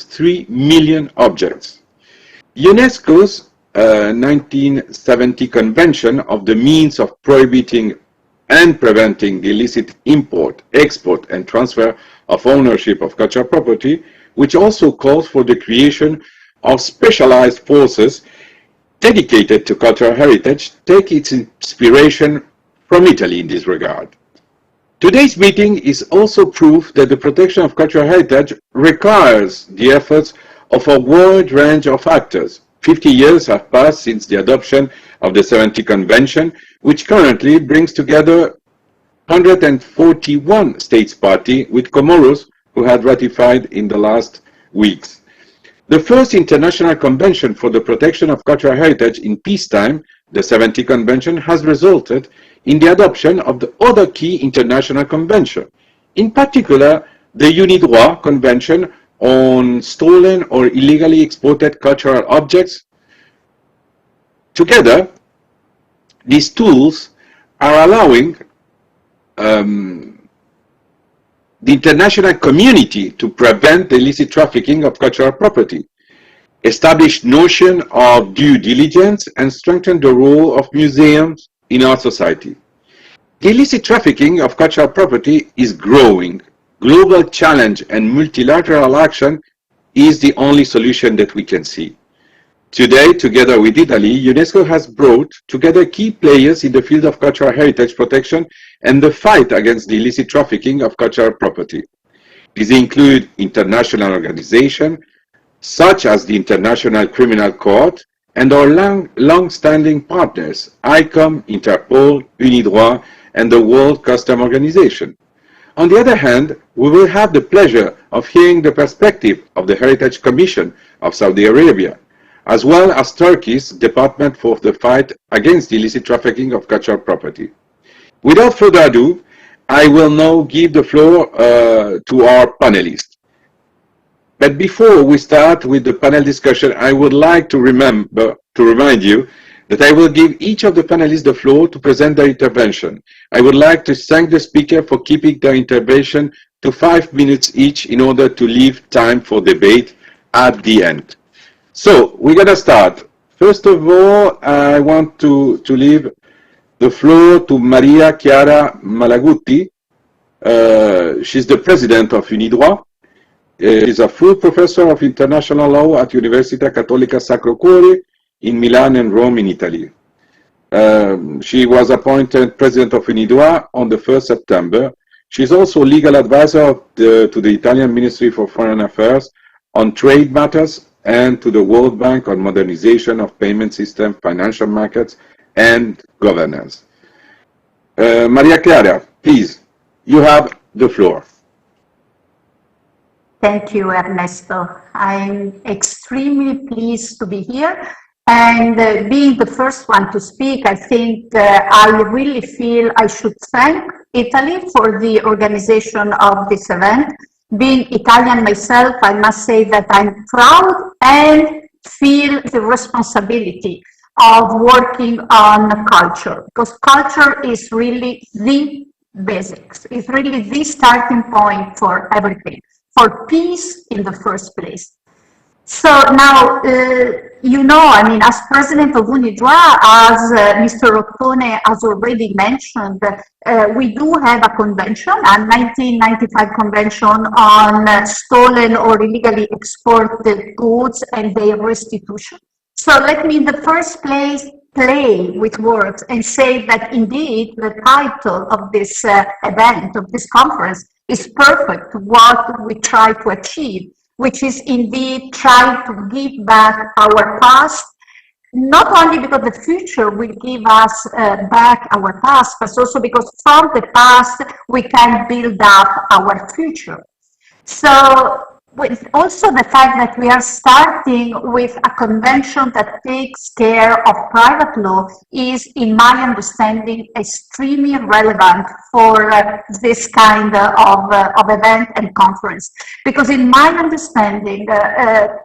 almost 3 million objects. UNESCO's 1970 Convention of the Means of Prohibiting and Preventing the Illicit Import, Export and Transfer of Ownership of Cultural Property, which also calls for the creation of specialized forces dedicated to cultural heritage, take its inspiration from Italy in this regard. Today's meeting is also proof that the protection of cultural heritage requires the efforts of a wide range of actors. 50 years have passed since the adoption of the 70 Convention, which currently brings together 141 states party, with Comoros, who had ratified in the last weeks. The first international convention for the protection of cultural heritage in peacetime, the 70 Convention, has resulted in the adoption of the other key international convention, in particular the UNIDROIT Convention on stolen or illegally exported cultural objects. Together, these tools are allowing the international community to prevent the illicit trafficking of cultural property, establish notion of due diligence, and strengthen the role of museums in our society. The illicit trafficking of cultural property is growing. Global challenge and multilateral action is the only solution that we can see. Today, together with Italy, UNESCO has brought together key players in the field of cultural heritage protection and the fight against the illicit trafficking of cultural property. These include international organizations such as the International Criminal Court and our long-standing partners, ICOM, Interpol, UNIDROIT, and the World Customs Organization. On the other hand, we will have the pleasure of hearing the perspective of the Heritage Commission of Saudi Arabia, as well as Turkey's Department for the Fight Against Illicit Trafficking of Cultural Property. Without further ado, I will now give the floor to our panelists. But before we start with the panel discussion, I would like to remind you that I will give each of the panelists the floor to present their intervention. I would like to thank the speaker for keeping their intervention to 5 minutes each in order to leave time for debate at the end. So we're going to start. First of all, I want to leave the floor to Maria Chiara Malaguti. She's the president of UNIDROIT. She's a full professor of international law at Università Cattolica Sacro Cuore in Milan and Rome in Italy. She was appointed president of UNIDROIT on the 1st September. She's also legal advisor to the Italian Ministry for Foreign Affairs on trade matters and to the World Bank on modernization of payment system, financial markets, and governance. Maria Clara, please, you have the floor. Thank you, Ernesto. I'm extremely pleased to be here. And being the first one to speak, I think I really feel I should thank Italy for the organization of this event. Being Italian myself, I must say that I'm proud and feel the responsibility of working on culture, because culture is really the basics. It's really the starting point for everything, for peace in the first place. So now, you know, I mean, as president of UNIDROIT, as Mr. Ottone has already mentioned, we do have a convention, a 1995 convention on stolen or illegally exported goods and their restitution. So let me in the first place play with words and say that indeed the title of this event, of this conference, is perfect to what we try to achieve, which is indeed trying to give back our past, not only because the future will give us back our past, but also because from the past we can build up our future. So with also the fact that we are starting with a convention that takes care of private law is, in my understanding, extremely relevant for this kind of event and conference. Because in my understanding,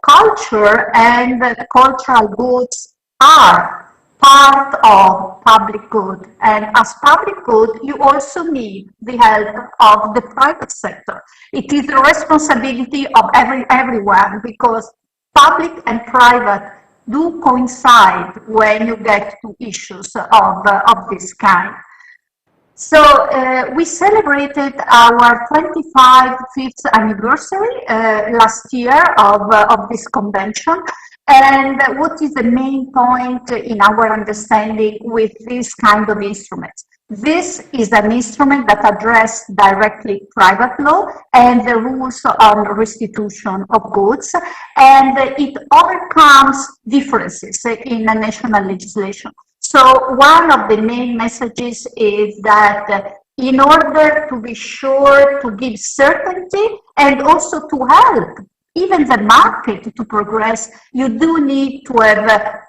culture and cultural goods are part of public good. And as public good, you also need the help of the private sector. It is the responsibility of everyone, because public and private do coincide when you get to issues of this kind. So we celebrated our 25th anniversary last year of this convention. And what is the main point in our understanding with this kind of instruments? This is an instrument that addresses directly private law and the rules on restitution of goods, and it overcomes differences in the national legislation. So one of the main messages is that in order to be sure to give certainty and also to help even the market to progress, you do need to have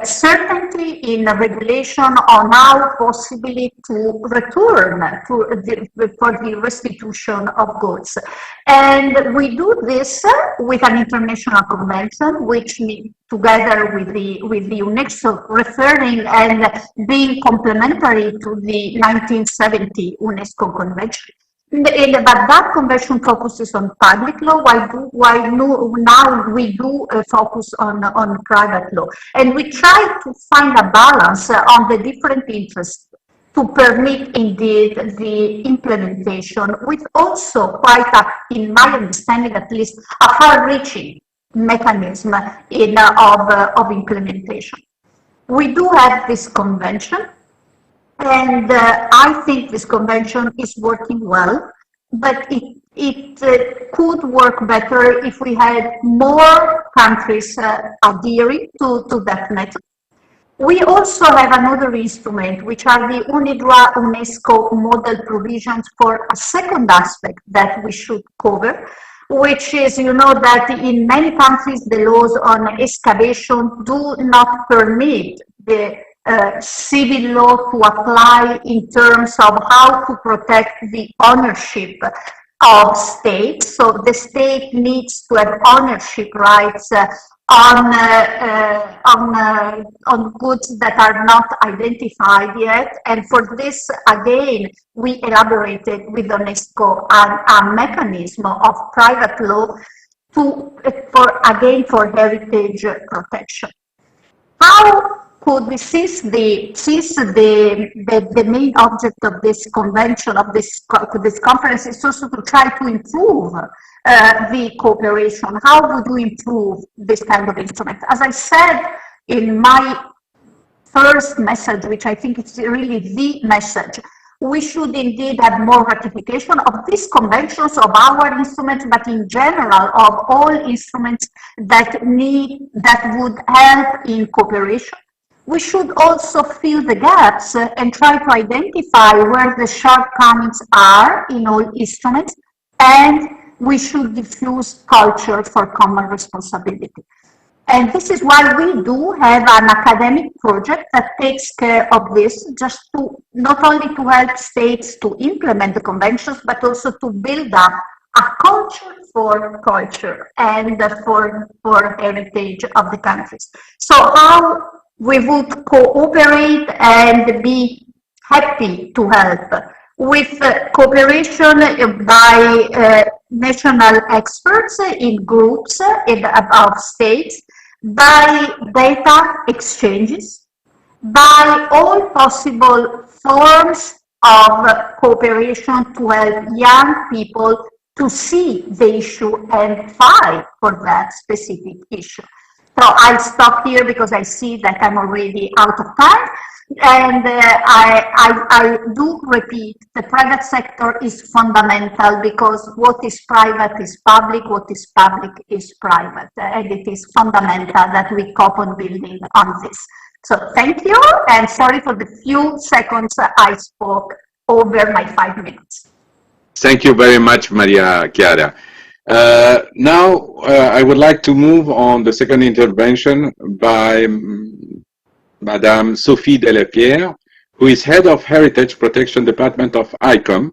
certainty in regulation on how possibly to return for the restitution of goods. And we do this with an international convention, which together with the UNESCO referring and being complementary to the 1970 UNESCO convention. But that convention focuses on public law, while now we do focus on private law. And we try to find a balance on the different interests to permit indeed the implementation, with also quite in my understanding at least, a far-reaching mechanism of implementation. We do have this convention. And I think this convention is working well, but it could work better if we had more countries adhering to that method. We also have another instrument, which are the UNIDROIT UNESCO model provisions for a second aspect that we should cover, which is, you know, that in many countries the laws on excavation do not permit the civil law to apply in terms of how to protect the ownership of states. So the state needs to have ownership rights on goods that are not identified yet. And for this, again, we elaborated with UNESCO a mechanism of private law for heritage protection. How could we, since the main object of this convention, of this conference, is also to try to improve the cooperation. How would we improve this kind of instrument? As I said in my first message, which I think is really the message, we should indeed have more ratification of these conventions, of our instruments, but in general of all instruments that would help in cooperation. We should also fill the gaps and try to identify where the shortcomings are in all instruments, and we should diffuse culture for common responsibility. And this is why we do have an academic project that takes care of this, just to not only to help states to implement the conventions, but also to build up a culture for culture and for heritage of the countries. So how we would cooperate and be happy to help with cooperation by national experts in groups of states, by data exchanges, by all possible forms of cooperation to help young people to see the issue and fight for that specific issue. So I'll stop here because I see that I'm already out of time. And I do repeat, the private sector is fundamental, because what is private is public, what is public is private. And it is fundamental that we keep on building on this. So thank you, and sorry for the few seconds I spoke over my 5 minutes. Thank you very much, Maria Chiara. Now, I would like to move on the second intervention by Madame Sophie Delapierre, who is Head of Heritage Protection Department of ICOM.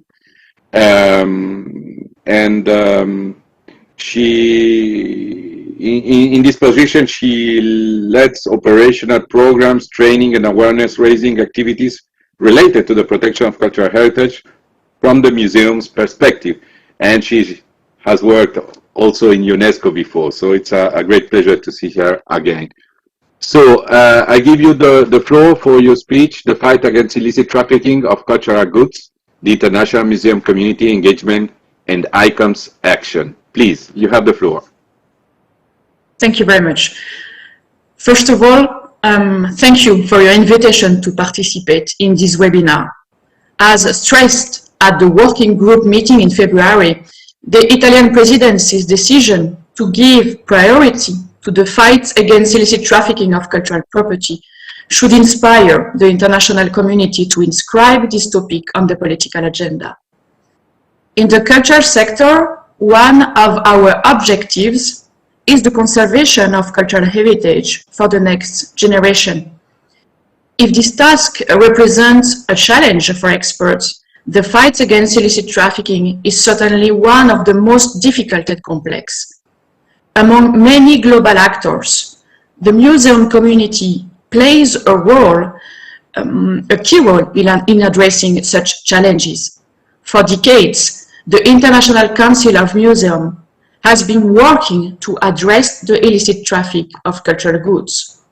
She in this position, she leads operational programs, training and awareness raising activities related to the protection of cultural heritage from the museum's perspective. And she has worked also in UNESCO before, so it's a great pleasure to see her again. So I give you the floor for your speech, The Fight Against Illicit Trafficking of Cultural Goods, the International Museum Community Engagement and ICOM's Action. Please, you have the floor. Thank you very much. First of all, thank you for your invitation to participate in this webinar. As stressed at the working group meeting in February, the Italian presidency's decision to give priority to the fight against illicit trafficking of cultural property should inspire the international community to inscribe this topic on the political agenda. In the culture sector, one of our objectives is the conservation of cultural heritage for the next generation. If this task represents a challenge for experts, the fight against illicit trafficking is certainly one of the most difficult and complex. Among many global actors, the museum community plays a role, a key role in addressing such challenges. For decades, the International Council of Museums has been working to address the illicit traffic of cultural goods.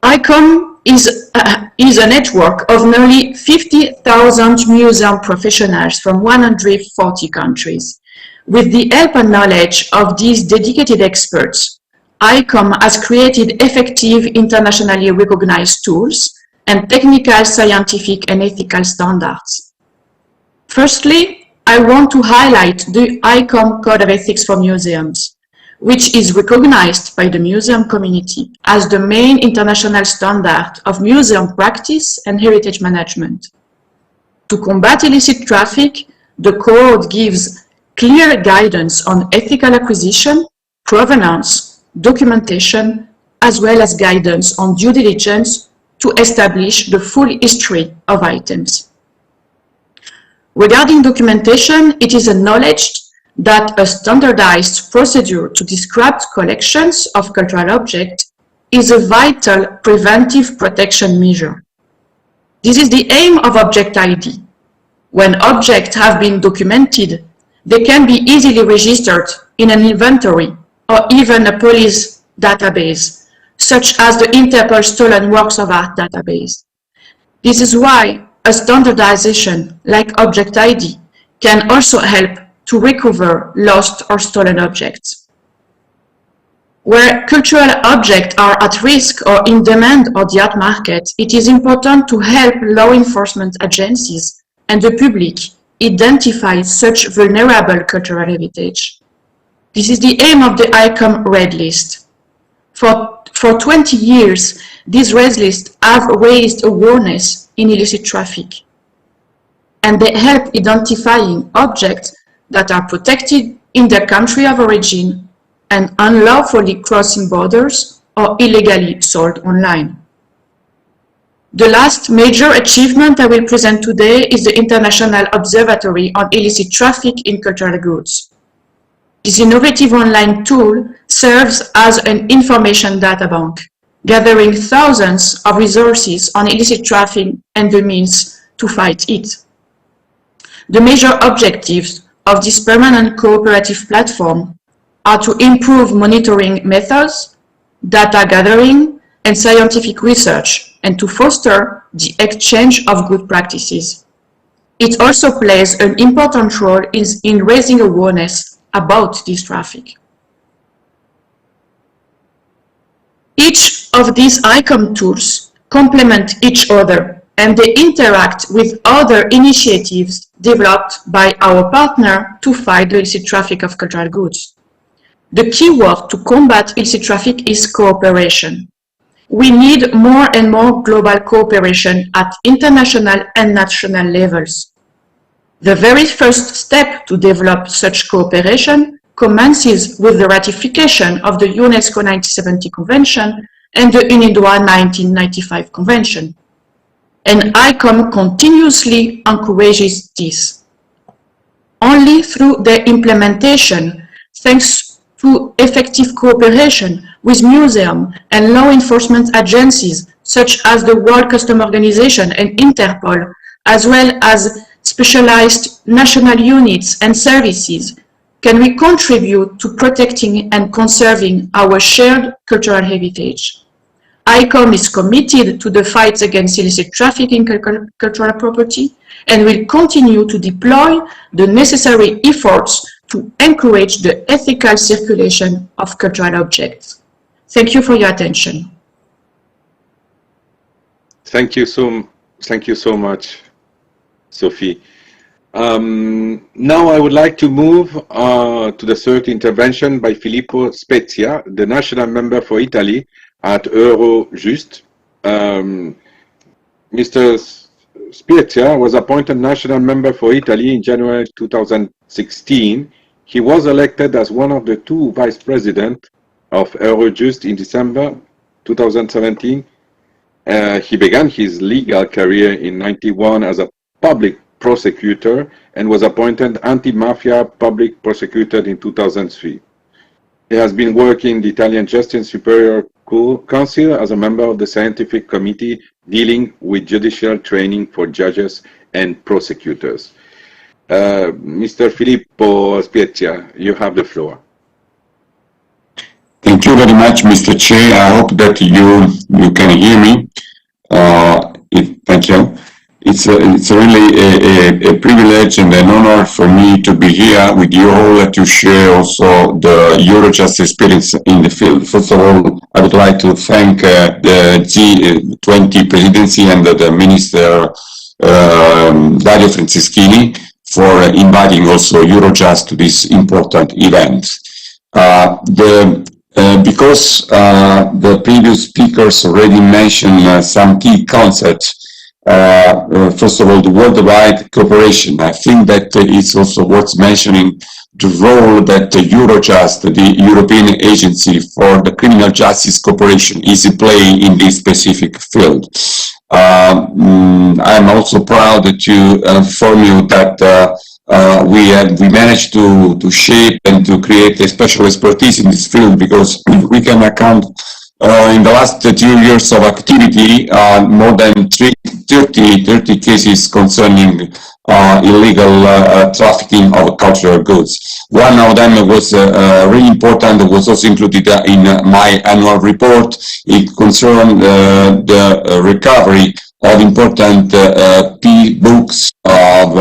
ICOM is a network of nearly 50,000 museum professionals from 140 countries. With the help and knowledge of these dedicated experts, ICOM has created effective internationally recognized tools and technical, scientific, and ethical standards. Firstly, I want to highlight the ICOM Code of Ethics for Museums, which is recognized by the museum community as the main international standard of museum practice and heritage management. To combat illicit traffic, the code gives clear guidance on ethical acquisition, provenance, documentation, as well as guidance on due diligence to establish the full history of items. Regarding documentation, it is acknowledged that a standardized procedure to describe collections of cultural objects is a vital preventive protection measure. This is the aim of Object ID. When objects have been documented, they can be easily registered in an inventory or even a police database, such as the Interpol Stolen Works of Art database. This is why a standardization like Object ID can also help to recover lost or stolen objects. Where cultural objects are at risk or in demand on the art market, it is important to help law enforcement agencies and the public identify such vulnerable cultural heritage. This is the aim of the ICOM Red List. For 20 years, these red lists have raised awareness in illicit traffic, and they help identifying objects that are protected in their country of origin and unlawfully crossing borders or illegally sold online. The last major achievement I will present today is the International Observatory on Illicit Traffic in Cultural Goods. This innovative online tool serves as an information databank, gathering thousands of resources on illicit traffic and the means to fight it. The major objectives of this permanent cooperative platform are to improve monitoring methods, data gathering, and scientific research, and to foster the exchange of good practices. It also plays an important role in raising awareness about this traffic. Each of these ICOM tools complement each other, and they interact with other initiatives developed by our partner to fight the illicit traffic of cultural goods. The key word to combat illicit traffic is cooperation. We need more and more global cooperation at international and national levels. The very first step to develop such cooperation commences with the ratification of the UNESCO 1970 Convention and the UNIDROIT 1995 Convention. And ICOM continuously encourages this. Only through their implementation, thanks to effective cooperation with museums and law enforcement agencies such as the World Customs Organization and Interpol, as well as specialized national units and services, can we contribute to protecting and conserving our shared cultural heritage. ICOM is committed to the fight against illicit trafficking in cultural property and will continue to deploy the necessary efforts to encourage the ethical circulation of cultural objects. Thank you for your attention. Thank you so much, Sophie. Now I would like to move to the third intervention by Filippo Spezia, the national member for Italy at Eurojust. Mr. Spezia was appointed national member for Italy in January 2016. He was elected as one of the two vice presidents of Eurojust in December 2017. He began his legal career in 1991 as a public prosecutor and was appointed anti-mafia public prosecutor in 2003. He has been working in the Italian Justice Superior Council as a member of the scientific committee dealing with judicial training for judges and prosecutors. Mr. Filippo Spezia, you have the floor. Thank you very much, Mr. Chair. I hope that you can hear me. Thank you. It's really a privilege and an honor for me to be here with you all to share also the Eurojust experience in the field. First of all, I would like to thank the G20 presidency and the Minister Dario Franceschini for inviting also Eurojust to this important event. Because the previous speakers already mentioned some key concepts. First of all, the worldwide cooperation. I think that it's also worth mentioning the role that Eurojust, the European Agency for the Criminal Justice Cooperation, is playing in this specific field. I'm also proud to inform you that we managed to shape and to create a special expertise in this field, because we can account in the last 2 years of activity, more than 30 cases concerning illegal trafficking of cultural goods. One of them was really important, was also included in my annual report. It concerned the recovery of important books of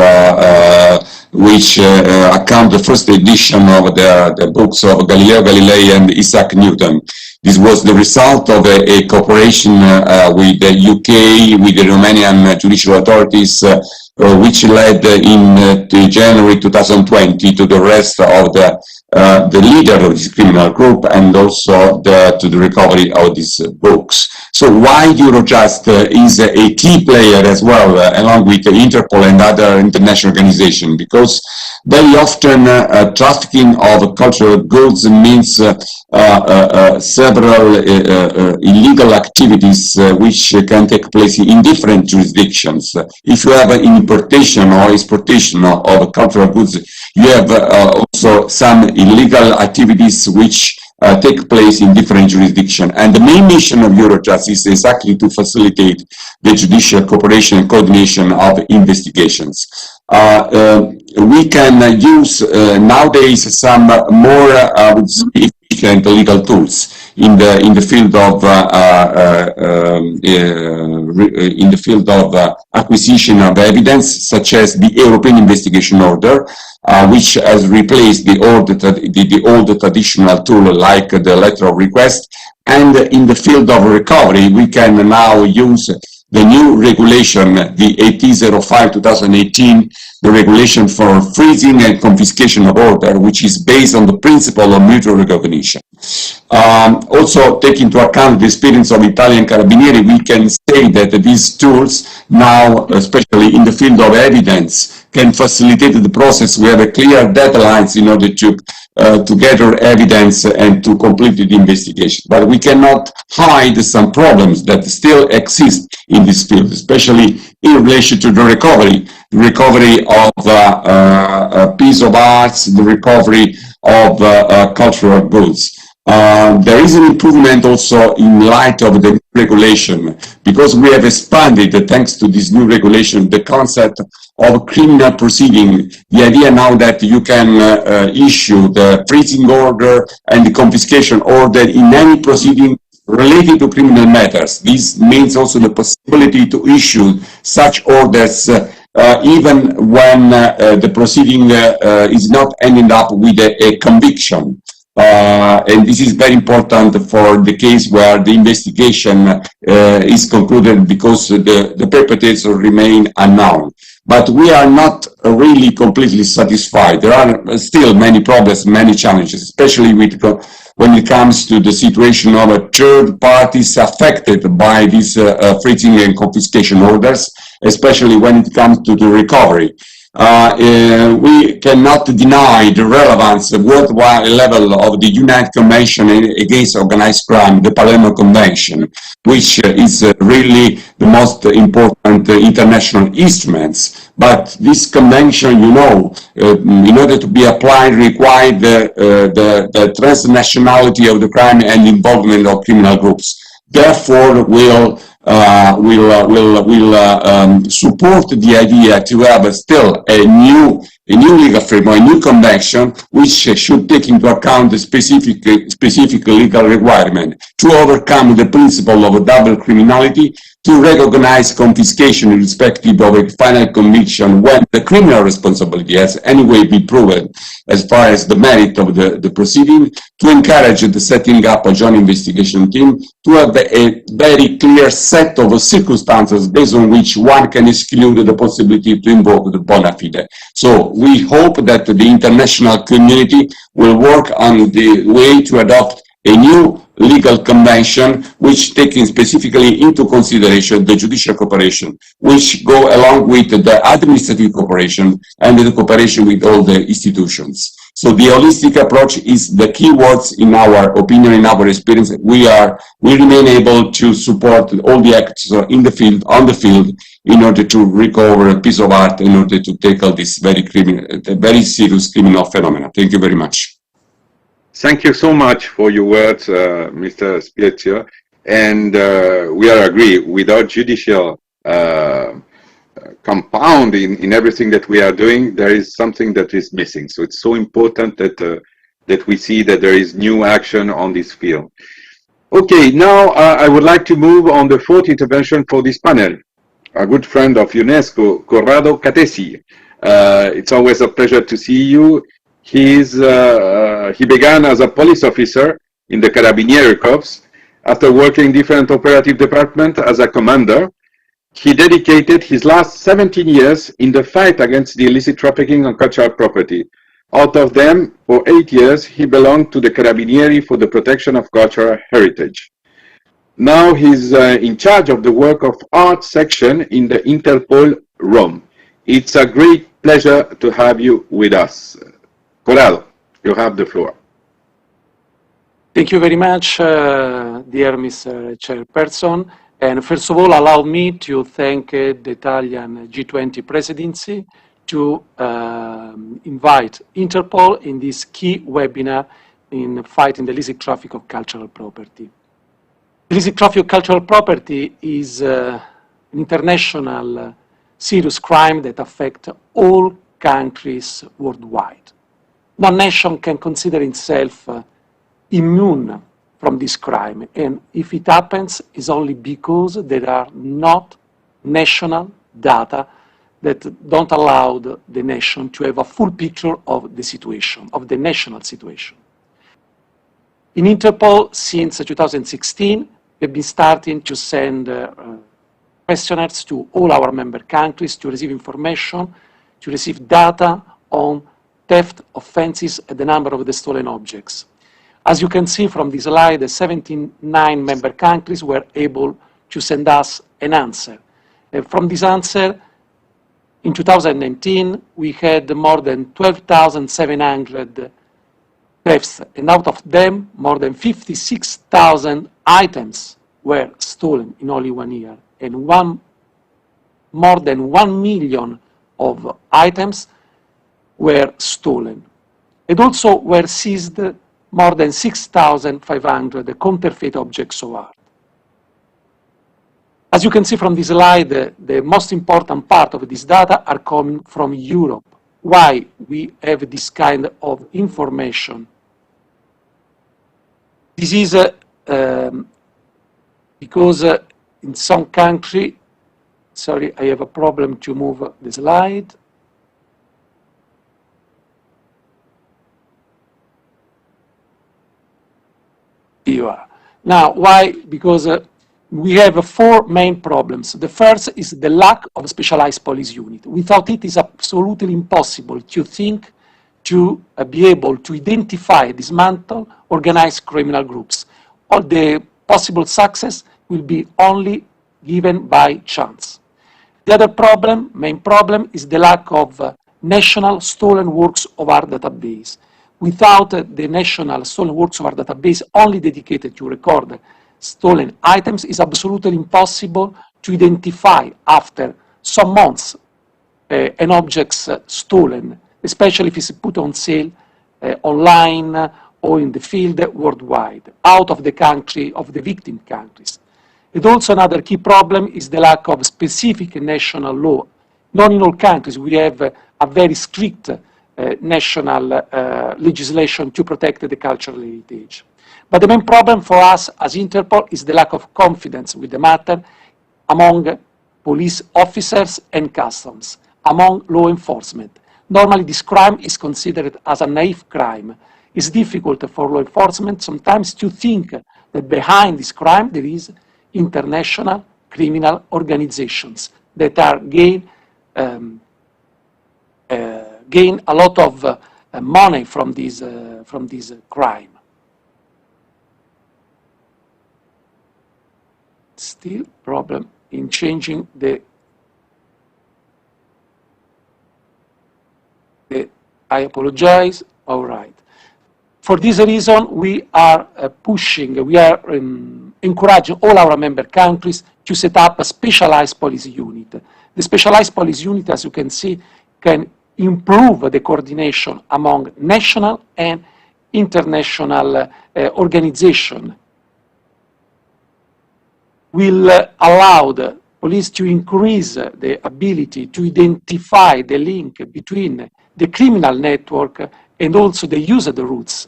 which account the first edition of the books of Galileo Galilei and Isaac Newton. This was the result of a cooperation with the UK, with the Romanian judicial authorities, which led in January 2020 to the arrest of the leader of this criminal group and also to the recovery of these books. So why Eurojust is a key player as well, along with Interpol and other international organizations? Because very often trafficking of cultural goods means several illegal activities which can take place in different jurisdictions. If you have an importation or exportation of cultural goods, you have also some illegal activities which take place in different jurisdictions. And the main mission of Eurojust is exactly to facilitate the judicial cooperation and coordination of investigations. We can use nowadays some more efficient legal tools in the field of acquisition of evidence, such as the European Investigation Order, which has replaced the old traditional tool like the letter of request. And in the field of recovery, we can now use the new regulation, the 1805/2018, the regulation for freezing and confiscation of order, which is based on the principle of mutual recognition. Also, take into account the experience of Italian Carabinieri, we can say that these tools now, especially in the field of evidence, can facilitate the process. We have a clear deadlines in order to gather evidence and to complete the investigation. But we cannot hide some problems that still exist in this field, especially in relation to the recovery of a piece of arts, the recovery of cultural goods. There is an improvement also in light of the regulation, because we have expanded, thanks to this new regulation, the concept of criminal proceeding. The idea now that you can issue the freezing order and the confiscation order in any proceeding related to criminal matters. This means also the possibility to issue such orders even when the proceeding is not ending up with a conviction. And this is very important for the case where the investigation is concluded because the perpetrators remain unknown. But we are not really completely satisfied. There are still many problems, many challenges, especially when it comes to the situation of third parties affected by these freezing and confiscation orders, especially when it comes to the recovery. We cannot deny the relevance at worldwide level of the United Convention against Organized Crime, the Palermo Convention, which is really the most important international instruments. But this convention, you know, in order to be applied, required the transnationality of the crime and involvement of criminal groups. Therefore, we'll support the idea to have still a new legal framework, a new convention, which should take into account the specific legal requirement to overcome the principle of double criminality, to recognize confiscation irrespective of a final conviction when the criminal responsibility has anyway been proven as far as the merit of the proceeding, to encourage the setting up a joint investigation team, to have a very clear set of circumstances based on which one can exclude the possibility to invoke the bona fide. So we hope that the international community will work on the way to adopt a new legal convention, which taking specifically into consideration the judicial cooperation, which go along with the administrative cooperation and the cooperation with all the institutions. So the holistic approach is the key words in our opinion, in our experience. We remain able to support all the actors in the field, on the field, in order to recover a piece of art, in order to tackle this very serious criminal phenomenon. Thank you very much. Thank you so much for your words, Mr. Spiezio. And we are agree, without judicial compound in everything that we are doing, there is something that is missing. So it's so important that we see that there is new action on this field. Okay, now I would like to move on the fourth intervention for this panel. A good friend of UNESCO, Corrado Catesi. It's always a pleasure to see you. He began as a police officer in the Carabinieri Corps. After working in different operative departments as a commander, he dedicated his last 17 years in the fight against the illicit trafficking on cultural property. Out of them, for 8 years, he belonged to the Carabinieri for the protection of cultural heritage. Now he's in charge of the work of art section in the Interpol Rome. It's a great pleasure to have you with us. Corrado, you have the floor. Thank you very much, dear Mr. Chairperson. And first of all, allow me to thank the Italian G20 presidency to invite Interpol in this key webinar in fighting the illicit traffic of cultural property. Illicit traffic of cultural property is an international serious crime that affects all countries worldwide. No nation can consider itself immune from this crime, and if it happens, it's only because there are not national data that don't allow the nation to have a full picture of the situation, of the national situation. In Interpol, since 2016, we've been starting to send questionnaires to all our member countries to receive information, to receive data on theft offenses and the number of the stolen objects. As you can see from this slide, the 79 member countries were able to send us an answer. And from this answer, in 2019, we had more than 12,700 thefts, and out of them, more than 56,000 items were stolen in only 1 year. and more than 1 million of items were stolen. And also were seized more than 6,500 counterfeit objects of art. As you can see from this slide, the most important part of this data are coming from Europe. Why we have this kind of information? This is because in some country, sorry, I have a problem to move the slide. Here you are. Now, why? Because we have 4 main problems. The first is the lack of specialized police unit. Without it, it's absolutely impossible to think to be able to identify, dismantle, organized criminal groups. All the possible success will be only given by chance. The other problem, main problem, is the lack of national stolen works of art database. Without the national stolen works of art database only dedicated to record stolen items, is absolutely impossible to identify after some months an object stolen, especially if it's put on sale online or in the field worldwide, out of the country, of the victim countries. And also another key problem is the lack of specific national law. Not in all countries we have a very strict national legislation to protect the cultural heritage. But the main problem for us as Interpol is the lack of confidence with the matter among police officers and customs, among law enforcement. Normally this crime is considered as a naive crime. It's difficult for law enforcement sometimes to think that behind this crime there is international criminal organizations that are gain a lot of money from this crime. Still problem in changing I apologize. All right. For this reason, we are we are encouraging all our member countries to set up a specialized police unit. The specialized police unit, as you can see, can improve the coordination among national and international organizations. Will allow the police to increase the ability to identify the link between the criminal network and also the user routes.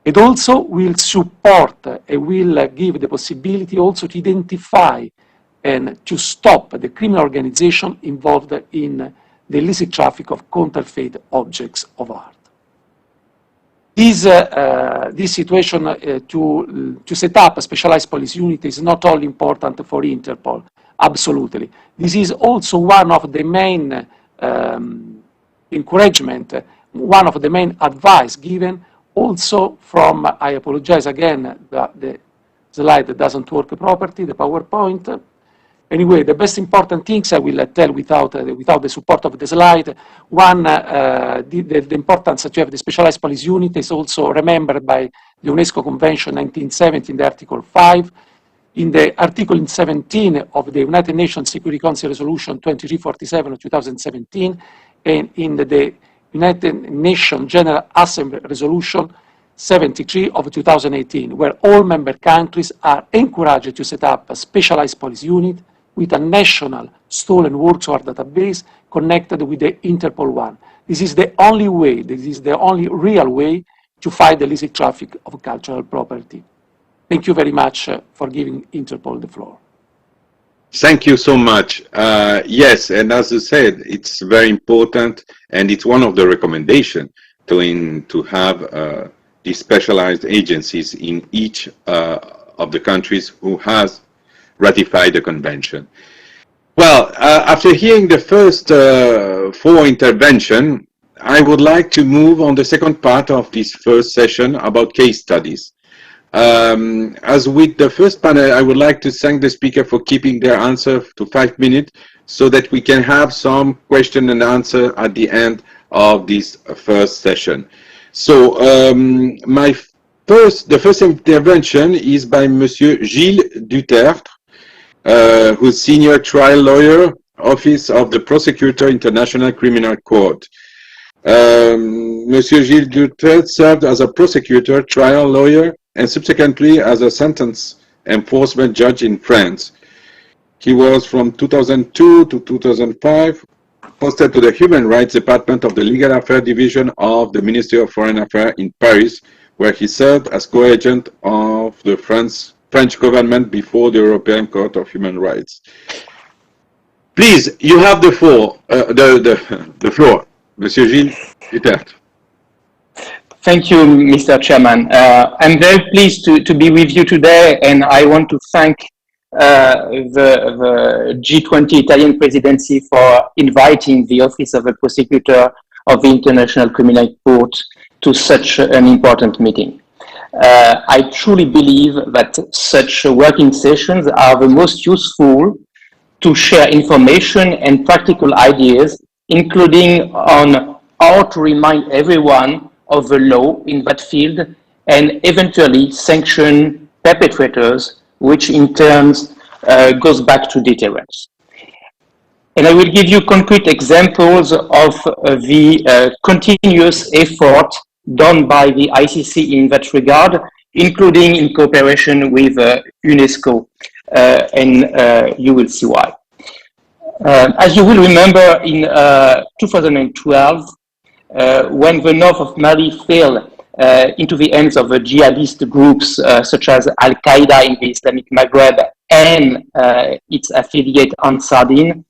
It also will support and will give the possibility also to identify and to stop the criminal organization involved in the illicit traffic of counterfeit objects of art. This situation to set up a specialized police unit is not only important for Interpol, absolutely. This is also one of the main encouragement, one of the main advice given also from, I apologize again, the slide doesn't work properly, the PowerPoint. Anyway, the best important things I will tell without the support of the slide. One, the importance to have the specialized police unit is also remembered by the UNESCO Convention 1970 in the Article 5, in the Article 17 of the United Nations Security Council Resolution 2347 of 2017, and in the United Nations General Assembly Resolution 73 of 2018, where all member countries are encouraged to set up a specialized police unit with a national stolen works of art database connected with the Interpol one. This is the only way, this is the only real way to fight the illicit traffic of cultural property. Thank you very much for giving Interpol the floor. Thank you so much. Yes, and as you said, it's very important, and it's one of the recommendations to have these specialized agencies in each of the countries who has ratified the convention. Well, after hearing the first 4 interventions, I would like to move on the second part of this first session about case studies. As with the first panel, I would like to thank the speaker for keeping their answer to 5 minutes so that we can have some question and answer at the end of this first session. So the first intervention is by Monsieur Gilles Dutertre. who's senior trial lawyer, Office of the Prosecutor, International Criminal Court. Monsieur Gilles Dutrel served as a prosecutor, trial lawyer, and subsequently as a sentence enforcement judge in France. He was from 2002 to 2005 posted to the Human Rights Department of the Legal Affairs Division of the Ministry of Foreign Affairs in Paris, where he served as co-agent of the French government before the European Court of Human Rights. Please, you have the floor, the floor. Monsieur Gilles Dutrel. Thank you, Mr. Chairman. I'm very pleased to be with you today, and I want to thank the G20 Italian presidency for inviting the Office of the Prosecutor of the International Criminal Court to such an important meeting. I truly believe that such working sessions are the most useful to share information and practical ideas, including on how to remind everyone of the law in that field and eventually sanction perpetrators, which in turn goes back to deterrence. And I will give you concrete examples of the continuous effort done by the ICC in that regard, including in cooperation with UNESCO, and you will see why. As you will remember, in 2012, when the north of Mali fell into the hands of jihadist groups such as Al-Qaeda in the Islamic Maghreb and its affiliate Ansar Din,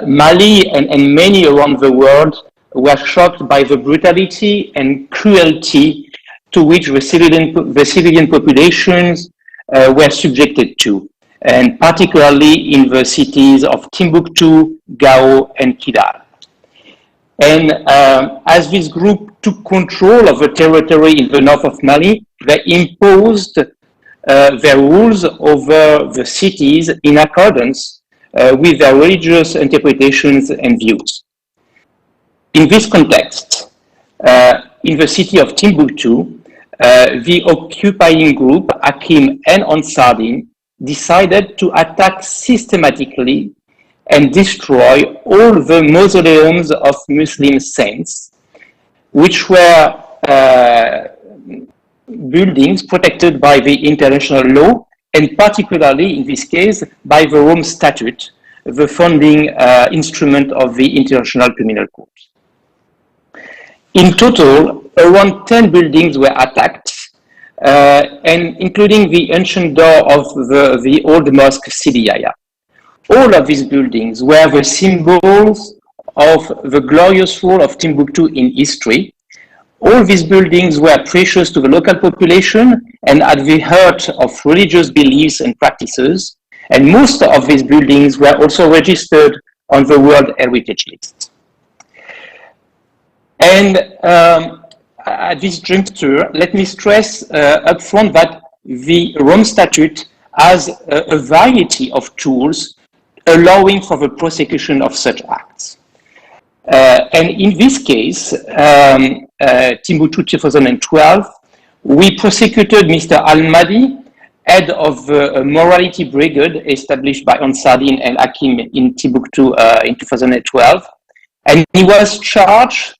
Mali and many around the world were shocked by the brutality and cruelty to which the civilian populations were subjected to, and particularly in the cities of Timbuktu, Gao, and Kidal. And as this group took control of the territory in the north of Mali, they imposed their rules over the cities in accordance with their religious interpretations and views. In this context, in the city of Timbuktu, the occupying group, Hakim and Ansar Din, decided to attack systematically and destroy all the mausoleums of Muslim saints, which were buildings protected by the international law, and particularly in this case by the Rome Statute, the founding instrument of the International Criminal Court. In total, around 10 buildings were attacked, and including the ancient door of the old mosque Sidi Yahya. All of these buildings were the symbols of the glorious role of Timbuktu in history. All these buildings were precious to the local population and at the heart of religious beliefs and practices, and most of these buildings were also registered on the World Heritage List. And at this juncture, let me stress upfront that the Rome Statute has a variety of tools allowing for the prosecution of such acts. And in this case, Timbuktu 2012, we prosecuted Mr. Al-Mahdi, head of the Morality Brigade established by Ansar Din and Hakim in Timbuktu in 2012. And he was charged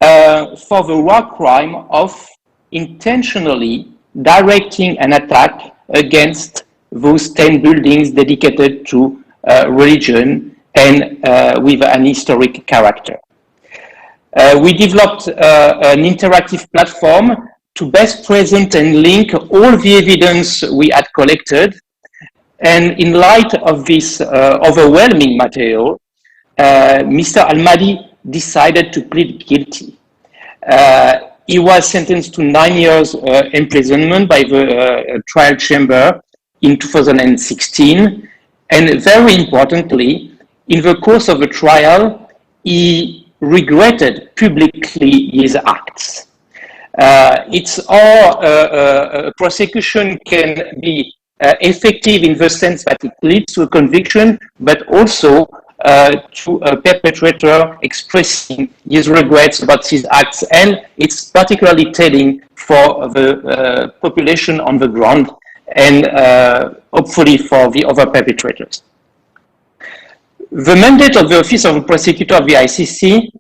for the war crime of intentionally directing an attack against those 10 buildings dedicated to religion and with an historic character. We developed an interactive platform to best present and link all the evidence we had collected. And in light of this overwhelming material, Mr. Al-Mahdi decided to plead guilty. He was sentenced to 9 years imprisonment by the trial chamber in 2016. And very importantly, in the course of the trial, he regretted publicly his acts. It's our prosecution can be effective in the sense that it leads to a conviction, but also to a perpetrator expressing his regrets about his acts. And it's particularly telling for the population on the ground and hopefully for the other perpetrators. The mandate of the Office of the Prosecutor of the ICC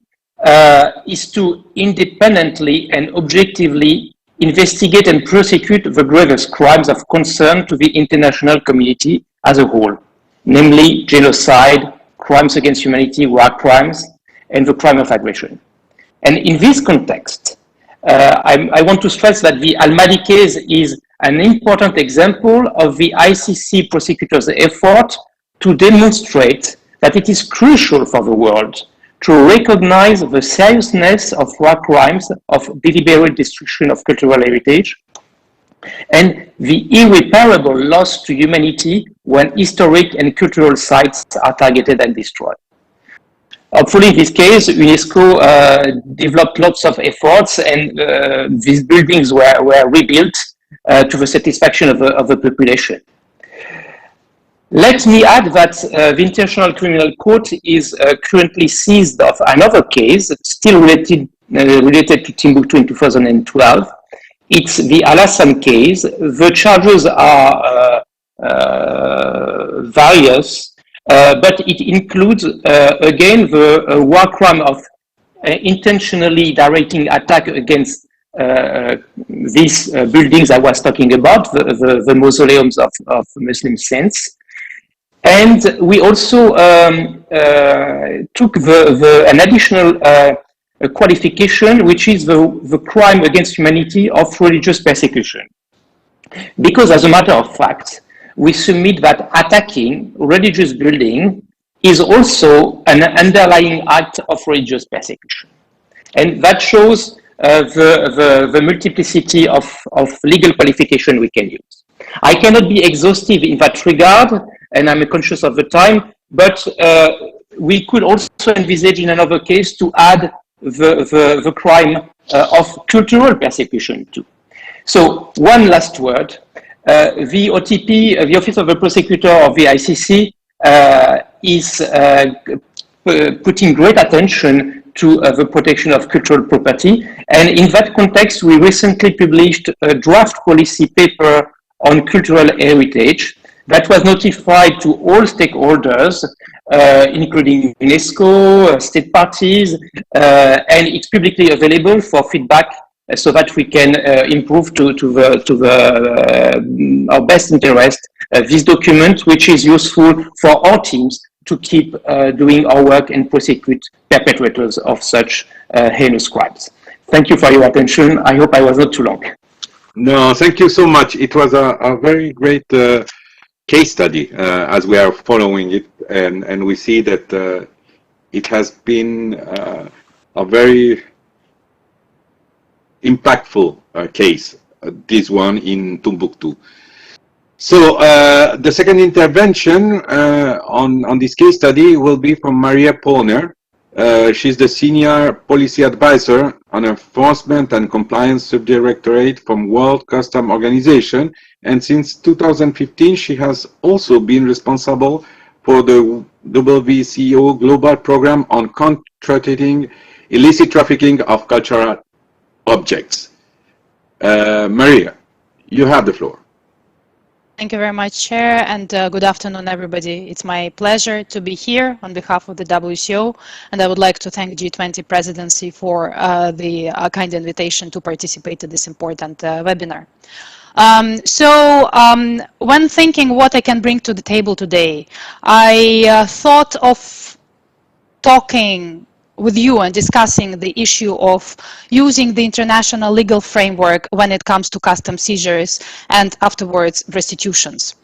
is to independently and objectively investigate and prosecute the gravest crimes of concern to the international community as a whole, namely genocide, crimes against humanity, war crimes, and the crime of aggression. And in this context, I want to stress that the Al-Mahdi case is an important example of the ICC prosecutor's effort to demonstrate that it is crucial for the world to recognize the seriousness of war crimes of deliberate destruction of cultural heritage and the irreparable loss to humanity when historic and cultural sites are targeted and destroyed. Hopefully, in this case, UNESCO developed lots of efforts, and these buildings were rebuilt to the satisfaction of the population. Let me add that the International Criminal Court is currently seized of another case, still related to Timbuktu in 2012. It's the Al-Assam case. The charges are various, but it includes, again, the war crime of intentionally directing attack against these buildings I was talking about, the mausoleums of Muslim saints. And we also took an additional qualification, which is the crime against humanity of religious persecution. Because as a matter of fact, we submit that attacking religious building is also an underlying act of religious persecution. And that shows the multiplicity of legal qualification we can use. I cannot be exhaustive in that regard, and I'm conscious of the time, but we could also envisage in another case to add the crime of cultural persecution too. So one last word. The OTP, the Office of the Prosecutor of the ICC, is putting great attention to the protection of cultural property. And in that context, we recently published a draft policy paper on cultural heritage that was notified to all stakeholders, including UNESCO, state parties, and it's publicly available for feedback so that we can improve to our best interest this document, which is useful for our teams to keep doing our work and prosecute perpetrators of such heinous crimes. Thank you for your attention. I hope I was not too long. No, thank you so much. It was a very great case study as we are following it, and we see that it has been a very impactful case, this one in Timbuktu. So the second intervention on this case study will be from Maria Polner. She's the Senior Policy Advisor on Enforcement and Compliance Subdirectorate from World Customs Organization, and since 2015 she has also been responsible for the WCO Global Program on contracting illicit trafficking of cultural objects. Maria, you have the floor. Thank you very much, Chair, and good afternoon, everybody. It's my pleasure to be here on behalf of the WCO, and I would like to thank G20 Presidency for the kind invitation to participate in this important webinar. When thinking what I can bring to the table today, I thought of talking with you and discussing the issue of using the international legal framework when it comes to customs seizures and afterwards restitutions.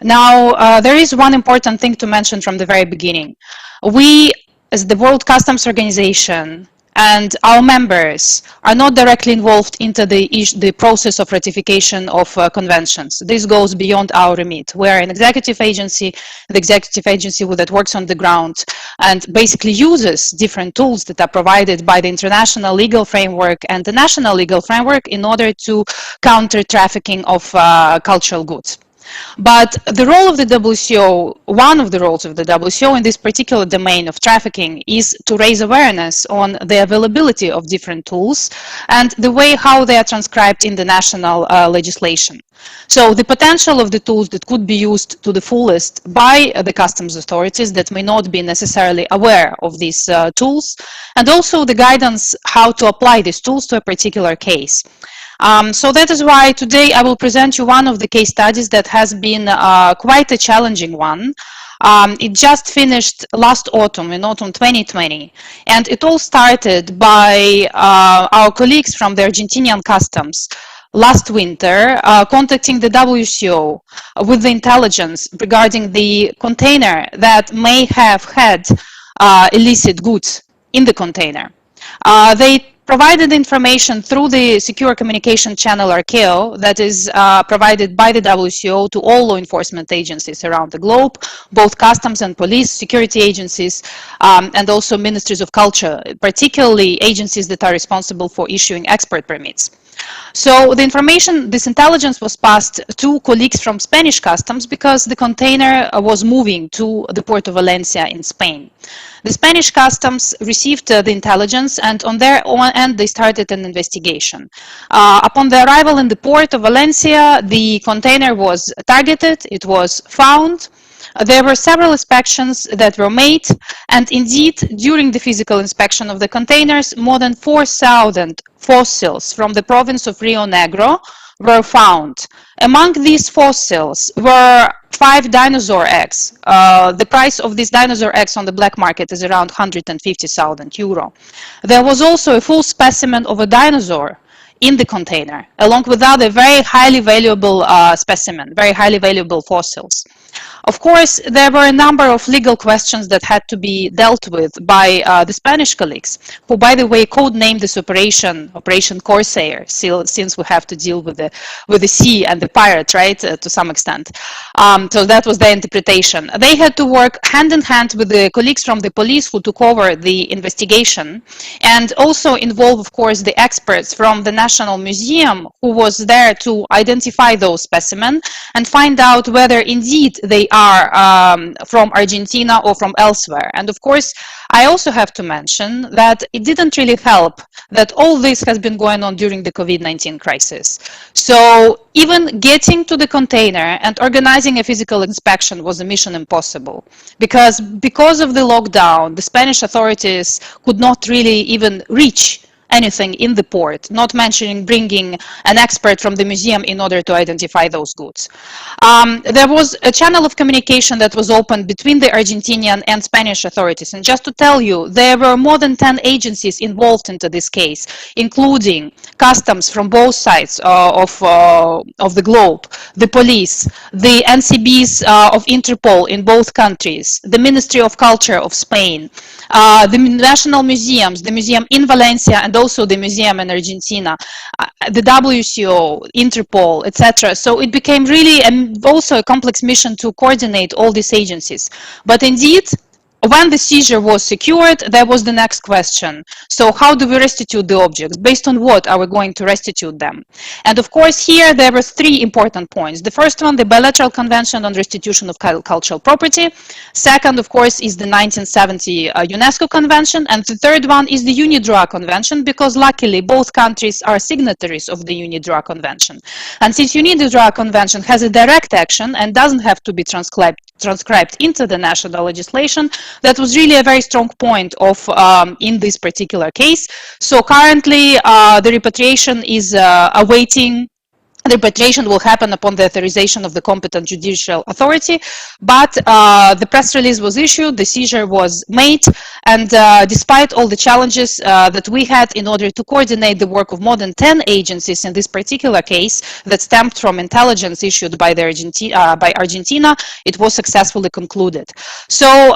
Now, there is one important thing to mention from the very beginning. We, as the World Customs Organization, and our members are not directly involved into the process of ratification of conventions. This goes beyond our remit. We are an executive agency, the executive agency that works on the ground and basically uses different tools that are provided by the international legal framework and the national legal framework in order to counter trafficking of cultural goods. But the role of the WCO, one of the roles of the WCO in this particular domain of trafficking, is to raise awareness on the availability of different tools and the way how they are transcribed in the national legislation. So the potential of the tools that could be used to the fullest by the customs authorities that may not be necessarily aware of these tools, and also the guidance how to apply these tools to a particular case. So that is why today I will present you one of the case studies that has been quite a challenging one. It just finished last autumn, in autumn 2020, and it all started by our colleagues from the Argentinian customs last winter contacting the WCO with the intelligence regarding the container that may have had illicit goods in the container. They provided information through the secure communication channel RKO that is provided by the WCO to all law enforcement agencies around the globe, both customs and police, security agencies, and also ministries of culture, particularly agencies that are responsible for issuing export permits. So the information, this intelligence was passed to colleagues from Spanish customs because the container was moving to the port of Valencia in Spain. The Spanish customs received the intelligence, and on their own end they started an investigation. Upon the arrival in the port of Valencia, the container was targeted, it was found. There were several inspections that were made, and indeed, during the physical inspection of the containers, more than 4,000 fossils from the province of Rio Negro were found. Among these fossils were 5 dinosaur eggs. The price of these dinosaur eggs on the black market is around 150,000 euro. There was also a full specimen of a dinosaur in the container, along with other very highly valuable specimens, very highly valuable fossils. Of course, there were a number of legal questions that had to be dealt with by the Spanish colleagues, who, by the way, codenamed this Operation Corsair, since we have to deal with the sea and the pirate, right, to some extent. So that was their interpretation. They had to work hand in hand with the colleagues from the police who took over the investigation, and also involve, of course, the experts from the National Museum who was there to identify those specimens and find out whether indeed they are from Argentina or from elsewhere. And of course, I also have to mention that it didn't really help that all this has been going on during the COVID-19 crisis. So even getting to the container and organizing a physical inspection was a mission impossible, because of the lockdown, the Spanish authorities could not really even reach anything in the port, not mentioning bringing an expert from the museum in order to identify those goods. There was a channel of communication that was opened between the Argentinian and Spanish authorities. And just to tell you, there were more than 10 agencies involved into this case, including customs from both sides of the globe, the police, the NCBs of Interpol in both countries, the Ministry of Culture of Spain, the national museums, the museum in Valencia and also the museum in Argentina, the WCO, Interpol, etc. So it became really also a complex mission to coordinate all these agencies. But indeed, when the seizure was secured, there was the next question. So how do we restitute the objects? Based on what are we going to restitute them? And of course, here there were 3 important points. The first one, the bilateral convention on restitution of cultural property. Second, of course, is the 1970 UNESCO convention. And the third one is the UNIDROIT convention, because luckily both countries are signatories of the UNIDROIT convention. And since UNIDROIT convention has a direct action and doesn't have to be transcribed into the national legislation, that was really a very strong point of in this particular case. So currently the repatriation is awaiting. The repatriation will happen upon the authorization of the competent judicial authority, but the press release was issued, the seizure was made, and despite all the challenges that we had in order to coordinate the work of more than 10 agencies in this particular case that stemmed from intelligence issued by Argentina, it was successfully concluded. So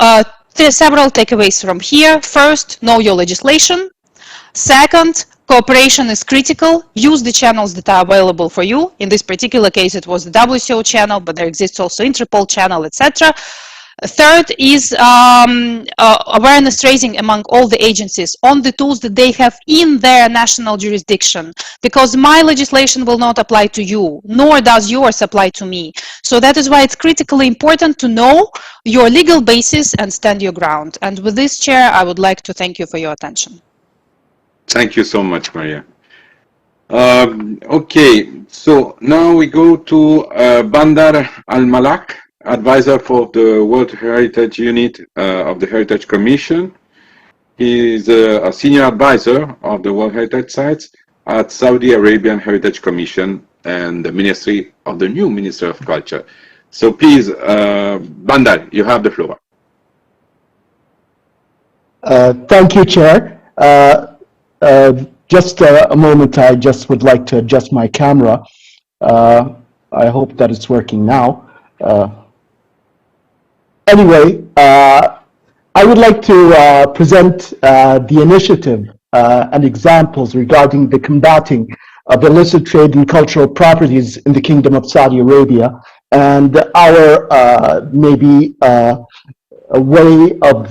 there are several takeaways from here. First, know your legislation. Second, cooperation is critical. Use the channels that are available for you. In this particular case, it was the WCO channel, but there exists also Interpol channel, etc. Third is awareness raising among all the agencies on the tools that they have in their national jurisdiction, because my legislation will not apply to you, nor does yours apply to me. So that is why it's critically important to know your legal basis and stand your ground. And with this, Chair, I would like to thank you for your attention. Thank you so much, Maria. Okay, so now we go to Bandar Al-Malak, advisor for the World Heritage Unit of the Heritage Commission. He is a senior advisor of the World Heritage Sites at Saudi Arabian Heritage Commission and the Ministry of the new Minister of Culture. So please, Bandar, you have the floor. Thank you, Chair. Just a moment, I just would like to adjust my camera. I hope that it's working now. Anyway, I would like to present the initiative and examples regarding the combating of illicit trade in cultural properties in the Kingdom of Saudi Arabia, and our maybe a way of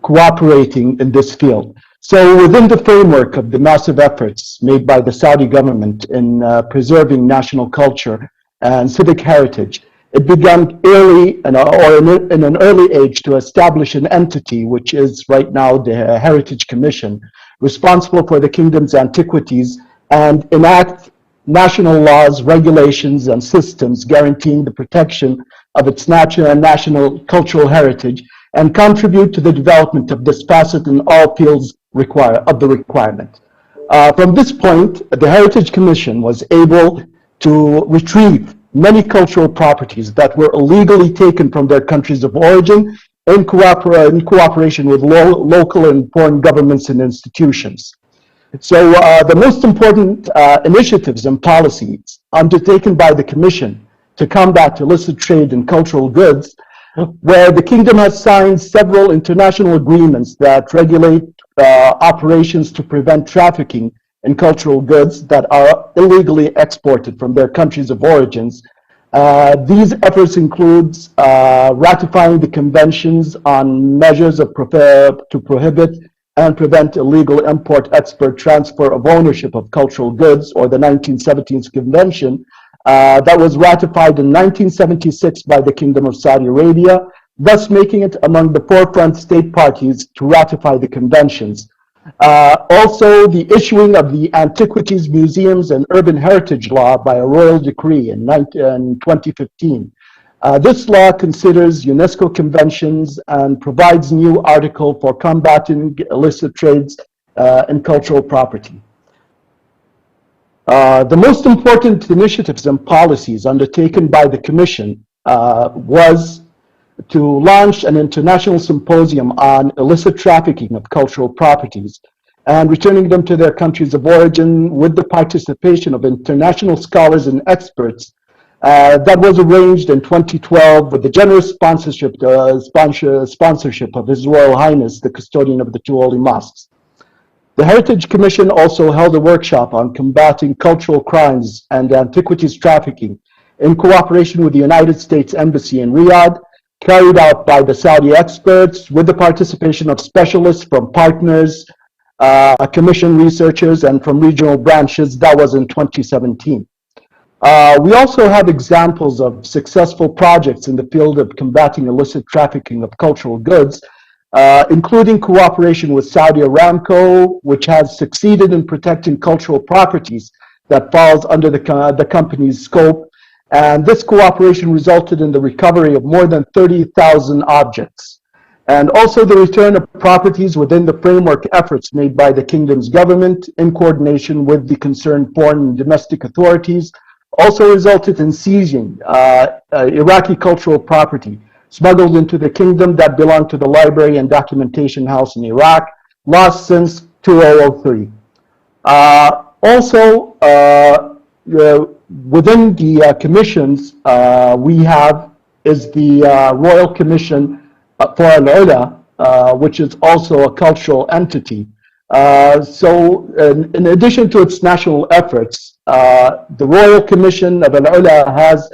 cooperating in this field. So within the framework of the massive efforts made by the Saudi government in preserving national culture and civic heritage, it began early in an early age to establish an entity which is right now the Heritage Commission, responsible for the kingdom's antiquities and enact national laws, regulations, and systems guaranteeing the protection of its national cultural heritage and contribute to the development of this facet in all fields of the requirement. From this point, the Heritage Commission was able to retrieve many cultural properties that were illegally taken from their countries of origin in cooperation with local and foreign governments and institutions. So the most important initiatives and policies undertaken by the Commission to combat illicit trade in cultural goods, where the Kingdom has signed several international agreements that regulate operations to prevent trafficking in cultural goods that are illegally exported from their countries of origins. These efforts include ratifying the conventions on measures to prohibit and prevent illegal import, export, transfer of ownership of cultural goods, or the 1917 Convention that was ratified in 1976 by the Kingdom of Saudi Arabia, thus making it among the forefront state parties to ratify the conventions. Also, the issuing of the Antiquities, Museums, and Urban Heritage Law by a royal decree in 2015. This law considers UNESCO conventions and provides new article for combating illicit trades in cultural property. The most important initiatives and policies undertaken by the Commission was to launch an international symposium on illicit trafficking of cultural properties and returning them to their countries of origin with the participation of international scholars and experts. That was arranged in 2012 with the generous sponsorship of His Royal Highness, the custodian of the two holy mosques. The Heritage Commission also held a workshop on combating cultural crimes and antiquities trafficking in cooperation with the United States Embassy in Riyadh, carried out by the Saudi experts with the participation of specialists from partners, commission researchers, and from regional branches. That was in 2017. We also have examples of successful projects in the field of combating illicit trafficking of cultural goods, including cooperation with Saudi Aramco, which has succeeded in protecting cultural properties that falls under the company's scope. And this cooperation resulted in the recovery of more than 30,000 objects. And also the return of properties within the framework efforts made by the Kingdom's government in coordination with the concerned foreign and domestic authorities also resulted in seizing Iraqi cultural property smuggled into the Kingdom that belonged to the Library and Documentation House in Iraq, lost since 2003. Within the commissions we have is the Royal Commission for Al-Ula, which is also a cultural entity. So in addition to its national efforts, the Royal Commission of Al-Ula has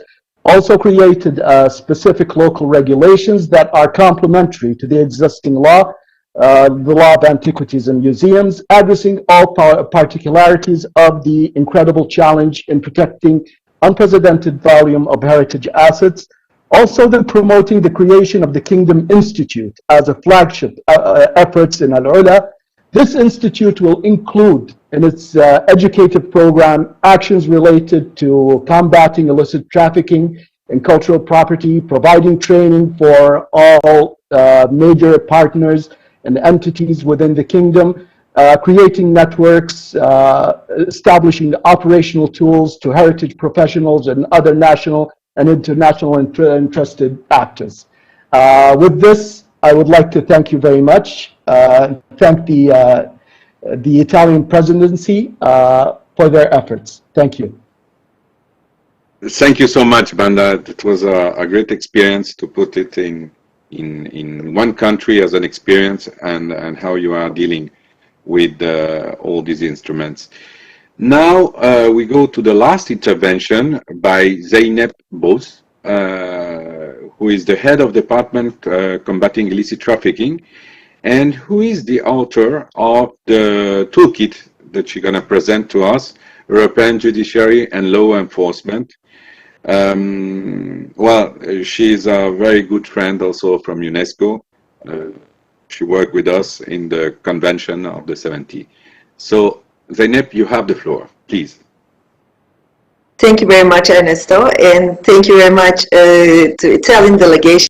also created specific local regulations that are complementary to the existing law, the law of antiquities and museums, addressing all particularities of the incredible challenge in protecting unprecedented volume of heritage assets. Also, then promoting the creation of the Kingdom Institute as a flagship efforts in Al-Ula. This institute will include in its educative program actions related to combating illicit trafficking in cultural property, providing training for all major partners and entities within the kingdom, creating networks, establishing operational tools to heritage professionals and other national and international interested actors. With this, I would like to thank you very much. Thank the Italian presidency for their efforts. Thank you. Thank you so much, Banda. It was a great experience to put it in one country as an experience and how you are dealing with all these instruments. Now we go to the last intervention by Zeynep Boz, who is the head of department combating illicit trafficking, and who is the author of the toolkit that she's going to present to us, European Judiciary and Law Enforcement. Well, she's a very good friend also from UNESCO. She worked with us in the convention of the 70. So, Zeynep, you have the floor, please. Thank you very much, Ernesto, and thank you very much to Italian delegation,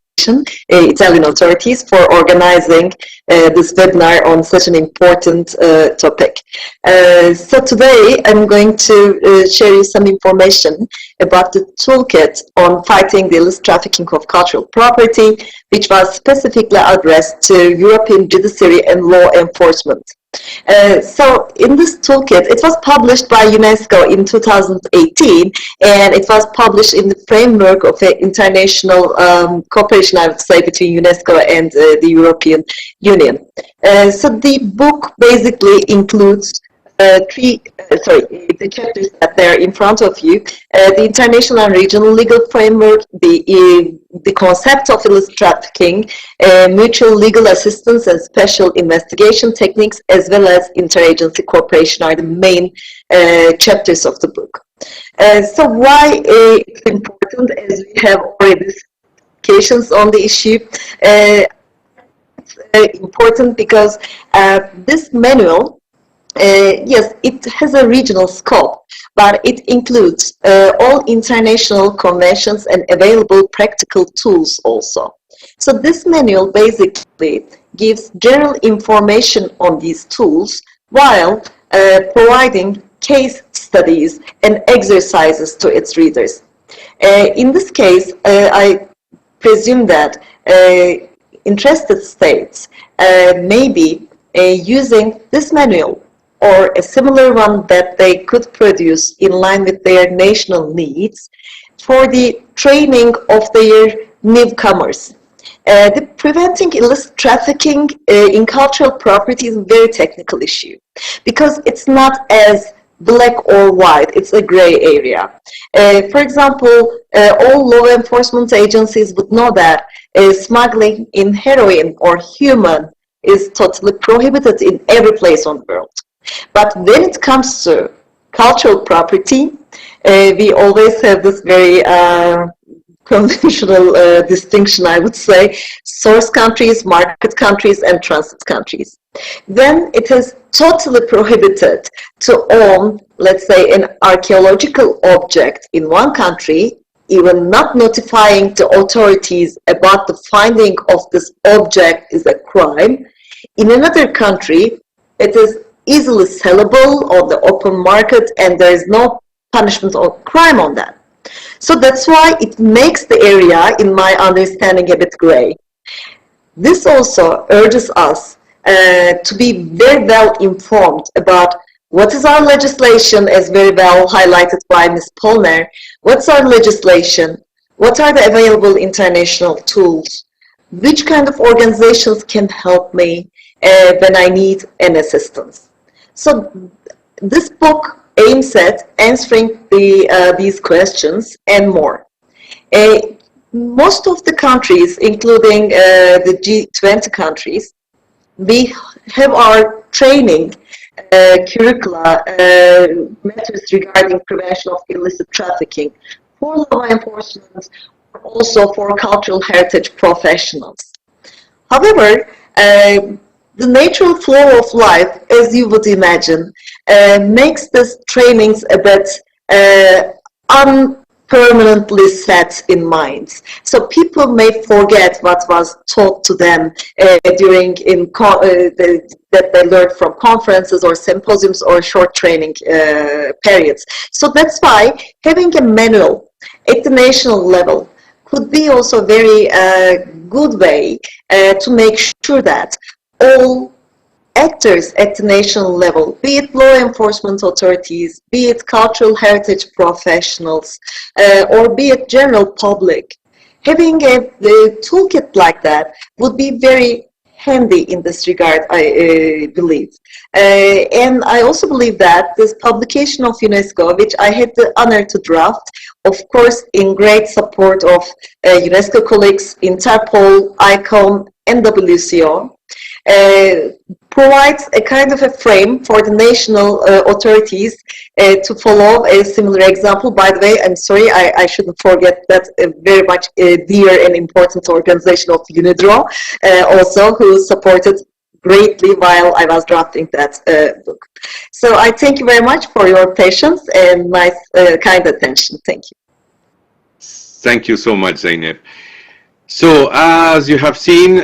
Italian authorities for organizing this webinar on such an important topic. So today I'm going to share you some information about the toolkit on fighting the illicit trafficking of cultural property, which was specifically addressed to European judiciary and law enforcement. So in this toolkit, it was published by UNESCO in 2018, and it was published in the framework of an international cooperation, I would say, between UNESCO and the European Union. So the book basically includes the chapters that are in front of you, the international and regional legal framework, the concept of illicit trafficking, mutual legal assistance and special investigation techniques, as well as interagency cooperation are the main chapters of the book. So why it's important, as we have already discussions on the issue, it's important because this manual, yes, it has a regional scope, but it includes all international conventions and available practical tools also. So this manual basically gives general information on these tools while providing case studies and exercises to its readers. In this case, I presume that interested states may be using this manual or a similar one that they could produce in line with their national needs for the training of their newcomers. The preventing illicit trafficking in cultural property is a very technical issue because it's not as black or white, it's a gray area. For example, all law enforcement agencies would know that smuggling in heroin or human is totally prohibited in every place on the world. But when it comes to cultural property, we always have this very conventional distinction, I would say, source countries, market countries, and transit countries. Then it is totally prohibited to own, let's say, an archaeological object in one country, even not notifying the authorities about the finding of this object is a crime. In another country, it is easily sellable on the open market and there is no punishment or crime on that. So that's why it makes the area, in my understanding, a bit gray. This also urges us to be very well informed about what is our legislation, as very well highlighted by Ms. Polner. What's our legislation? What are the available international tools? Which kind of organizations can help me when I need an assistance? So this book aims at answering these questions and more. Most of the countries, including the G20 countries, we have our training curricula matters regarding prevention of illicit trafficking for law enforcement, also for cultural heritage professionals. However, the natural flow of life, as you would imagine, makes these trainings a bit unpermanently set in minds. So people may forget what was taught to them during that they learned from conferences or symposiums or short training periods. So that's why having a manual at the national level could be also a very good way to make sure that all actors at the national level, be it law enforcement authorities, be it cultural heritage professionals, or be it general public, having a toolkit like that would be very handy in this regard, I believe. And I also believe that this publication of UNESCO, which I had the honor to draft, of course, in great support of UNESCO colleagues, Interpol, ICOM, and WCO, provides a kind of a frame for the national authorities to follow a similar example. By the way, I'm sorry, I shouldn't forget that very much dear and important organization of UNIDRO, also, who supported greatly while I was drafting that book. So I thank you very much for your patience and nice, kind attention. Thank you. Thank you so much, Zeynep. So as you have seen,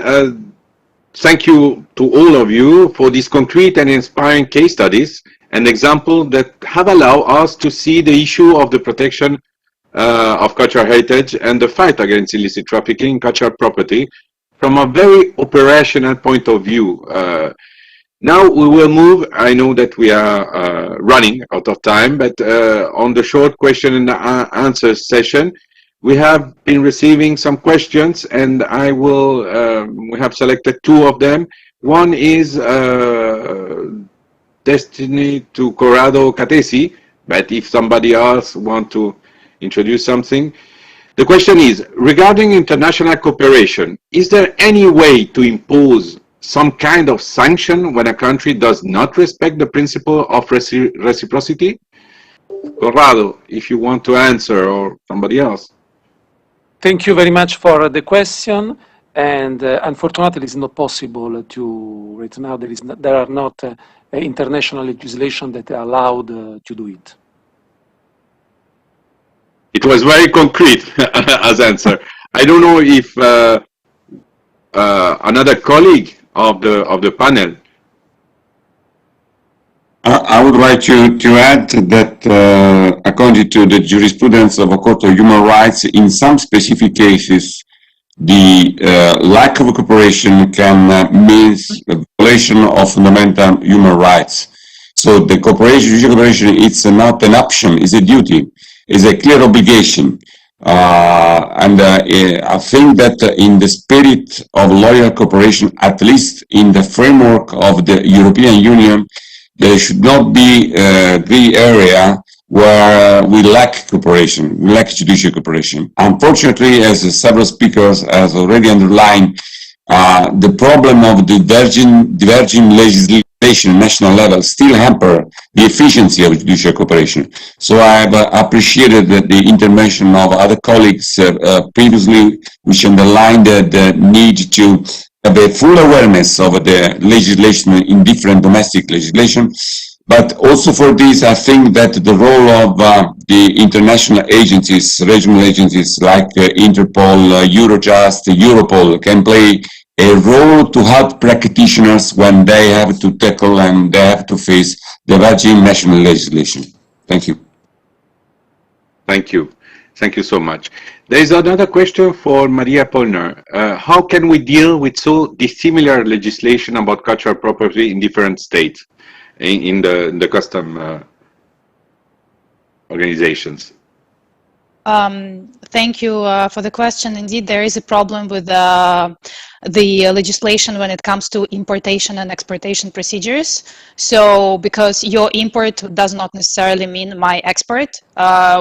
thank you to all of you for these concrete and inspiring case studies and examples that have allowed us to see the issue of the protection of cultural heritage and the fight against illicit trafficking in cultural property from a very operational point of view. Now we will move. I know that we are running out of time, but on the short question and answer session, we have been receiving some questions, and I will, we have selected two of them. One is destined to Corrado Catesi, but if somebody else wants to introduce something. The question is, regarding international cooperation, is there any way to impose some kind of sanction when a country does not respect the principle of reciprocity? Corrado, if you want to answer, or somebody else. Thank you very much for the question. And unfortunately, it's not possible to, right now, there are not international legislation that are allowed to do it. It was very concrete as answer. I don't know if another colleague of the panel. I would like to add that according to the jurisprudence of a Court of Human Rights, in some specific cases, the lack of cooperation can mean a violation of fundamental human rights. So the judicial cooperation, it's not an option, it's a duty, it's a clear obligation. I think that in the spirit of loyal cooperation, at least in the framework of the European Union, there should not be a gray area where we lack cooperation, we lack judicial cooperation. Unfortunately, as several speakers have already underlined, the problem of the diverging legislation at national level still hamper the efficiency of judicial cooperation. So I have appreciated the intervention of other colleagues previously, which underlined the need to have a full awareness of the legislation in different domestic legislation. But also for this, I think that the role of the international agencies, regional agencies like Interpol, Eurojust, Europol can play a role to help practitioners when they have to tackle and they have to face the diverging national legislation. Thank you. Thank you. Thank you so much. There is another question for Maria Polner. How can we deal with so dissimilar legislation about cultural property in different states in the custom organizations? Thank you for the question. Indeed, there is a problem with the legislation when it comes to importation and exportation procedures. So because your import does not necessarily mean my export.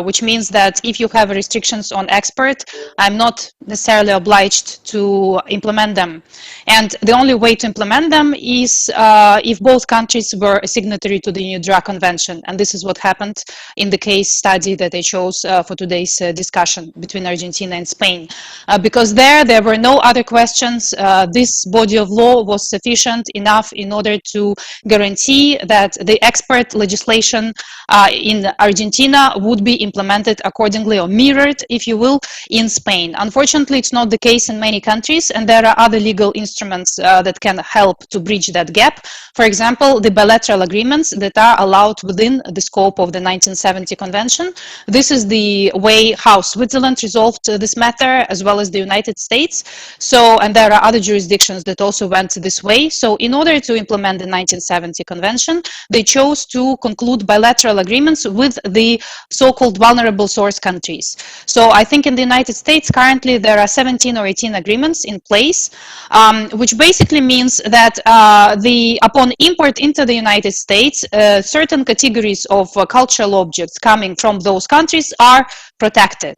which means that if you have restrictions on export, I'm not necessarily obliged to implement them. And the only way to implement them is if both countries were a signatory to the New Drug Convention. And this is what happened in the case study that I chose for today's discussion between Argentina and Spain. Because there were no other questions. This body of law was sufficient enough in order to guarantee that the export legislation in Argentina would be implemented accordingly, or mirrored, if you will, in Spain. Unfortunately, it's not the case in many countries, and there are other legal instruments that can help to bridge that gap. For example, the bilateral agreements that are allowed within the scope of the 1970 Convention. This is the way how Switzerland resolved this matter, as well as the United States. So, and there are other jurisdictions that also went this way. So in order to implement the 1970 Convention, they chose to conclude bilateral agreements with the so-called vulnerable source countries. So I think in the United States currently there are 17 or 18 agreements in place, which basically means that upon import into the United States, certain categories of cultural objects coming from those countries are protected.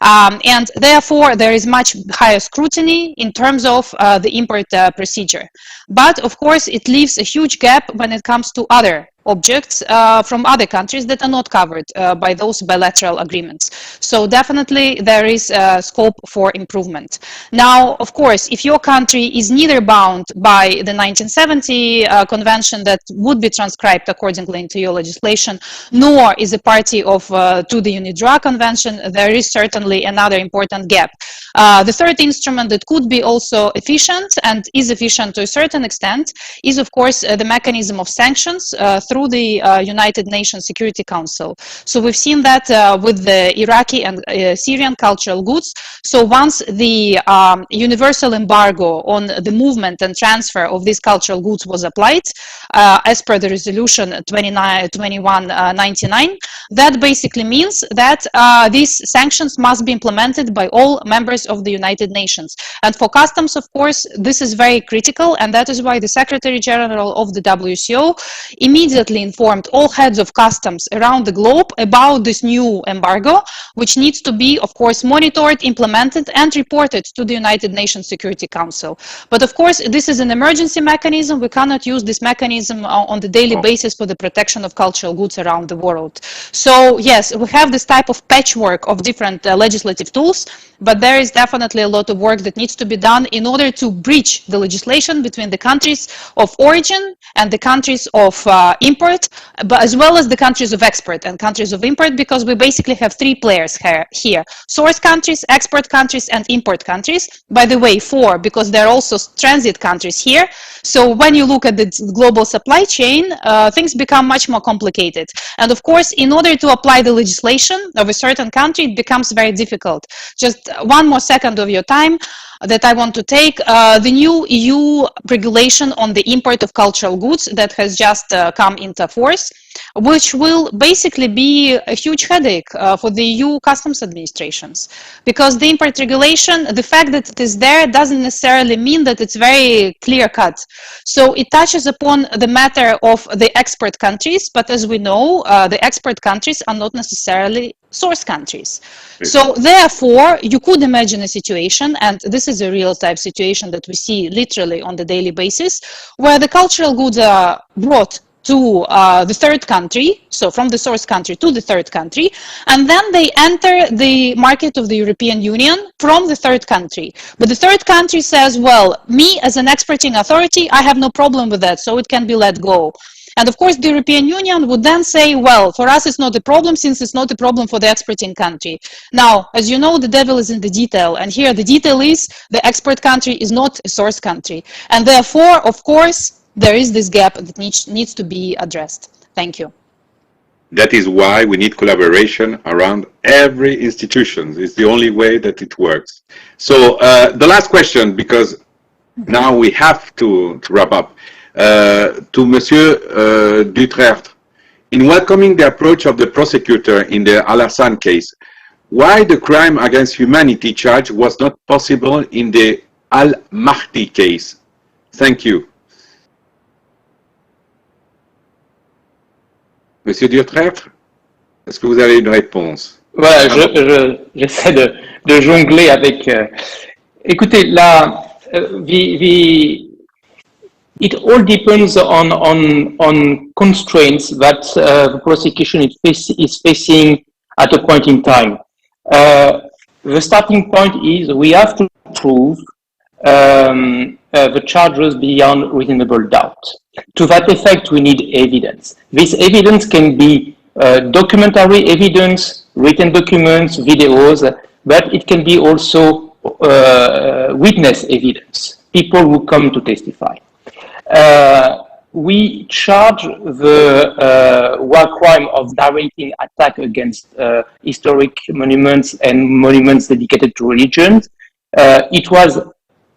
And therefore there is much higher scrutiny in terms of the import procedure. But of course it leaves a huge gap when it comes to other objects from other countries that are not covered by those bilateral agreements. So definitely there is scope for improvement. Now, of course, if your country is neither bound by the 1970 convention that would be transcribed accordingly into your legislation, nor is a party of to the UNIDROIT convention, there is certainly another important gap. The third instrument that could be also efficient and is efficient to a certain extent is, of course, the mechanism of sanctions through the United Nations Security Council. So we've seen that with the Iraqi and Syrian cultural goods. So once the universal embargo on the movement and transfer of these cultural goods was applied, as per the resolution 2199, that basically means that these sanctions must be implemented by all members of the United Nations. And for customs, of course, this is very critical, and that is why the Secretary General of the WCO immediately informed all heads of customs around the globe about this new embargo, which needs to be, of course, monitored, implemented, and reported to the United Nations Security Council. But of course, this is an emergency mechanism. We cannot use this mechanism on the daily basis for the protection of cultural goods around the world. So yes, we have this type of patchwork of different legislative tools, but there is definitely a lot of work that needs to be done in order to bridge the legislation between the countries of origin and the countries of import, but as well as the countries of export and countries of import, because we basically have three players here: source countries, export countries, and import countries. By the way, four, because there are also transit countries here. So when you look at the global supply chain, things become much more complicated. And of course, in order to apply the legislation of a certain country, it becomes very difficult. Just one more second of your time that I want to take. The new EU regulation on the import of cultural goods that has just come into force, which will basically be a huge headache for the EU customs administrations. Because the import regulation, the fact that it is there doesn't necessarily mean that it's very clear-cut. So it touches upon the matter of the export countries, but as we know, the export countries are not necessarily source countries. So therefore, you could imagine a situation, and this is a real type situation that we see literally on the daily basis, where the cultural goods are brought to the third country, so from the source country to the third country, and then they enter the market of the European Union from the third country. But the third country says, well, me as an exporting authority, I have no problem with that, so it can be let go. And of course, the European Union would then say, well, for us, it's not a problem since it's not a problem for the exporting country. Now, as you know, the devil is in the detail. And here the detail is the export country is not a source country. And therefore, of course, there is this gap that needs to be addressed. Thank you. That is why we need collaboration around every institution. It's the only way that it works. So the last question, because now we have to wrap up. To Monsieur Dutrert, in welcoming the approach of the prosecutor in the Al-Hassan case, why the crime against humanity charge was not possible in the Al-Mahdi case? Thank you. Monsieur Dutrert? Est-ce que vous avez une réponse? Voilà, j'essaie de jongler avec. Écoutez, là, it all depends on constraints that the prosecution is facing at a point in time. The starting point is we have to prove the charges beyond reasonable doubt. To that effect, we need evidence. This evidence can be documentary evidence, written documents, videos, but it can be also witness evidence, people who come to testify. We charge the war crime of narrating attack against historic monuments and monuments dedicated to religions. It was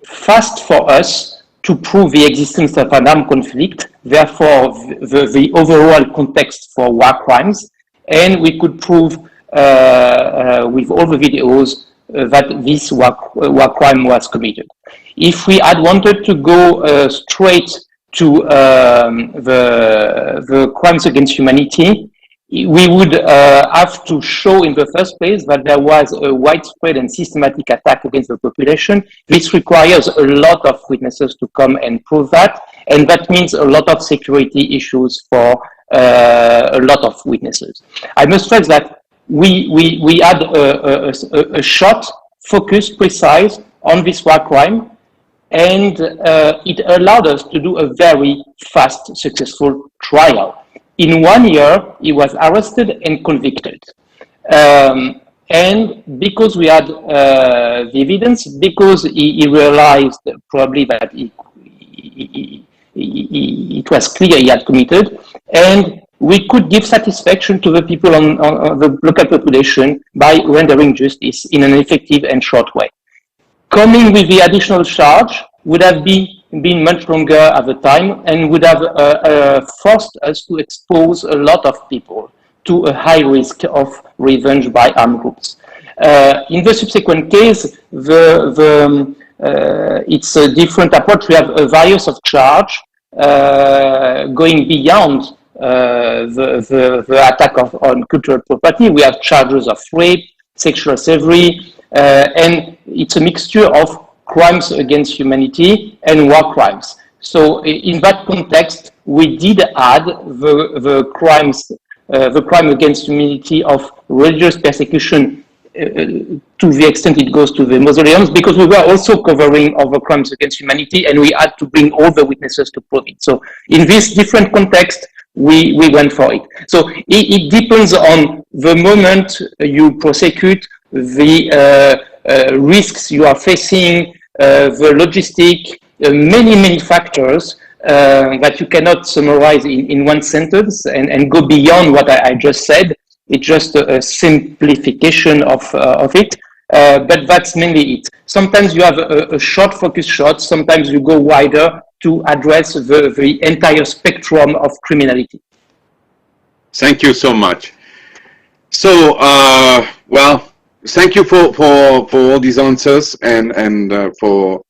fast for us to prove the existence of an armed conflict, therefore the overall context for war crimes, and we could prove with all the videos that this war crime was committed. If we had wanted to go straight to the crimes against humanity, we would have to show in the first place that there was a widespread and systematic attack against the population. This requires a lot of witnesses to come and prove that, and that means a lot of security issues for a lot of witnesses. I must stress that we had a short, focused, precise on this war crime, and it allowed us to do a very fast, successful trial. In 1 year, he was arrested and convicted. And because we had the evidence, because he realized probably that it was clear he had committed, and we could give satisfaction to the people on the local population by rendering justice in an effective and short way. Coming with the additional charge would have been much longer at the time and would have forced us to expose a lot of people to a high risk of revenge by armed groups. In the subsequent case, it's a different approach. We have a various of charge going beyond the attack on cultural property. We have charges of rape, sexual slavery, and it's a mixture of crimes against humanity and war crimes. So in that context, we did add the crime against humanity of religious persecution to the extent it goes to the mausoleums, because we were also covering other crimes against humanity, and we had to bring all the witnesses to prove it. So in this different context, we went for it. So it depends on the moment you prosecute, the risks you are facing, the logistic, many factors that you cannot summarize in one sentence and go beyond what I just said. It's just a simplification of it, but that's mainly it. Sometimes you have a short focus shot, sometimes you go wider to address the entire spectrum of criminality. Thank you so much. So, well, thank you for all these answers and for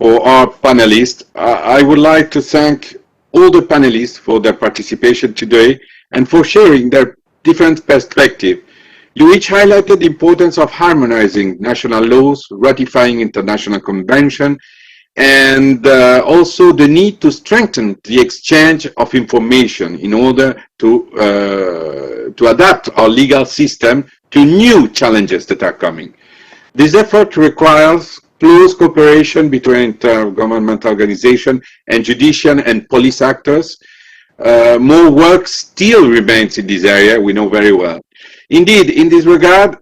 our panelists. I would like to thank all the panelists for their participation today and for sharing their different perspectives. You each highlighted the importance of harmonizing national laws, ratifying international conventions, and also the need to strengthen the exchange of information in order to adapt our legal system to new challenges that are coming. This effort requires close cooperation between intergovernmental organizations and judicial and police actors. More work still remains in this area, we know very well. Indeed, in this regard,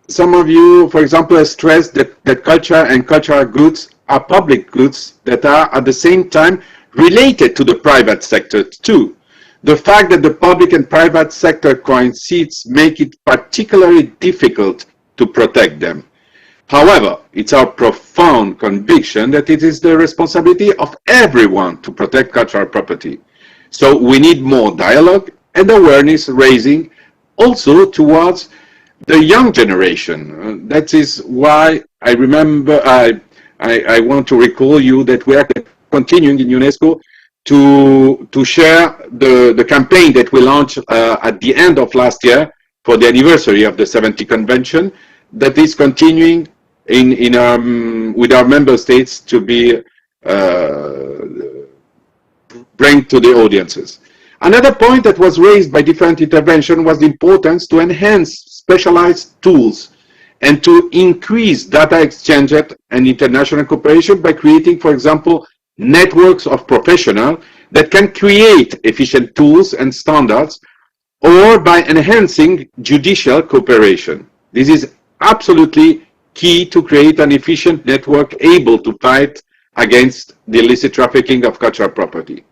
some of you, for example, have stressed that culture and cultural goods are public goods that are at the same time related to the private sector too. The fact that the public and private sector coincides make it particularly difficult to protect them. However, it's our profound conviction that it is the responsibility of everyone to protect cultural property. So we need more dialogue and awareness raising also towards the young generation. That is why I remember, I want to recall you that we are continuing in UNESCO to share the campaign that we launched at the end of last year for the anniversary of the 70th convention that is continuing with our member states to be bring to the audiences. Another point that was raised by different interventions was the importance to enhance specialized tools and to increase data exchange and international cooperation by creating, for example, networks of professionals that can create efficient tools and standards, or by enhancing judicial cooperation. This is absolutely key to create an efficient network able to fight against the illicit trafficking of cultural property.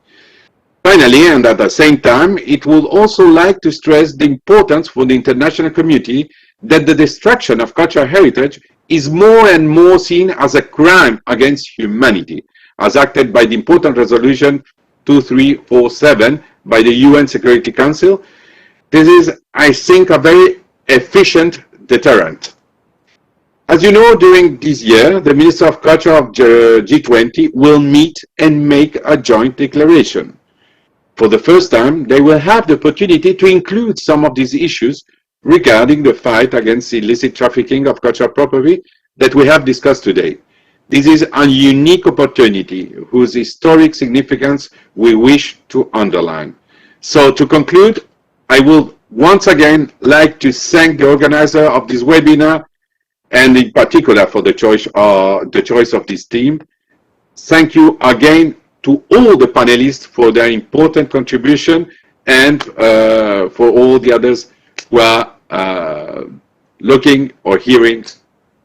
Finally, and at the same time, it would also like to stress the importance for the international community that the destruction of cultural heritage is more and more seen as a crime against humanity, as acted by the important resolution 2347 by the UN Security Council. This is, I think, a very efficient deterrent. As you know, during this year, the Minister of Culture of G20 will meet and make a joint declaration. For the first time, they will have the opportunity to include some of these issues regarding the fight against illicit trafficking of cultural property that we have discussed today. This is a unique opportunity whose historic significance we wish to underline. So to conclude, I will once again like to thank the organizer of this webinar, and in particular for the choice of this theme. Thank you again to all the panelists for their important contribution, and for all the others who are looking or hearing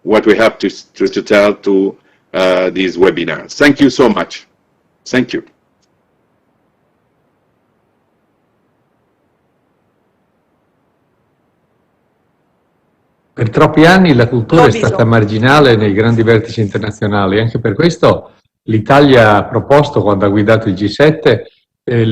what we have to tell to these webinars. Thank you so much. Thank you. Per troppi anni la cultura è stata marginale nei grandi vertici internazionali, anche per questo l'Italia ha proposto, quando ha guidato il G7,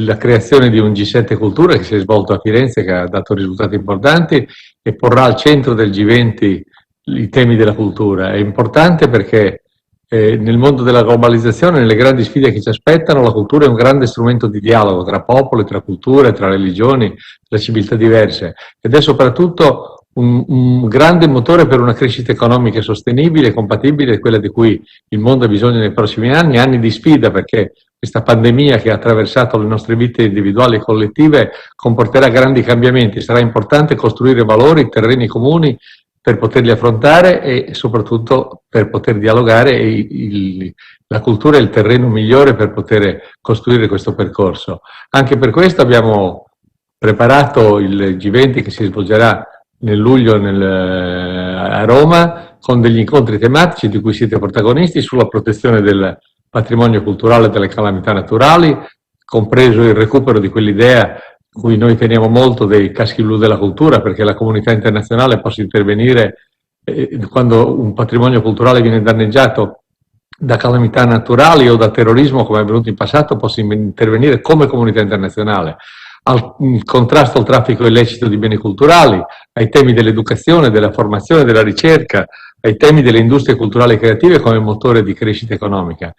la creazione di un G7 Cultura che si è svolto a Firenze, che ha dato risultati importanti e porrà al centro del G20 i temi della cultura. È importante perché nel mondo della globalizzazione, nelle grandi sfide che ci aspettano, la cultura è un grande strumento di dialogo tra popoli, tra culture, tra religioni, tra civiltà diverse, ed è soprattutto un grande motore per una crescita economica sostenibile e compatibile, quella di cui il mondo ha bisogno nei prossimi anni, anni di sfida, perché questa pandemia che ha attraversato le nostre vite individuali e collettive comporterà grandi cambiamenti. Sarà importante costruire valori, terreni comuni per poterli affrontare e soprattutto per poter dialogare, e la cultura è il terreno migliore per poter costruire questo percorso. Anche per questo abbiamo preparato il G20 che si svolgerà nel luglio a Roma, con degli incontri tematici di cui siete protagonisti, sulla protezione del patrimonio culturale e delle calamità naturali, compreso il recupero di quell'idea cui noi teniamo molto dei caschi blu della cultura, perché la comunità internazionale possa intervenire quando un patrimonio culturale viene danneggiato da calamità naturali o da terrorismo, come è avvenuto in passato, possa intervenire come comunità internazionale. Al contrasto al traffico illecito di beni culturali, ai temi dell'educazione, della formazione, della ricerca, ai temi delle industrie culturali e creative come motore di crescita economica.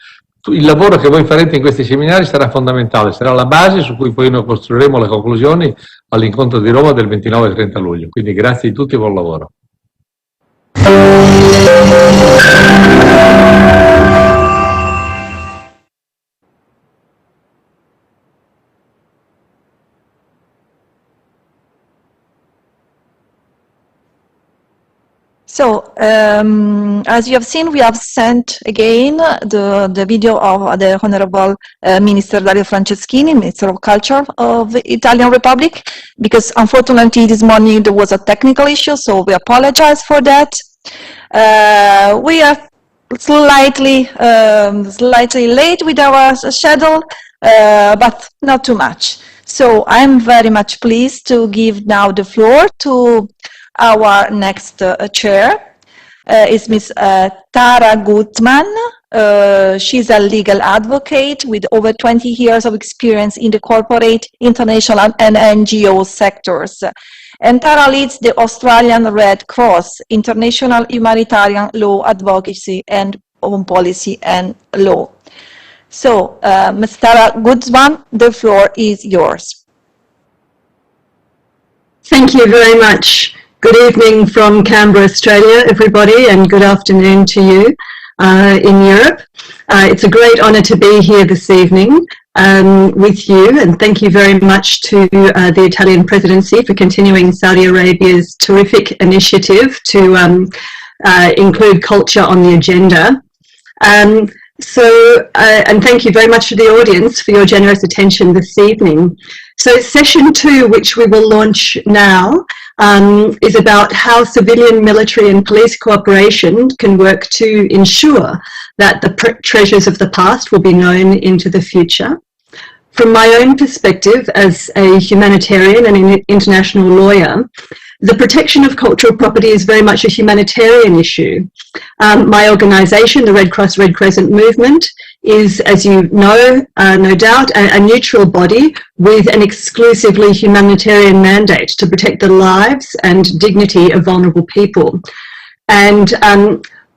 Il lavoro che voi farete in questi seminari sarà fondamentale, sarà la base su cui poi noi costruiremo le conclusioni all'incontro di Roma del 29 e 30 luglio. Quindi grazie di tutti e buon lavoro. So, as you have seen, we have sent again the video of the Honorable Minister Dario Franceschini, Minister of Culture of the Italian Republic, because unfortunately this morning there was a technical issue, so we apologize for that. We are slightly late with our schedule, but not too much. So I'm very much pleased to give now the floor to our next chair. Is Ms. Tara Gutman. She's a legal advocate with over 20 years of experience in the corporate, international and NGO sectors. And Tara leads the Australian Red Cross, International Humanitarian Law Advocacy and Home Policy and Law. So, Ms. Tara Gutman, the floor is yours. Thank you very much. Good evening from Canberra, Australia, everybody, and good afternoon to you in Europe. It's a great honour to be here this evening with you, and thank you very much to the Italian presidency for continuing Saudi Arabia's terrific initiative to include culture on the agenda. And thank you very much to the audience for your generous attention this evening. So session 2, which we will launch now, is about how civilian, military and police cooperation can work to ensure that the treasures of the past will be known into the future. From my own perspective as a humanitarian and an international lawyer, the protection of cultural property is very much a humanitarian issue. My organisation, the Red Cross Red Crescent Movement, is, as you know, no doubt, a neutral body with an exclusively humanitarian mandate to protect the lives and dignity of vulnerable people. And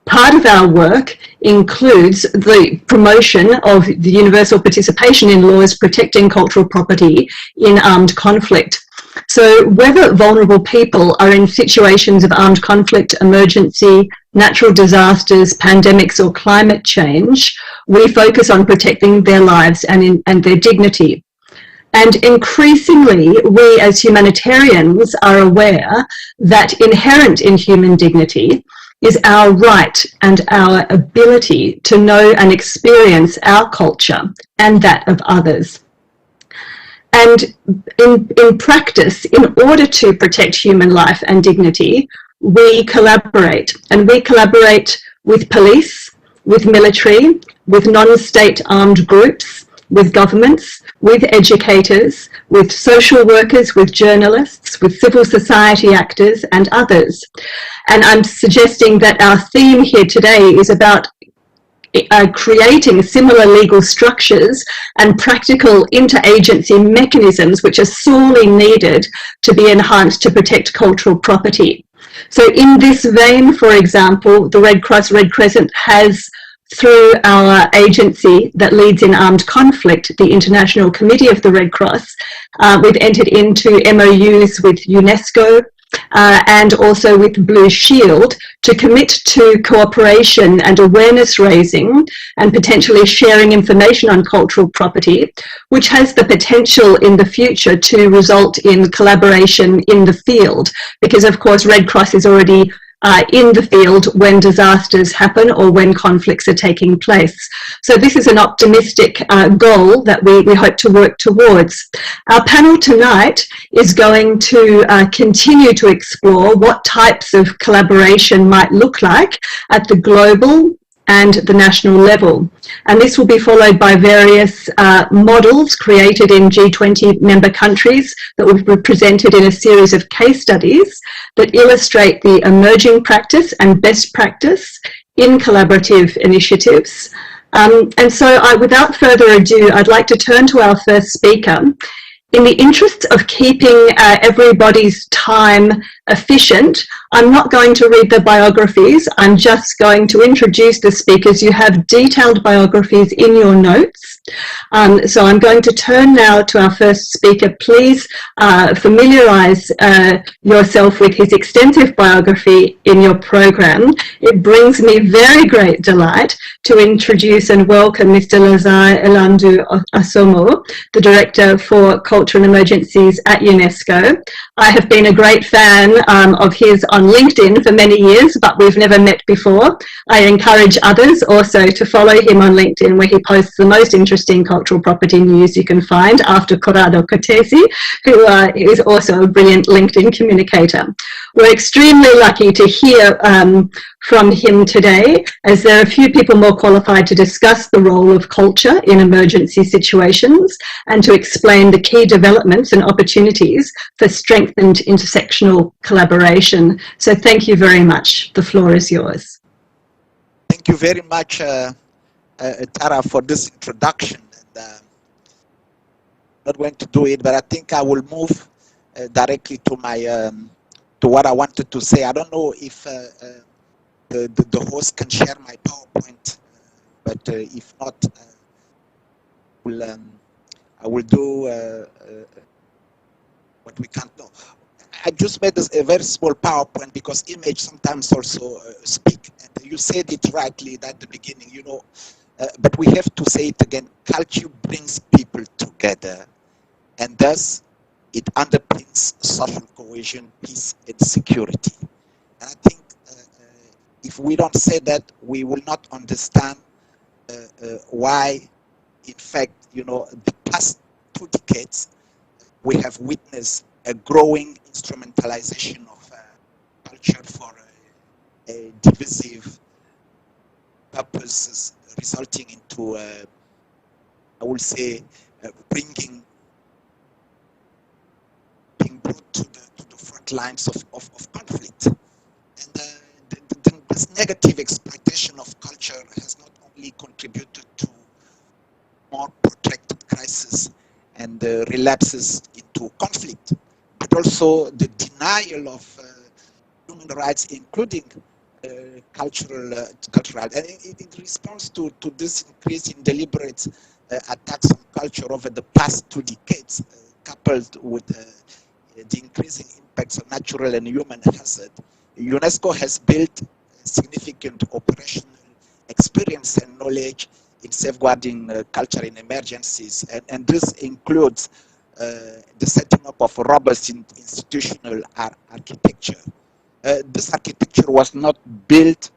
part of our work includes the promotion of the universal participation in laws protecting cultural property in armed conflict. So whether vulnerable people are in situations of armed conflict, emergency, natural disasters, pandemics or climate change, we focus on protecting their lives and their dignity. And increasingly, we as humanitarians are aware that inherent in human dignity is our right and our ability to know and experience our culture and that of others. And in practice, in order to protect human life and dignity, we collaborate. And we collaborate with police, with military, with non-state armed groups, with governments, with educators, with social workers, with journalists, with civil society actors and others. And I'm suggesting that our theme here today is about creating similar legal structures and practical interagency mechanisms which are sorely needed to be enhanced to protect cultural property. So in this vein, for example, the Red Cross Red Crescent has, through our agency that leads in armed conflict, the International Committee of the Red Cross, we've entered into MOUs with UNESCO, and also with Blue Shield to commit to cooperation and awareness raising and potentially sharing information on cultural property, which has the potential in the future to result in collaboration in the field, because of course Red Cross is already in the field when disasters happen or when conflicts are taking place. So this is an optimistic goal that we hope to work towards. Our panel tonight is going to continue to explore what types of collaboration might look like at the global and the national level. And this will be followed by various models created in G20 member countries that will be presented in a series of case studies that illustrate the emerging practice and best practice in collaborative initiatives. And so without further ado, I'd like to turn to our first speaker. In the interest of keeping everybody's time efficient, I'm not going to read the biographies. I'm just going to introduce the speakers. You have detailed biographies in your notes. So I'm going to turn now to our first speaker. Please familiarise yourself with his extensive biography in your program. It brings me very great delight to introduce and welcome Mr. Lazare Elandou Asomo, the Director for Culture and Emergencies at UNESCO. I have been a great fan of his on LinkedIn for many years, but we've never met before. I encourage others also to follow him on LinkedIn, where he posts the most interesting cultural property news you can find, after Corrado Cortesi, who is also a brilliant LinkedIn communicator. We're extremely lucky to hear from him today, as there are few people more qualified to discuss the role of culture in emergency situations and to explain the key developments and opportunities for strengthened intersectional collaboration. So thank you very much. The floor is yours. Thank you very much, Tara, for this introduction. And, I'm not going to do it, but I think I will move directly to my to what I wanted to say. I don't know if the host can share my PowerPoint, but if not, I will do what we can do. I just made a very small PowerPoint because image sometimes also speak. And you said it rightly at the beginning, you know, but we have to say it again. Culture brings people together, and thus it underpins social cohesion, peace, and security. And I think if we don't say that, we will not understand why, in fact, you know, the past 2 decades, we have witnessed a growing instrumentalization of culture for divisive purposes, resulting into, I would say, being brought to the front lines of conflict. And this negative exploitation of culture has not only contributed to more protracted crisis and relapses into conflict, but also the denial of human rights, including cultural. And in response to this increase in deliberate attacks on culture over the past 2 decades, coupled with the increasing impacts of natural and human hazard, UNESCO has built significant operational experience and knowledge in safeguarding culture in emergencies, and this includes the setting up of a robust institutional architecture. This architecture was not built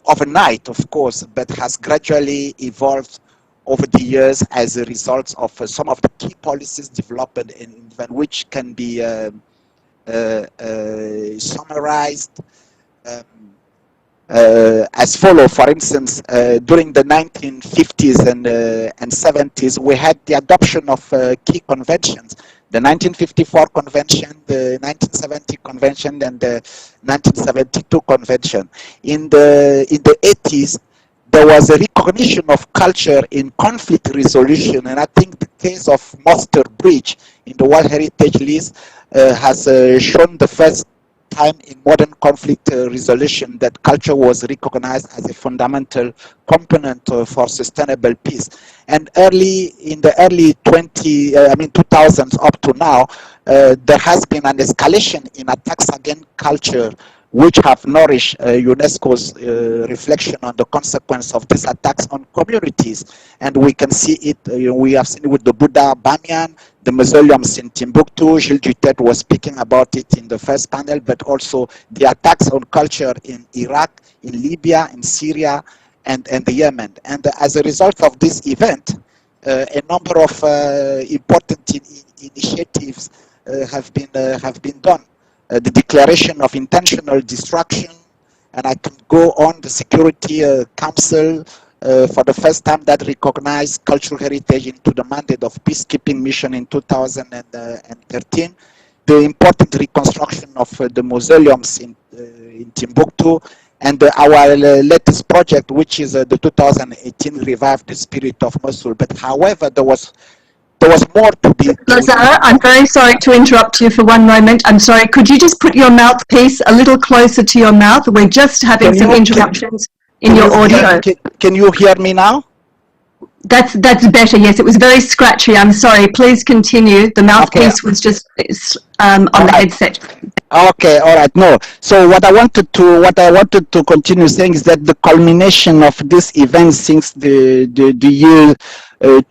overnight, of course, but has gradually evolved over the years as a result of some of the key policies developed, and which can be summarized as follows. For instance, during the 1950s and 70s, we had the adoption of key conventions: the 1954 convention, the 1970 convention, and the 1972 convention. In the 80s, there was a recognition of culture in conflict resolution, and I think the case of Monster Bridge in the World Heritage List has shown the first time in modern conflict resolution that culture was recognized as a fundamental component for sustainable peace. And in the early 2000s up to now, there has been an escalation in attacks against culture, which have nourished UNESCO's reflection on the consequence of these attacks on communities. And we can see it, we have seen it with the Buddha Bamiyan, the mausoleums in Timbuktu. Gilles Dutet was speaking about it in the first panel, but also the attacks on culture in Iraq, in Libya, in Syria, and the Yemen. And as a result of this event, a number of important initiatives have been done. The declaration of intentional destruction, and I can go on, the Security Council for the first time that recognized cultural heritage into the mandate of peacekeeping mission in 2013, the important reconstruction of the mausoleums in Timbuktu, and our latest project, which is the 2018 Revive the Spirit of Mosul. But however, there was more to be. Lazare, I'm very sorry to interrupt you for one moment. I'm sorry. Could you just put your mouthpiece a little closer to your mouth? We're just having some interruptions in your audio. Can you hear me now? That's better. Yes, it was very scratchy. I'm sorry. Please continue. The mouthpiece was just on the headset. Okay, all right. No. So what I wanted to continue saying is that the culmination of this event since the year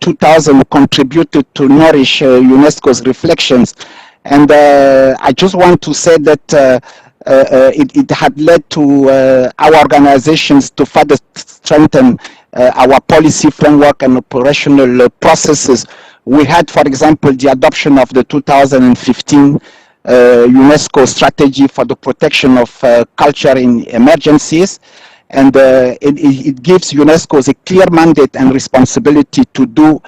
2000 contributed to nourish UNESCO's reflections, and I just want to say that it had led to our organizations to further strengthen our policy framework and operational processes. We had, for example, the adoption of the 2015 UNESCO strategy for the protection of culture in emergencies, and it gives UNESCO a clear mandate and responsibility to do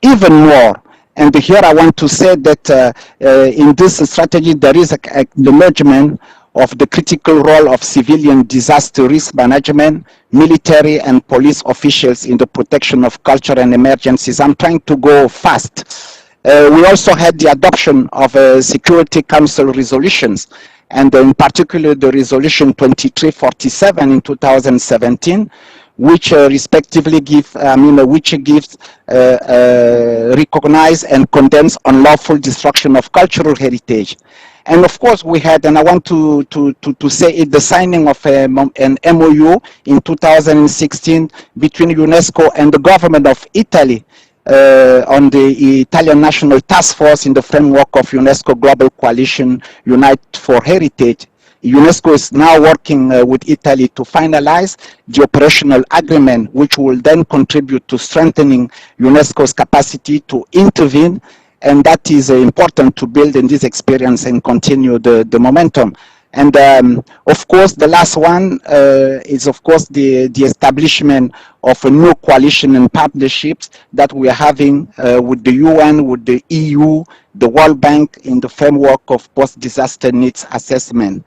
even more. And here I want to say that in this strategy there is an acknowledgement of the critical role of civilian disaster risk management, military and police officials in the protection of culture and emergencies. I'm trying to go fast. We also had the adoption of Security Council resolutions, and in particular the resolution 2347 in 2017, which respectively recognize and condemns unlawful destruction of cultural heritage. And of course, we had, and I want to say it, the signing of an MOU in 2016 between UNESCO and the government of Italy on the Italian National Task Force in the framework of UNESCO Global Coalition Unite for Heritage. UNESCO is now working with Italy to finalize the operational agreement, which will then contribute to strengthening UNESCO's capacity to intervene, and that is important to build in this experience and continue the momentum. And of course, the last one is, of course, the establishment of a new coalition and partnerships that we are having with the UN, with the EU, the World Bank in the framework of post-disaster needs assessment.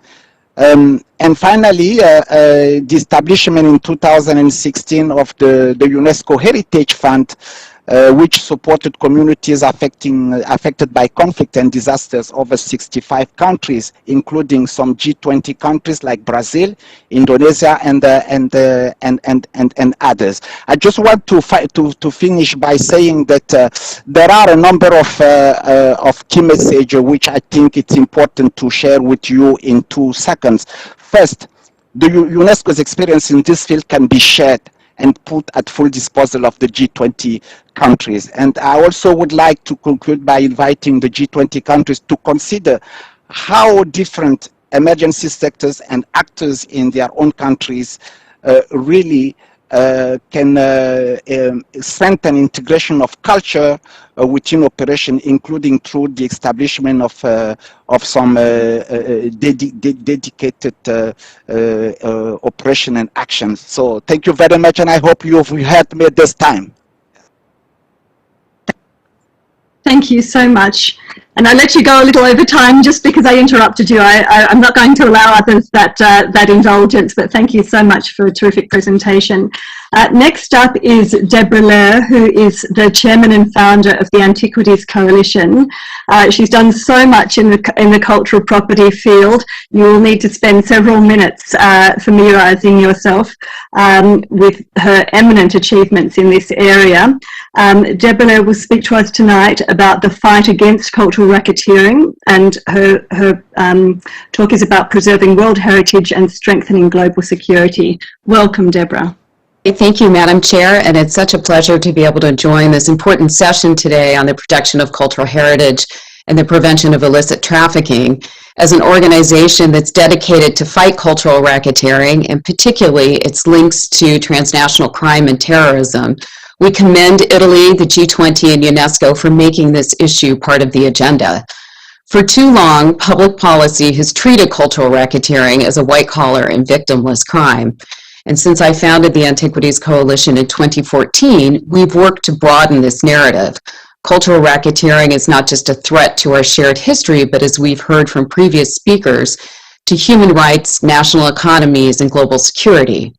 And finally, the establishment in 2016 of the UNESCO Heritage Fund, which supported communities affected by conflict and disasters over 65 countries, including some G20 countries like Brazil, Indonesia, and others. I just want to finish by saying that there are a number of key messages which I think it's important to share with you in 2 seconds. First, the UNESCO's experience in this field can be shared and put at full disposal of the G20 countries. And I also would like to conclude by inviting the G20 countries to consider how different emergency sectors and actors in their own countries really can strengthen integration of culture within operation, including through the establishment of some dedicated operation and actions. So thank you very much, and I hope you've helped me this time. Thank you so much. And I let you go a little over time just because I interrupted you. I'm not going to allow others that indulgence, but thank you so much for a terrific presentation. Next up is Deborah Lair, who is the chairman and founder of the Antiquities Coalition. She's done so much in the cultural property field. You will need to spend several minutes familiarising yourself with her eminent achievements in this area. Deborah Lair will speak to us tonight about the fight against cultural racketeering, and her talk is about preserving world heritage and strengthening global security. Welcome, Deborah. Thank you, Madam Chair, and it's such a pleasure to be able to join this important session today on the protection of cultural heritage and the prevention of illicit trafficking. As an organization that's dedicated to fight cultural racketeering, and particularly its links to transnational crime and terrorism, we commend Italy, the G20, and UNESCO for making this issue part of the agenda. For too long, public policy has treated cultural racketeering as a white-collar and victimless crime. And since I founded the Antiquities Coalition in 2014, we've worked to broaden this narrative. Cultural racketeering is not just a threat to our shared history, but as we've heard from previous speakers, to human rights, national economies, and global security.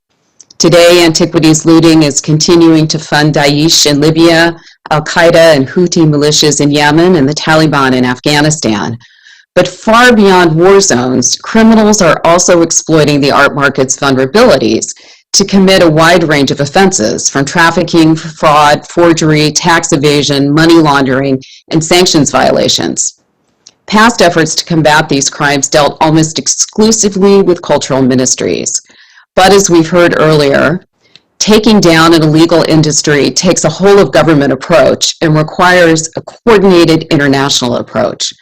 Today, antiquities looting is continuing to fund Daesh in Libya, Al-Qaeda and Houthi militias in Yemen, and the Taliban in Afghanistan. But far beyond war zones, criminals are also exploiting the art market's vulnerabilities to commit a wide range of offenses, from trafficking, fraud, forgery, tax evasion, money laundering, and sanctions violations. Past efforts to combat these crimes dealt almost exclusively with cultural ministries. But as we've heard earlier, taking down an illegal industry takes a whole-of-government approach and requires a coordinated international approach.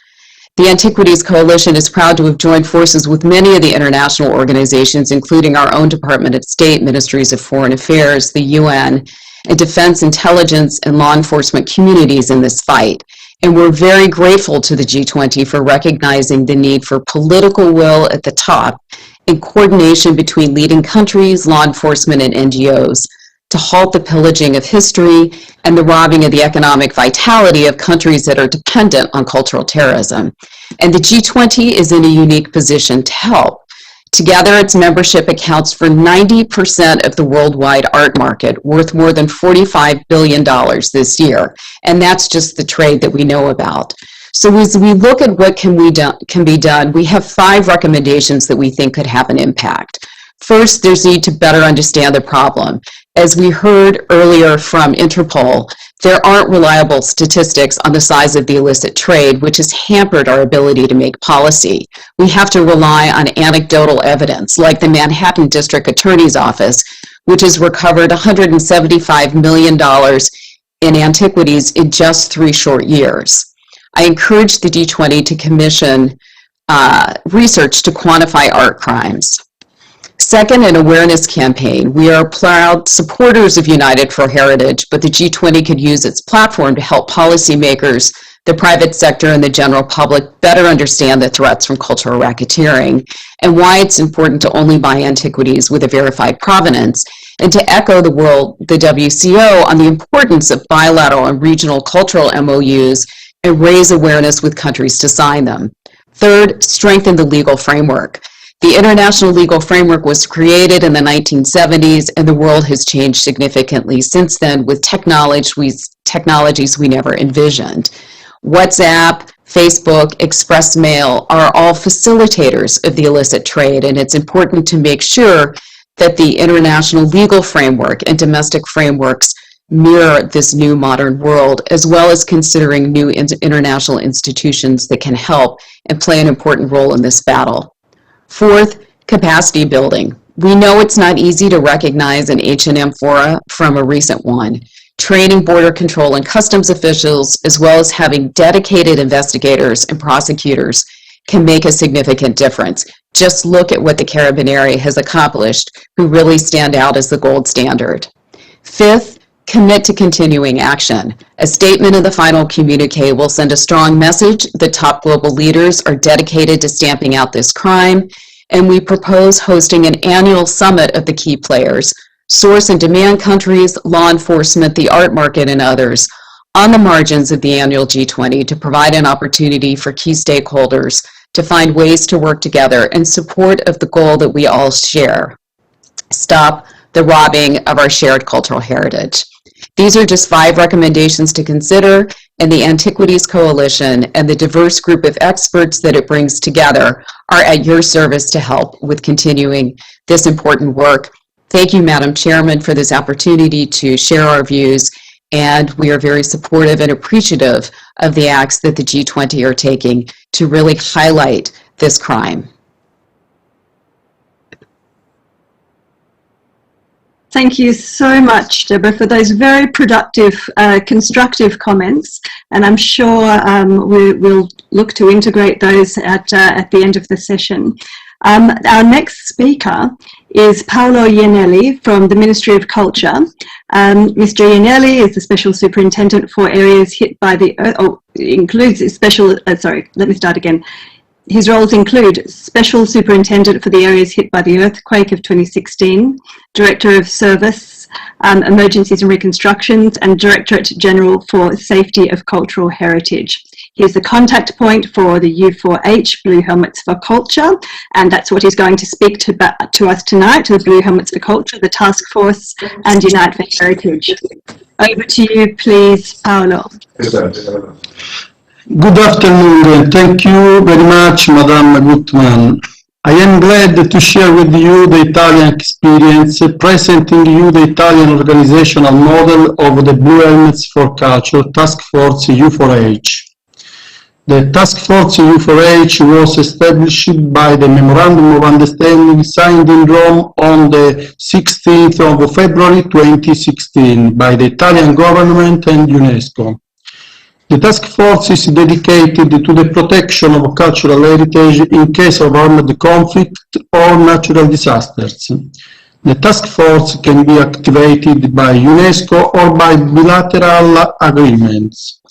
The Antiquities Coalition is proud to have joined forces with many of the international organizations, including our own Department of State, Ministries of Foreign Affairs, the UN, and defense, intelligence, and law enforcement communities in this fight. And we're very grateful to the G20 for recognizing the need for political will at the top in coordination between leading countries, law enforcement, and NGOs to halt the pillaging of history and the robbing of the economic vitality of countries that are dependent on cultural terrorism. And the G20 is in a unique position to help. Together, its membership accounts for 90% of the worldwide art market, worth more than $45 billion this year. And that's just the trade that we know about. So as we look at what can be done, we have 5 recommendations that we think could have an impact. First, there's need to better understand the problem. As we heard earlier from Interpol, there aren't reliable statistics on the size of the illicit trade, which has hampered our ability to make policy. We have to rely on anecdotal evidence, like the Manhattan District Attorney's Office, which has recovered $175 million in antiquities in just 3 short years. I encourage the G20 to commission research to quantify art crimes. Second, an awareness campaign. We are proud supporters of United for Heritage, but the G20 could use its platform to help policymakers, the private sector, and the general public better understand the threats from cultural racketeering and why it's important to only buy antiquities with a verified provenance, and to echo the WCO on the importance of bilateral and regional cultural MOUs and raise awareness with countries to sign them. Third, strengthen the legal framework. The international legal framework was created in the 1970s, and the world has changed significantly since then with technologies we never envisioned. WhatsApp, Facebook, Express Mail are all facilitators of the illicit trade, and it's important to make sure that the international legal framework and domestic frameworks mirror this new modern world, as well as considering new international institutions that can help and play an important role in this battle. Fourth, capacity building. We know it's not easy to recognize an H&M fora from a recent one. Training border control and customs officials, as well as having dedicated investigators and prosecutors, can make a significant difference. Just look at what the Carabinieri has accomplished, who really stand out as the gold standard. Fifth, commit to continuing action. A statement in the final communique will send a strong message that top global leaders are dedicated to stamping out this crime, and we propose hosting an annual summit of the key players, source and demand countries, law enforcement, the art market, and others, on the margins of the annual G20 to provide an opportunity for key stakeholders to find ways to work together in support of the goal that we all share: stop the robbing of our shared cultural heritage. These are just 5 recommendations to consider, and the Antiquities Coalition and the diverse group of experts that it brings together are at your service to help with continuing this important work. Thank you, Madam Chairman, for this opportunity to share our views, and we are very supportive and appreciative of the acts that the G20 are taking to really highlight this crime. Thank you so much, Deborah, for those very productive, constructive comments, and I'm sure we'll look to integrate those at the end of the session. Our next speaker is Paolo Iannelli from the Ministry of Culture. Mr. Iannelli is the Special Superintendent for areas hit by the, His roles include Special Superintendent for the areas hit by the earthquake of 2016, Director of Service, Emergencies and Reconstructions, and Directorate General for Safety of Cultural Heritage. He is the contact point for the U4H, Blue Helmets for Culture, and that's what he's going to speak to us tonight, the Blue Helmets for Culture, the Task Force, and Unite for Heritage. Over to you, please, Paolo. Good afternoon, and thank you very much, Madame Gutmann. I am glad to share with you the Italian experience, presenting you the Italian organizational model of the Blue Helmets for Culture Task Force U4H. The Task Force U4H was established by the Memorandum of Understanding signed in Rome on the 16th of February 2016 by the Italian government and UNESCO. The task force is dedicated to the protection of cultural heritage in case of armed conflict or natural disasters. The task force can be activated by UNESCO or by bilateral agreements.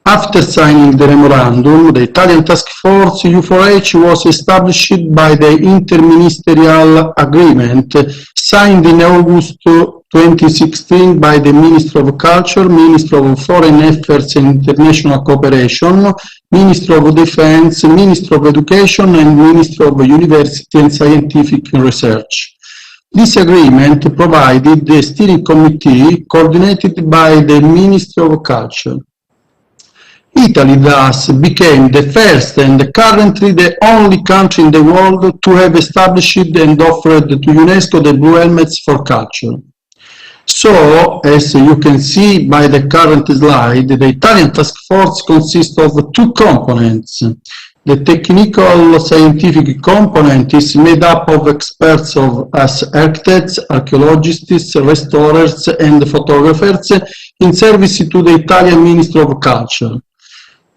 After signing the memorandum, the Italian task force U4H was established by the interministerial agreement signed in August 2016 by the Minister of Culture, Minister of Foreign Affairs and International Cooperation, Minister of Defense, Minister of Education, and Minister of University and Scientific Research. This agreement provided the steering committee coordinated by the Minister of Culture. Italy thus became the first and currently the only country in the world to have established and offered to UNESCO the Blue Helmets for Culture. So, as you can see by the current slide, the Italian task force consists of two components. The technical scientific component is made up of experts as architects, archaeologists, restorers, and photographers in service to the Italian Ministry of Culture.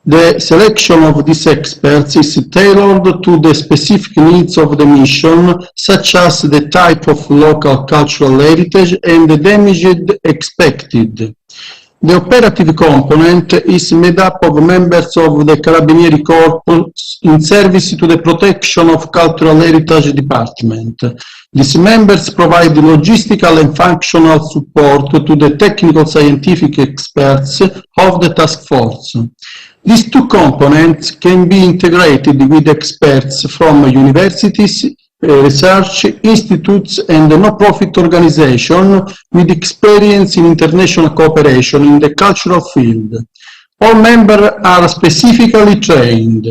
The selection of these experts is tailored to the specific needs of the mission, such as the type of local cultural heritage and the damage expected. The operative component is made up of members of the Carabinieri Corps in service to the protection of cultural heritage department. These members provide logistical and functional support to the technical scientific experts of the task force. These two components can be integrated with experts from universities, research institutes and non-profit organizations with experience in international cooperation in the cultural field. All members are specifically trained.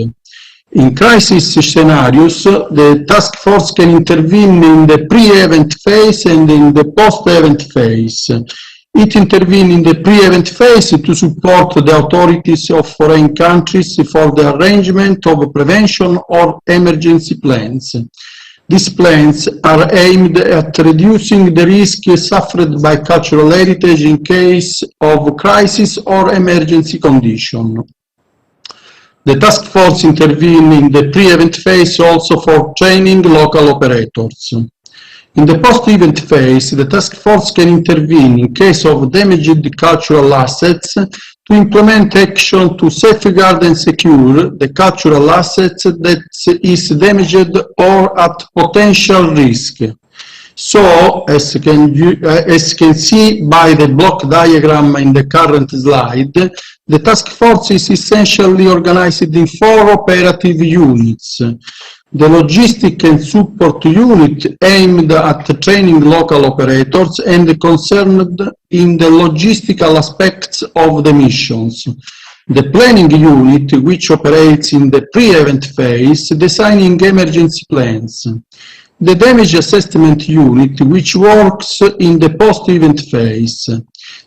In crisis scenarios, the task force can intervene in the pre-event phase and in the post-event phase. It intervenes in the pre-event phase to support the authorities of foreign countries for the arrangement of prevention or emergency plans. These plans are aimed at reducing the risk suffered by cultural heritage in case of crisis or emergency condition. The task force intervenes in the pre-event phase also for training local operators. In the post-event phase, the task force can intervene in case of damaged cultural assets to implement action to safeguard and secure the cultural assets that is damaged or at potential risk. So, as can see by the block diagram in the current slide, the task force is essentially organized in 4 operative units. The logistic and support unit aimed at training local operators and concerned in the logistical aspects of the missions. The planning unit, which operates in the pre-event phase, designing emergency plans. The damage assessment unit, which works in the post-event phase.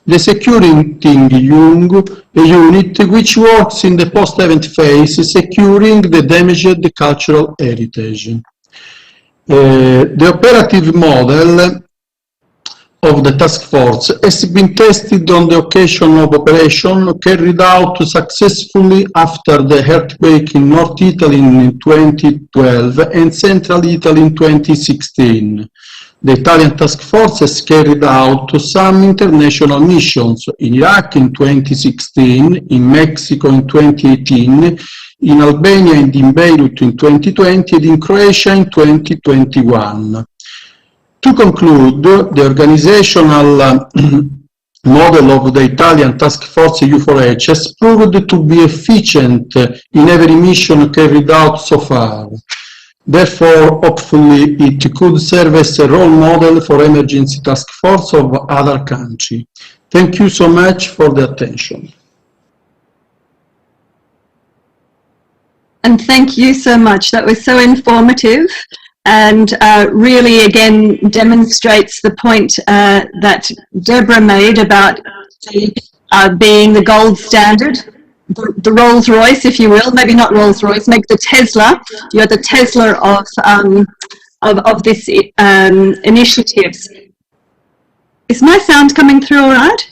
The securing unit, which works in the post-event phase, securing the damaged cultural heritage. The operative model of the task force has been tested on the occasion of operation carried out successfully after the earthquake in North Italy in 2012 and Central Italy in 2016. The Italian task force has carried out some international missions in Iraq in 2016, in Mexico in 2018, in Albania and in Beirut in 2020, and in Croatia in 2021. To conclude, the organizational model of the Italian task force U4H has proved to be efficient in every mission carried out so far. Therefore, hopefully, it could serve as a role model for emergency task force of other countries. Thank you so much for the attention. And thank you so much. That was so informative and really, again, demonstrates the point that Deborah made about being the gold standard. The Rolls Royce, if you will, maybe not Rolls Royce, make the Tesla. You're the Tesla of this initiatives. Is my sound coming through all right?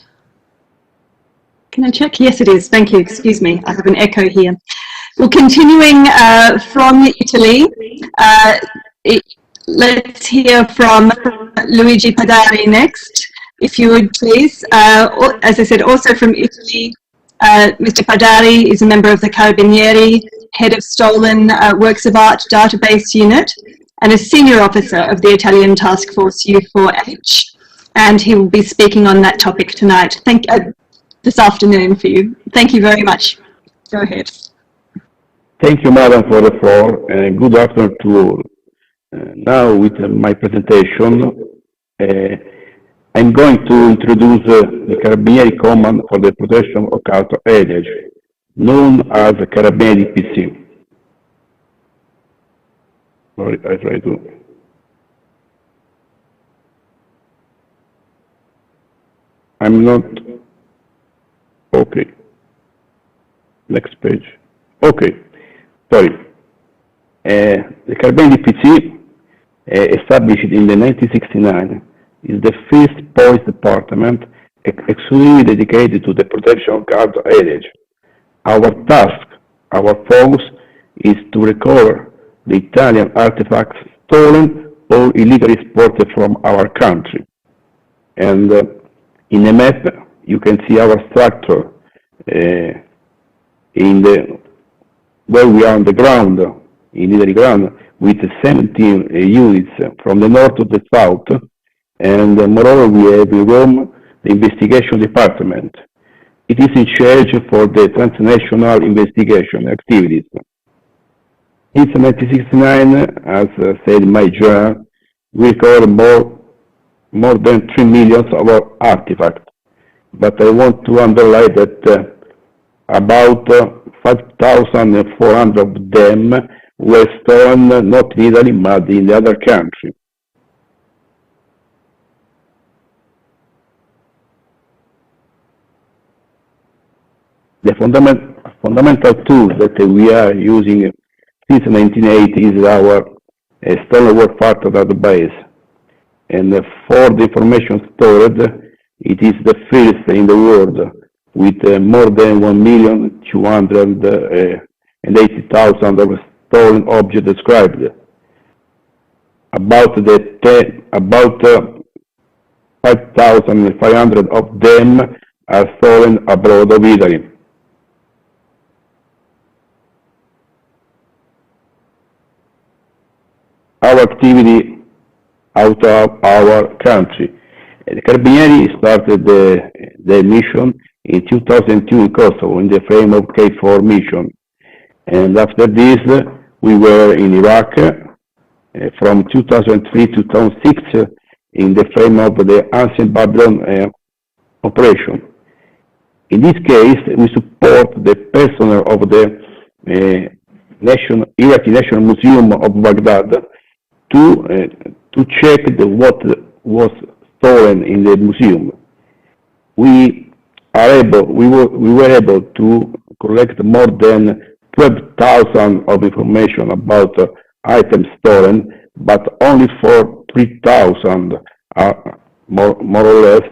Can I check? Yes, it is. Thank you. Excuse me. I have an echo here. Well, continuing from Italy, let's hear from Luigi Padari next, if you would please. As I said, also from Italy. Mr. Padari is a member of the Carabinieri, head of Stolen Works of Art Database Unit, and a senior officer of the Italian Task Force U4H. And he will be speaking on that topic tonight. This afternoon for you. Thank you very much. Go ahead. Thank you, Madam, for the floor, and good afternoon to all. Now, with my presentation, I'm going to introduce the Carabinieri Command for the Protection of Cultural Heritage, known as Carabinieri PC. Sorry, I try to. I'm not. Okay. Next page. Okay. Sorry. The Carabinieri PC, established in the 1969, is the first police department exclusively dedicated to the protection of cultural heritage. Our task, our focus, is to recover the Italian artifacts stolen or illegally exported from our country. And in the map, you can see our structure where we are on the ground, in Italy ground, with 17 units from the north to the south, and moreover we have in Rome the investigation department. It is in charge for the transnational investigation activities. Since 1969, as said in my journal, we recovered more than 3 million of our artifacts. But I want to underline that about 5,400 of them were stolen not in Italy but in the other country. The fundamental tool that we are using since 1980 is our stolen work factor database. And for the information stored, it is the first in the world with more than 1,280,000 of stolen objects described. About 5,500 of them are stolen abroad of Italy. Our activity out of our country. The Carabinieri started the mission in 2002 in Kosovo in the frame of K4 mission. And after this, we were in Iraq from 2003 to 2006 in the frame of the Ancient Babylon operation. In this case, we support the personnel of the Iraqi National Museum of Baghdad to check what was stolen in the museum. We were able to collect more than 12,000 of information about items stolen, but only for 3,000, more or less,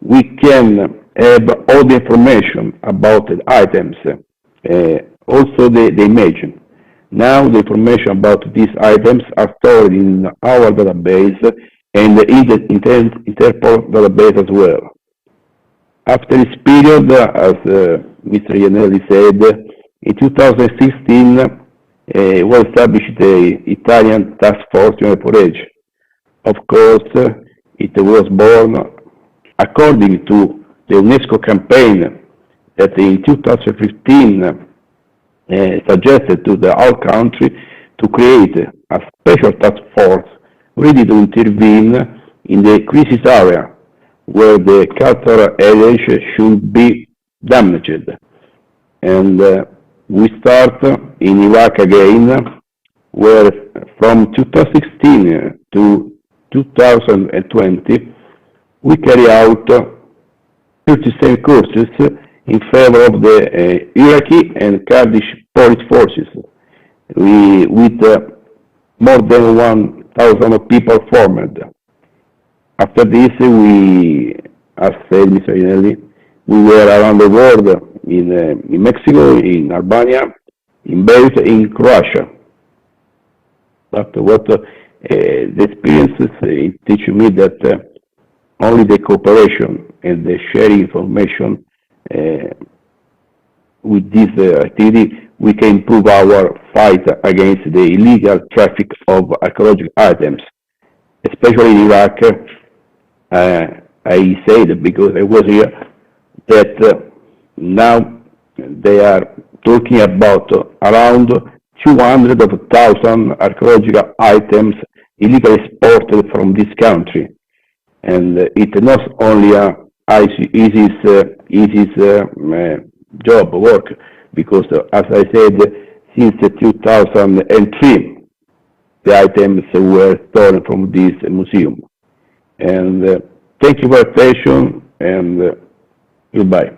we can have all the information about the items, also the image. Now the information about these items are stored in our database and in the Interpol database as well. After this period, as Mr. Iannelli said, in 2016 was established the Italian Task Force on Forage. Of course, it was born according to the UNESCO campaign that in 2015 suggested to our country to create a special task force ready to intervene in the crisis area where the cultural heritage should be damaged. And we start in Iraq again, where from 2016 to 2020, we carry out 37 courses in favor of the Iraqi and Kurdish police forces, with more than 1,000 people formed. After this, as said Mr. Iannelli, we were around the world, in Mexico, in Albania, in Beirut, in Croatia. But what the experiences teach me that only the cooperation and the sharing information with this activity, we can improve our fight against the illegal traffic of archaeological items, especially in Iraq. I say that because I was here, that now they are talking about around 200,000 archaeological items illegally exported from this country. And it's not only a ISIS work, because, as I said, since 2003, the items were stolen from this museum. And thank you for your attention, and goodbye.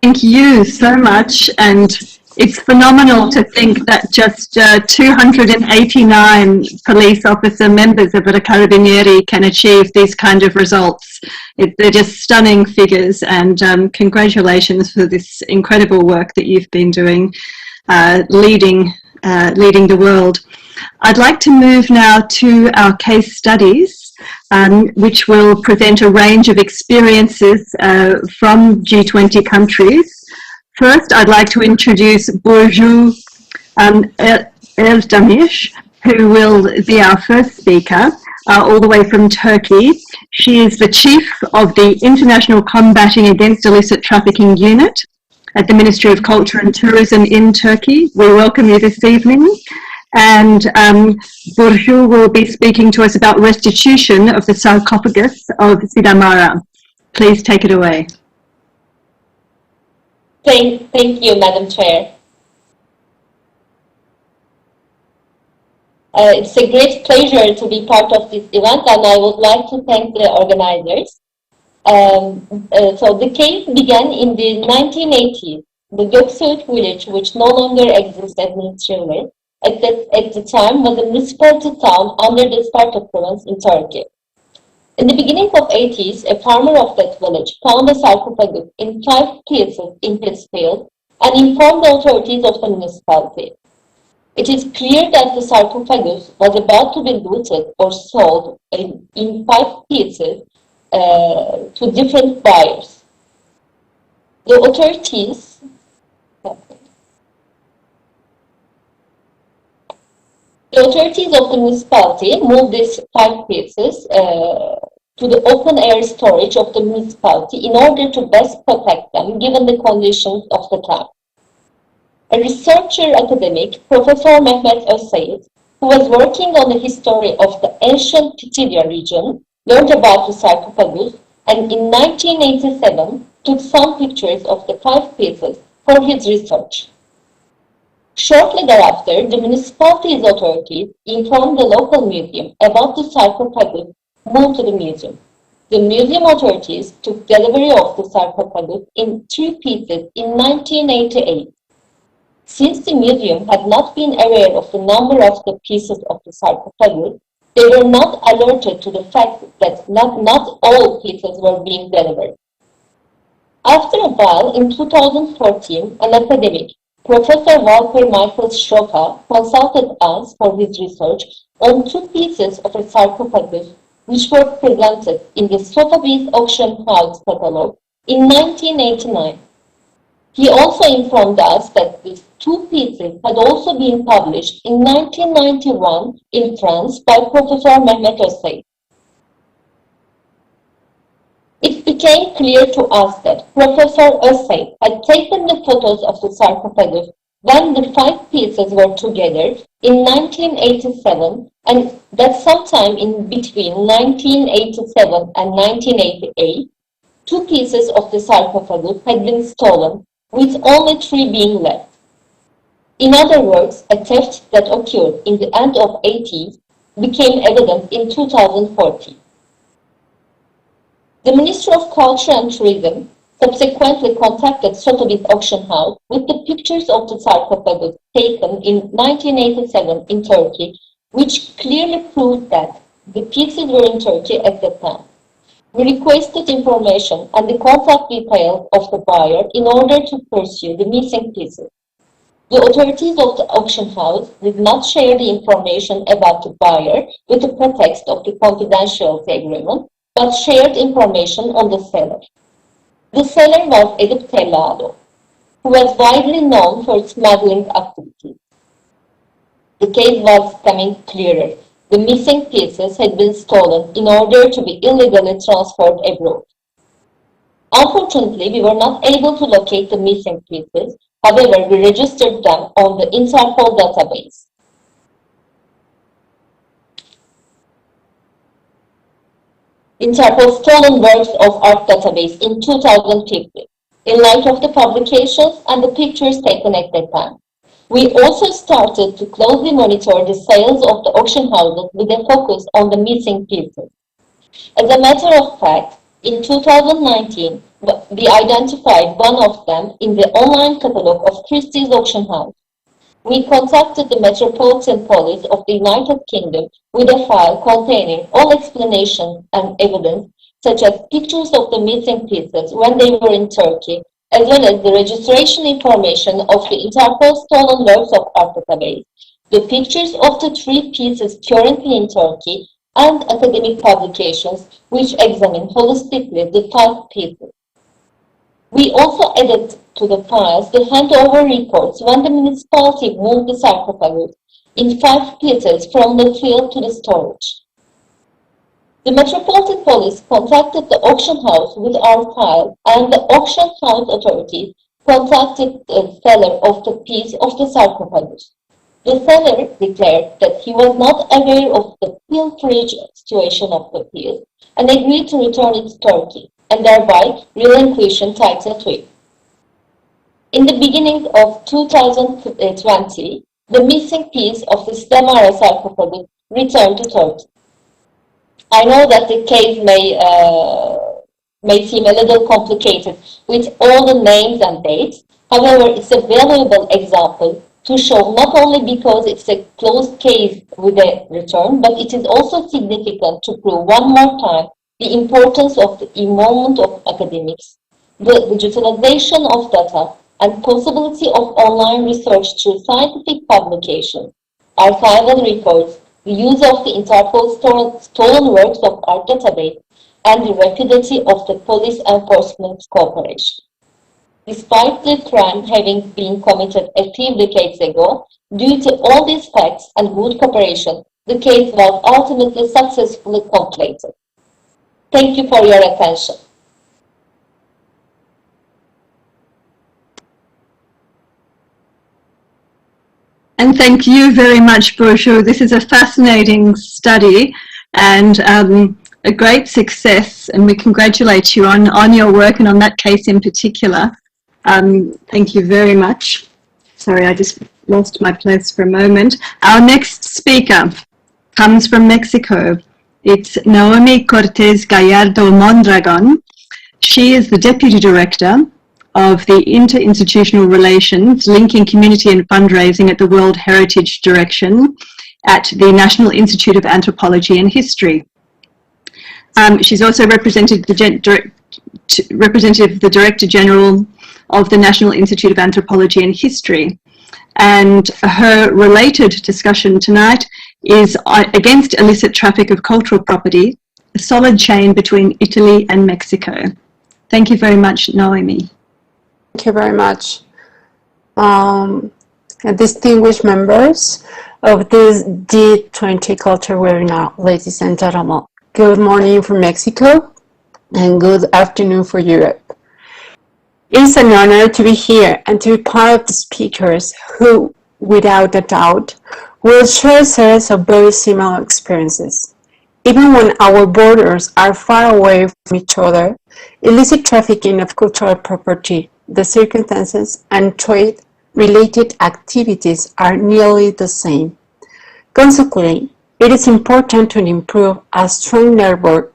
Thank you so much, and it's phenomenal to think that just 289 police officer members of the Carabinieri can achieve these kind of results. They're just stunning figures, and congratulations for this incredible work that you've been doing, leading the world. I'd like to move now to our case studies, which will present a range of experiences from G20 countries. First, I'd like to introduce Burcu Eldamish, who will be our first speaker, all the way from Turkey. She is the chief of the International Combating Against Illicit Trafficking Unit at the Ministry of Culture and Tourism in Turkey. We welcome you this evening. And Burcu will be speaking to us about restitution of the sarcophagus of Sidamara. Please take it away. Thank you, Madam Chair. It's a great pleasure to be part of this event, and I would like to thank the organizers. So the case began in the 1980s. The Göksuit village, which no longer exists administratively, at the time was a municipality town under the Sparta province in Turkey. In the beginning of 80s, a farmer of that village found a sarcophagus in 5 pieces in his field and informed the authorities of the municipality. It is clear that the sarcophagus was about to be looted or sold in 5 pieces to different buyers. The authorities of the municipality moved these 5 pieces to the open-air storage of the municipality in order to best protect them, given the conditions of the time. A researcher academic, Professor Mehmet Özsayit, who was working on the history of the ancient Pitidia region, learned about the sarcophagus and in 1987 took some pictures of the 5 pieces for his research. Shortly thereafter, the municipality's authorities informed the local museum about the sarcophagus moved to the museum. The museum authorities took delivery of the sarcophagus in 2 pieces in 1988. Since the museum had not been aware of the number of the pieces of the sarcophagus, they were not alerted to the fact that not all pieces were being delivered. After a while, in 2014, an academic, Professor Walter Michael Stroka, consulted us for his research on 2 pieces of a sarcophagus which were presented in the Sotheby's Auction House catalog in 1989. He also informed us that these 2 pieces had also been published in 1991 in France by Professor Mehmet Özsayit. It became clear to us that Professor Özsayit had taken the photos of the sarcophagus when the 5 pieces were together in 1987, and that sometime in between 1987 and 1988, 2 pieces of the sarcophagus had been stolen, with only 3 being left. In other words, a theft that occurred in the end of 80s became evident in 2014. The Ministry of Culture and Tourism subsequently contacted Sotheby's Auction House with the pictures of the sarcophagus taken in 1987 in Turkey, which clearly proved that the pieces were in Turkey at that time. We requested information and the contact details of the buyer in order to pursue the missing pieces. The authorities of the auction house did not share the information about the buyer with the pretext of the confidentiality agreement, but shared information on the seller. The seller was Edip Tellado, who was widely known for smuggling activities. The case was becoming clearer. The missing pieces had been stolen in order to be illegally transferred abroad. Unfortunately, we were not able to locate the missing pieces. However, we registered them on the Interpol database. Interpol's stolen works of art database in 2015, in light of the publications and the pictures taken at that time. We also started to closely monitor the sales of the auction houses with a focus on the missing pieces. As a matter of fact, in 2019, we identified one of them in the online catalog of Christie's auction house. We contacted the Metropolitan Police of the United Kingdom with a file containing all explanations and evidence, such as pictures of the missing pieces when they were in Turkey, as well as the registration information of the Interpol stolen works of art database, the pictures of the 3 pieces currently in Turkey, and academic publications which examine holistically the 5 pieces. We also added to the files the handover reports when the municipality moved the sarcophagus in 5 pieces from the field to the storage. The Metropolitan Police contacted the auction house with our file, and the auction house authorities contacted the seller of the piece of the sarcophagus. The seller declared that he was not aware of the pilferage situation of the piece and agreed to return it to Turkey, and thereby relinquishing title to it. In the beginning of 2020, the missing piece of the Stemara sarcophagus returned to Turkey. I know that the case may seem a little complicated with all the names and dates. However, it's a valuable example to show not only because it's a closed case with a return, but it is also significant to prove one more time the importance of the involvement of academics, the digitalization of data, and possibility of online research through scientific publications, archival records, the use of the Interpol stolen works of art database, and the rapidity of the police enforcement cooperation. Despite the crime having been committed a few decades ago, due to all these facts and good cooperation, the case was ultimately successfully completed. Thank you for your attention. And thank you very much, Burcu. This is a fascinating study and a great success, and we congratulate you on your work and on that case in particular. Thank you very much. Sorry, I just lost my place for a moment. Our next speaker comes from Mexico. It's Naomi Cortez Gallardo Mondragon. She is the Deputy Director of the Interinstitutional Relations, Linking Community and Fundraising at the World Heritage Direction at the National Institute of Anthropology and History. She's also represented the Director General of the National Institute of Anthropology and History. And her related discussion tonight is against illicit traffic of cultural property, a solid chain between Italy and Mexico. Thank you very much, Naomi. Thank you very much. Distinguished members of this G20 Culture webinar, ladies and gentlemen. Good morning from Mexico and good afternoon for Europe. It's an honor to be here and to be part of the speakers who, without a doubt, will share a series of very similar experiences. Even when our borders are far away from each other, illicit trafficking of cultural property, the circumstances, and trade-related activities are nearly the same. Consequently, it is important to improve a strong network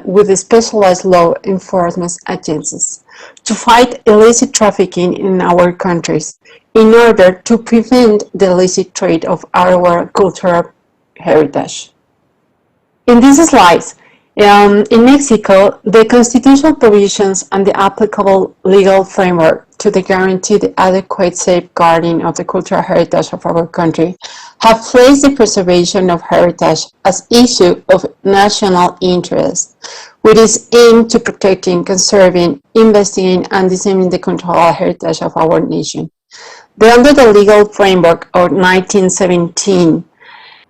with specialized law enforcement agencies to fight illicit trafficking in our countries in order to prevent the illicit trade of our cultural heritage. In these slides, in Mexico, the constitutional provisions and the applicable legal framework to guarantee the adequate safeguarding of the cultural heritage of our country have placed the preservation of heritage as issue of national interest, with its aim to protecting, conserving, investigating, and disseminating the cultural heritage of our nation. Under the legal framework of 1917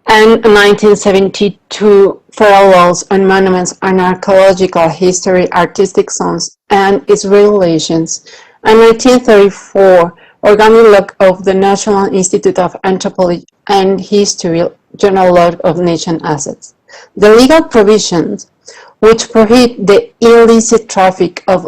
and 1972 federal laws on monuments and archaeological history, artistic zones, and its regulations, and 1934 organic law of the National Institute of Anthropology and History, General Law of Nation Assets. The legal provisions which prohibit the illicit traffic of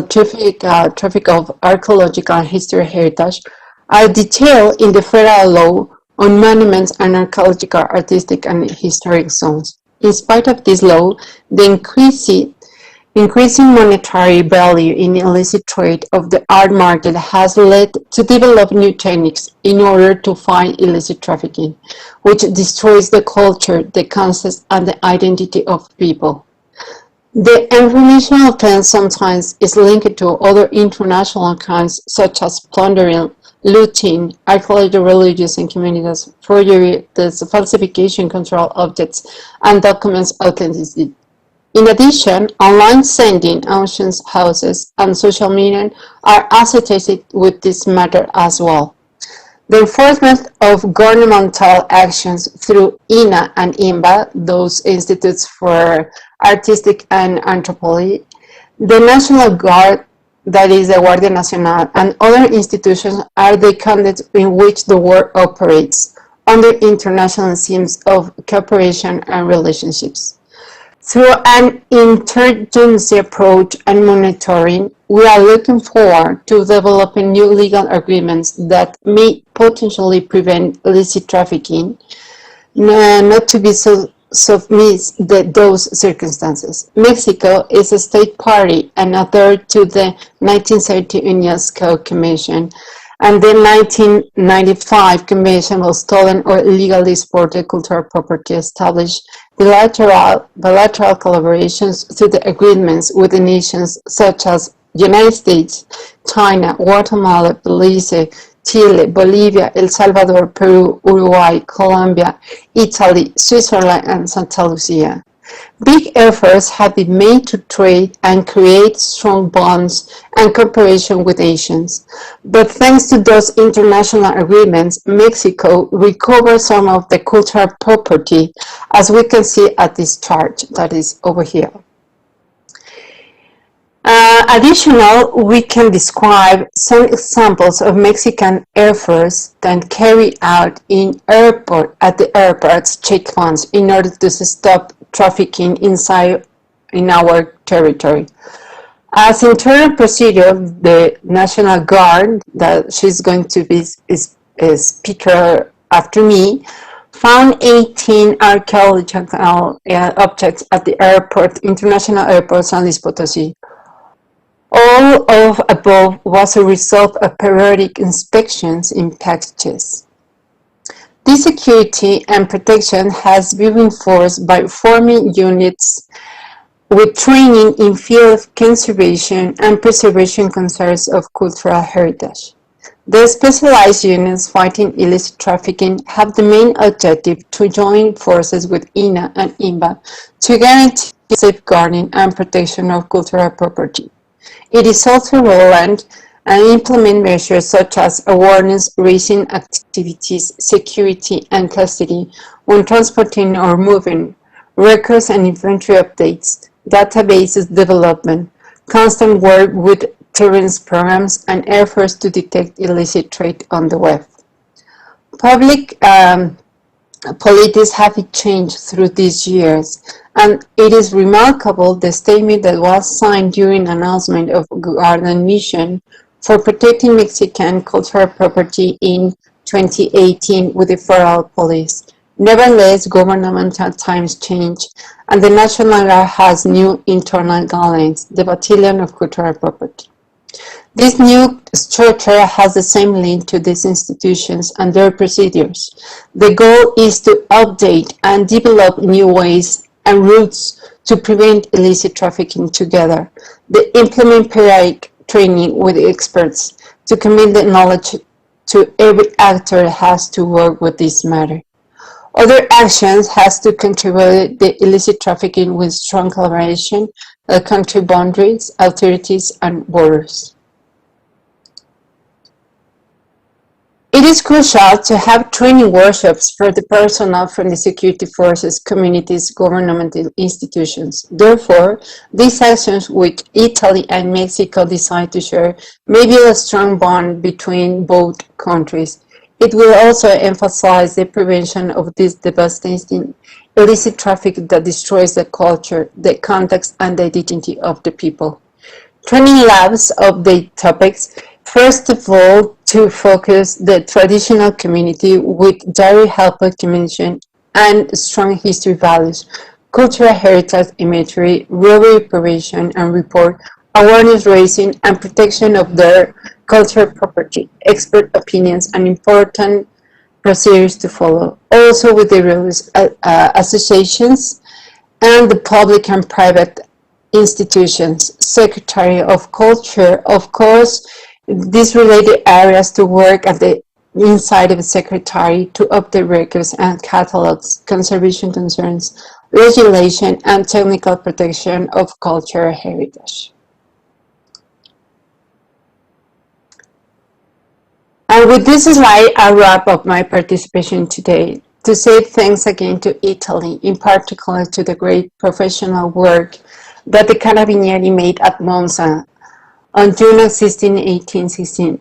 traffic of archaeological and historical heritage, are detailed in the federal law on monuments and archaeological, artistic, and historic zones. In spite of this law, the increasing monetary value in illicit trade of the art market has led to develop new techniques in order to fight illicit trafficking, which destroys the culture, the concepts, and the identity of people. The informational trend sometimes is linked to other international crimes such as plundering, looting, archaeological, religious and communities, forgery, the falsification, control objects, and documents authenticity. In addition, online sending, auctions houses, and social media are associated with this matter as well. The enforcement of governmental actions through INA and INBA, those institutes for artistic and anthropology, the National Guard, that is the Guardia Nacional, and other institutions are the context in which the world operates under international schemes of cooperation and relationships. Through an interagency approach and monitoring, we are looking forward to developing new legal agreements that may potentially prevent illicit trafficking, not to be submiss those circumstances. Mexico is a state party and adhered to the 1930 UNESCO Convention and the 1995 Convention of Stolen or Illegally Exported Cultural Property established bilateral collaborations through the agreements with the nations such as United States, China, Guatemala, Belize, Chile, Bolivia, El Salvador, Peru, Uruguay, Colombia, Italy, Switzerland, and Santa Lucia. Big efforts have been made to trade and create strong bonds and cooperation with nations. But thanks to those international agreements, Mexico recovered some of the cultural property, as we can see at this chart that is over here. Additional, we can describe some examples of Mexican efforts that carry out at the airports checkpoints in order to stop trafficking in our territory. As internal procedure, the National Guard, that she's going to be a speaker after me, found 18 archaeological objects at the international airport San Luis Potosí. All of above was a result of periodic inspections in packages. This security and protection has been reinforced by forming units with training in field conservation and preservation concerns of cultural heritage. The specialized units fighting illicit trafficking have the main objective to join forces with INA and INBA to guarantee safeguarding and protection of cultural property. It is also relevant and implement measures such as awareness raising activities, security and custody when transporting or moving, records and inventory updates, databases development, constant work with clearance programs, and efforts to detect illicit trade on the web. Public policies have changed through these years, and it is remarkable the statement that was signed during announcement of Garden Mission for protecting Mexican cultural property in 2018 with the federal police. Nevertheless, governmental times change, and the National Guard has new internal guidelines, the Battalion of Cultural Property. This new structure has the same link to these institutions and their procedures. The goal is to update and develop new ways and routes to prevent illicit trafficking together. They implement periodic training with experts to commit the knowledge to every actor has to work with this matter. Other actions has to contribute the illicit trafficking with strong collaboration, country boundaries, authorities, and borders. It is crucial to have training workshops for the personnel from the security forces, communities, governmental institutions. Therefore, these actions which Italy and Mexico decide to share may build a strong bond between both countries. It will also emphasize the prevention of these devastating illicit traffic that destroys the culture, the context, and the identity of the people. Training labs update topics, first of all, to focus the traditional community with direct help documentation and strong history values, cultural heritage imagery, robbery prevention and report, awareness raising, and protection of their cultural property, expert opinions, and important procedures to follow. Also with the religious associations and the public and private institutions, Secretary of Culture, of course, these related areas to work at the inside of the Secretary to update records and catalogs, conservation concerns, legislation, and technical protection of cultural heritage. And with this slide, I wrap up my participation today to say thanks again to Italy, in particular to the great professional work that the Carabinieri made at Monza on June 16, 1816.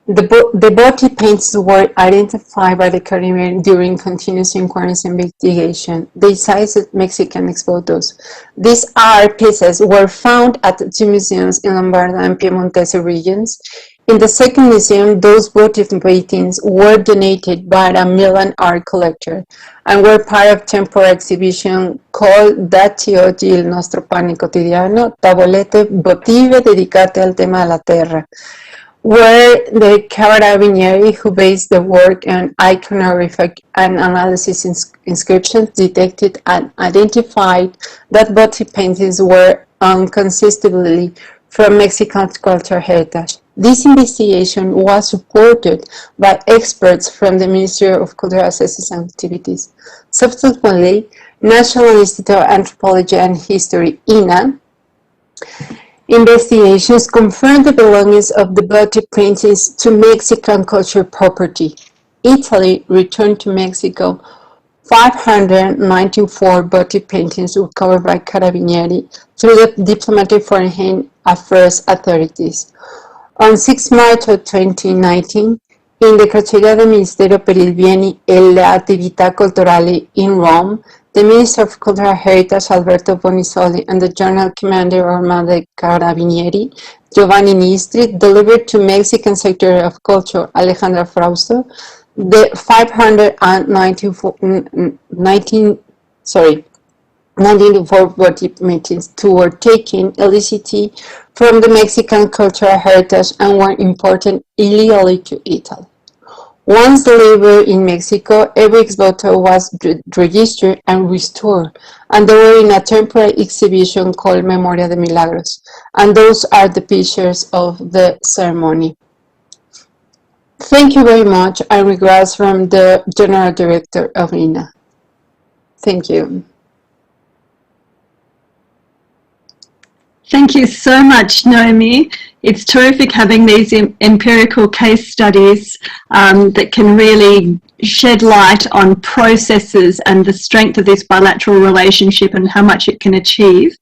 The body paints were identified by the Carabinieri during continuous inquiries and investigation. They cited Mexican photos. These art pieces were found at two museums in Lombardy and Piemontese regions. In the second museum, those votive paintings were donated by a Milan art collector and were part of a temporary exhibition called Dacci oggi il nostro pane quotidiano, tavolette votive dedicate al tema della terra, where the Carabinieri, who based the work on iconographic and analysis inscriptions, detected and identified that votive paintings were inconsistently from Mexican cultural heritage. This investigation was supported by experts from the Ministry of Cultural Access and Activities. Subsequently, National Institute of Anthropology and History, INA, investigations confirmed the belongings of the votive paintings to Mexican cultural property. Italy returned to Mexico 594 votive paintings recovered by Carabinieri through the diplomatic foreign affairs authorities. On 6 March of 2019, in the Cancelleria del Ministero per il Beni e le Attività Culturali in Rome, the Minister of Cultural Heritage, Alberto Bonisoli, and the General Commander Armada dei Carabinieri, Giovanni Nistri, delivered to Mexican Secretary of Culture, Alejandra Frausto, the 1994 votive meetings to were taken illicitly from the Mexican cultural heritage and were imported illegally to Italy. Once delivered in Mexico, every exvoto was registered and restored, and they were in a temporary exhibition called Memoria de Milagros, and those are the pictures of the ceremony. Thank you very much, and regards from the General Director of INA. Thank you. Thank you so much, Naomi. It's terrific having these empirical case studies that can really shed light on processes and the strength of this bilateral relationship and how much it can achieve.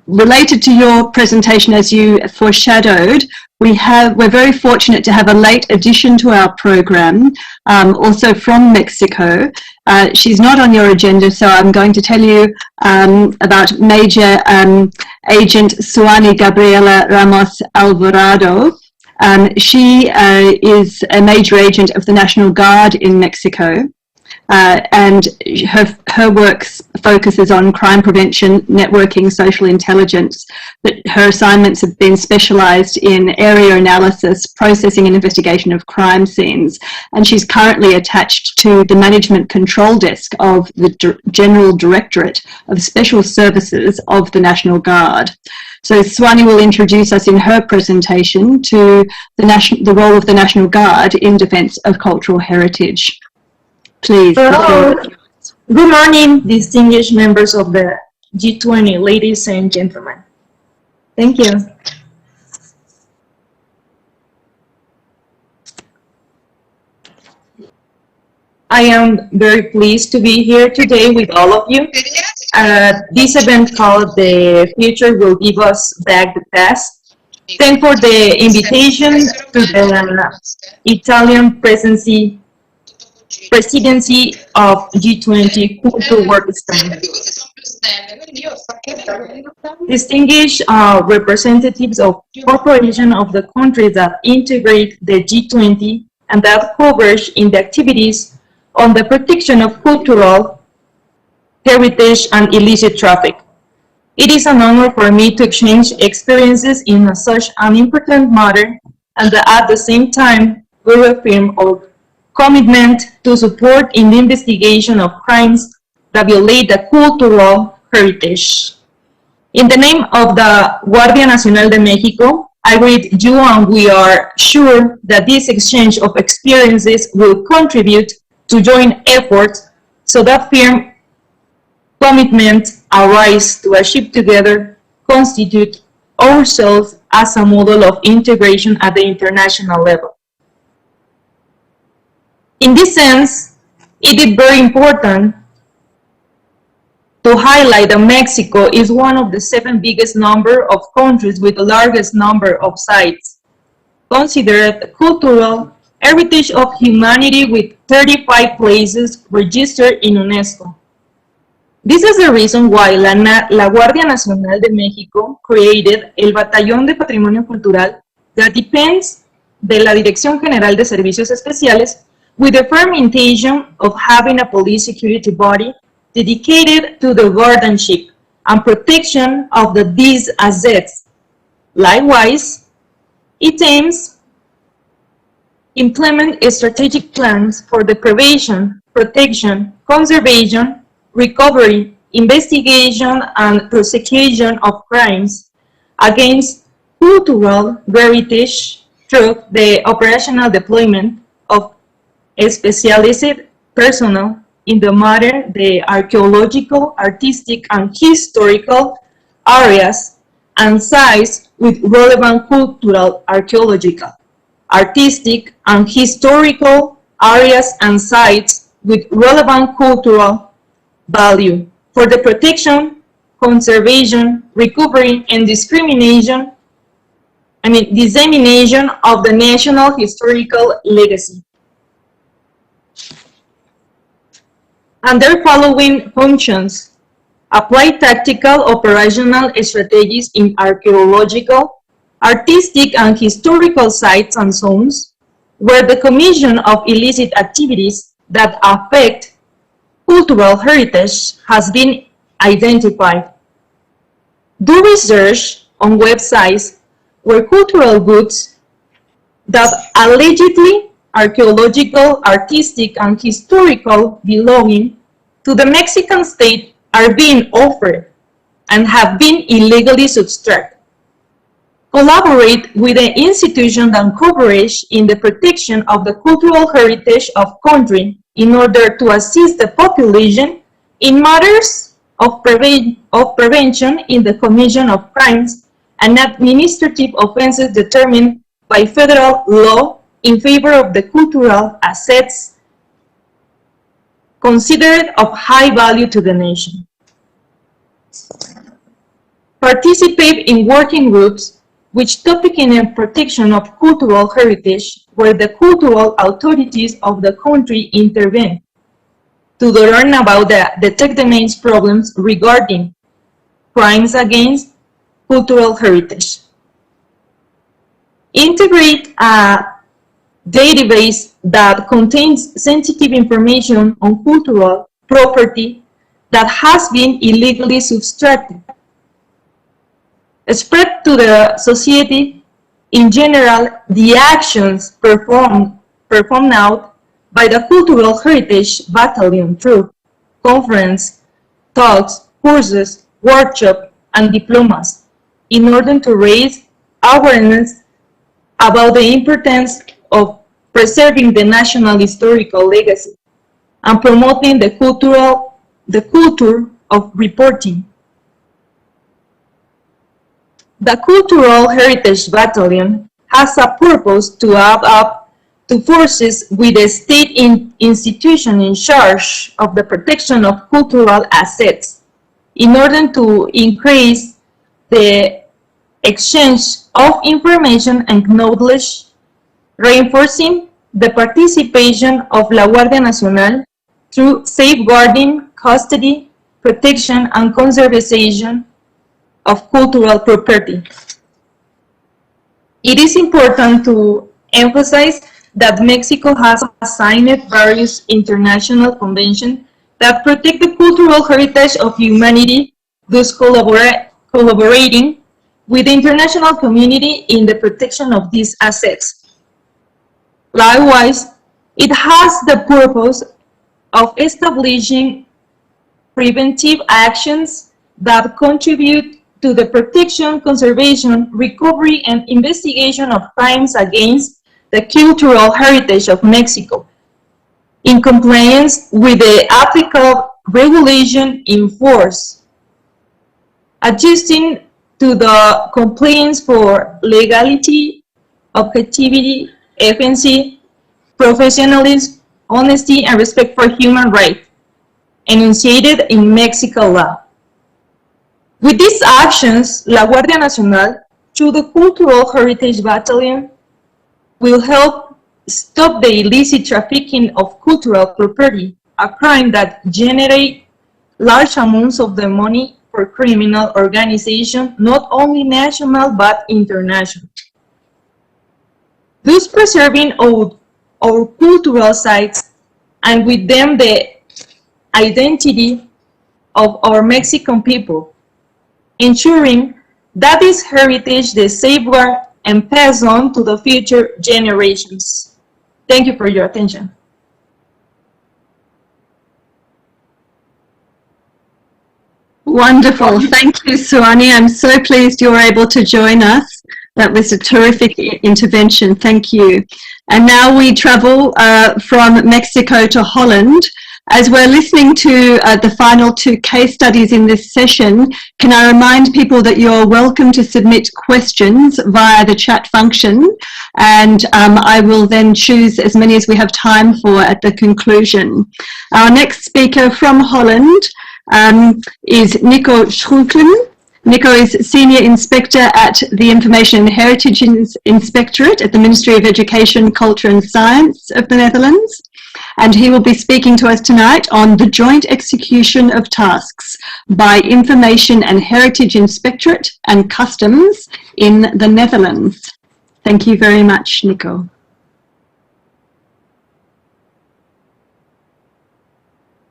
Related to your presentation, as you foreshadowed, we're very fortunate to have a late addition to our program, also from Mexico. She's not on your agenda, so I'm going to tell you about Major Agent Suani Gabriela Ramos Alvarado. She is a major agent of the National Guard in Mexico. And her work focuses on crime prevention, networking, social intelligence, but her assignments have been specialised in area analysis, processing and investigation of crime scenes, and she's currently attached to the Management Control Desk of the General Directorate of Special Services of the National Guard. So Suani will introduce us in her presentation to the role of the National Guard in defence of cultural heritage. Please. Hello. Good morning, distinguished members of the G20, ladies and gentlemen. Thank you. I am very pleased to be here today with all of you. This event called The Future Will Give Us Back the Past. Thank for the invitation to the Italian presidency presidency of G20 Culture Work Stream. Distinguished representatives of corporations of the countries that integrate the G20 and that coverage in the activities on the protection of cultural heritage and illicit traffic. It is an honor for me to exchange experiences in such an important matter, and at the same time, we reaffirm our commitment to support in the investigation of crimes that violate the cultural heritage. In the name of the Guardia Nacional de Mexico, I greet you, and we are sure that this exchange of experiences will contribute to joint efforts so that firm commitment arise to achieve together constitute ourselves as a model of integration at the international level. In this sense, it is very important to highlight that Mexico is one of the 7 biggest number of countries with the largest number of sites considered cultural heritage of humanity, with 35 places registered in UNESCO. This is the reason why la Guardia Nacional de México created el Batallón de Patrimonio Cultural that depends de la Dirección General de Servicios Especiales, with the firm intention of having a police security body dedicated to the guardianship and protection of these assets. Likewise, it aims implement strategic plans for the prevention, protection, conservation, recovery, investigation, and prosecution of crimes against cultural heritage through the operational deployment of specialized personnel in the matter, the archaeological, artistic, and historical areas and sites with relevant cultural, archaeological, artistic, and historical areas and sites with relevant cultural value for the protection, conservation, recovery, and dissemination of the national historical legacy. And their following functions: apply tactical operational strategies in archaeological, artistic, and historical sites and zones where the commission of illicit activities that affect cultural heritage has been identified. Do research on websites where cultural goods that allegedly archaeological, artistic, and historical belonging to the Mexican state are being offered and have been illegally subtracted. Collaborate with the institutions and coverage in the protection of the cultural heritage of country in order to assist the population in matters of prevention in the commission of crimes and administrative offenses determined by federal law in favor of the cultural assets considered of high value to the nation. Participate in working groups which topic in the protection of cultural heritage where the cultural authorities of the country intervene to learn about detect the main problems regarding crimes against cultural heritage. Integrate a database that contains sensitive information on cultural property that has been illegally subtracted. Spread to the society in general the actions performed out by the Cultural Heritage Battalion through conference, talks, courses, workshops, and diplomas in order to raise awareness about the importance of preserving the national historical legacy and promoting the culture of reporting. The Cultural Heritage Battalion has a purpose to add up to forces with the state institution in charge of the protection of cultural assets in order to increase the exchange of information and knowledge, reinforcing the participation of La Guardia Nacional through safeguarding, custody, protection, and conservation of cultural property. It is important to emphasize that Mexico has signed various international conventions that protect the cultural heritage of humanity, thus collaborating with the international community in the protection of these assets. Likewise, it has the purpose of establishing preventive actions that contribute to the protection, conservation, recovery, and investigation of crimes against the cultural heritage of Mexico, in compliance with the applicable regulation in force, adjusting to the compliance for legality, objectivity, efficiency, professionalism, honesty, and respect for human rights, enunciated in Mexican law. With these actions, La Guardia Nacional, through the Cultural Heritage Battalion, will help stop the illicit trafficking of cultural property, a crime that generates large amounts of the money for criminal organizations, not only national but international. Thus preserving our cultural sites and with them the identity of our Mexican people, ensuring that this heritage is safeguarded and passed on to the future generations. Thank you for your attention. Wonderful. Thank you, Suani. I'm so pleased you're able to join us. That was a terrific intervention. Thank you. And now we travel from Mexico to Holland. As we're listening to the final two case studies in this session, can I remind people that you're welcome to submit questions via the chat function, and I will then choose as many as we have time for at the conclusion. Our next speaker from Holland is Nico Schroeklen. Nico is Senior Inspector at the Information and Heritage Inspectorate at the Ministry of Education, Culture and Science of the Netherlands. And he will be speaking to us tonight on the joint execution of tasks by Information and Heritage Inspectorate and Customs in the Netherlands. Thank you very much, Nico.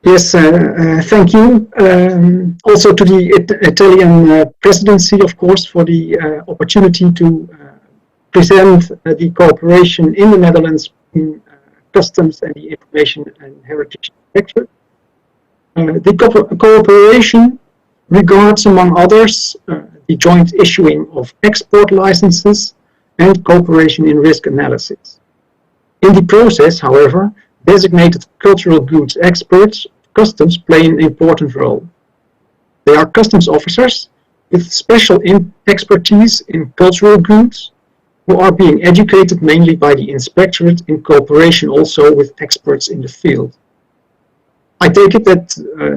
Yes, thank you. Also to the Italian presidency, of course, for the opportunity to present the cooperation in the Netherlands in Customs and the Information and Heritage Inspectorate. The cooperation regards, among others, the joint issuing of export licenses and cooperation in risk analysis. In the process, however, designated cultural goods experts, customs, play an important role. They are customs officers with special expertise in cultural goods, who are being educated mainly by the inspectorate in cooperation also with experts in the field. I take it that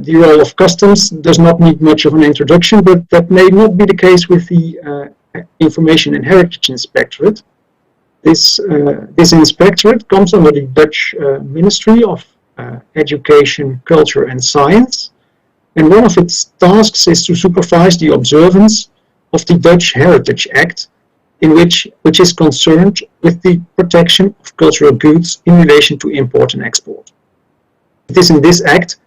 the role of customs does not need much of an introduction, but that may not be the case with the Information and Heritage Inspectorate. This inspectorate comes under the Dutch Ministry of Education, Culture and Science, and one of its tasks is to supervise the observance of the Dutch Heritage Act, which is concerned with the protection of cultural goods in relation to import and export. It is in this act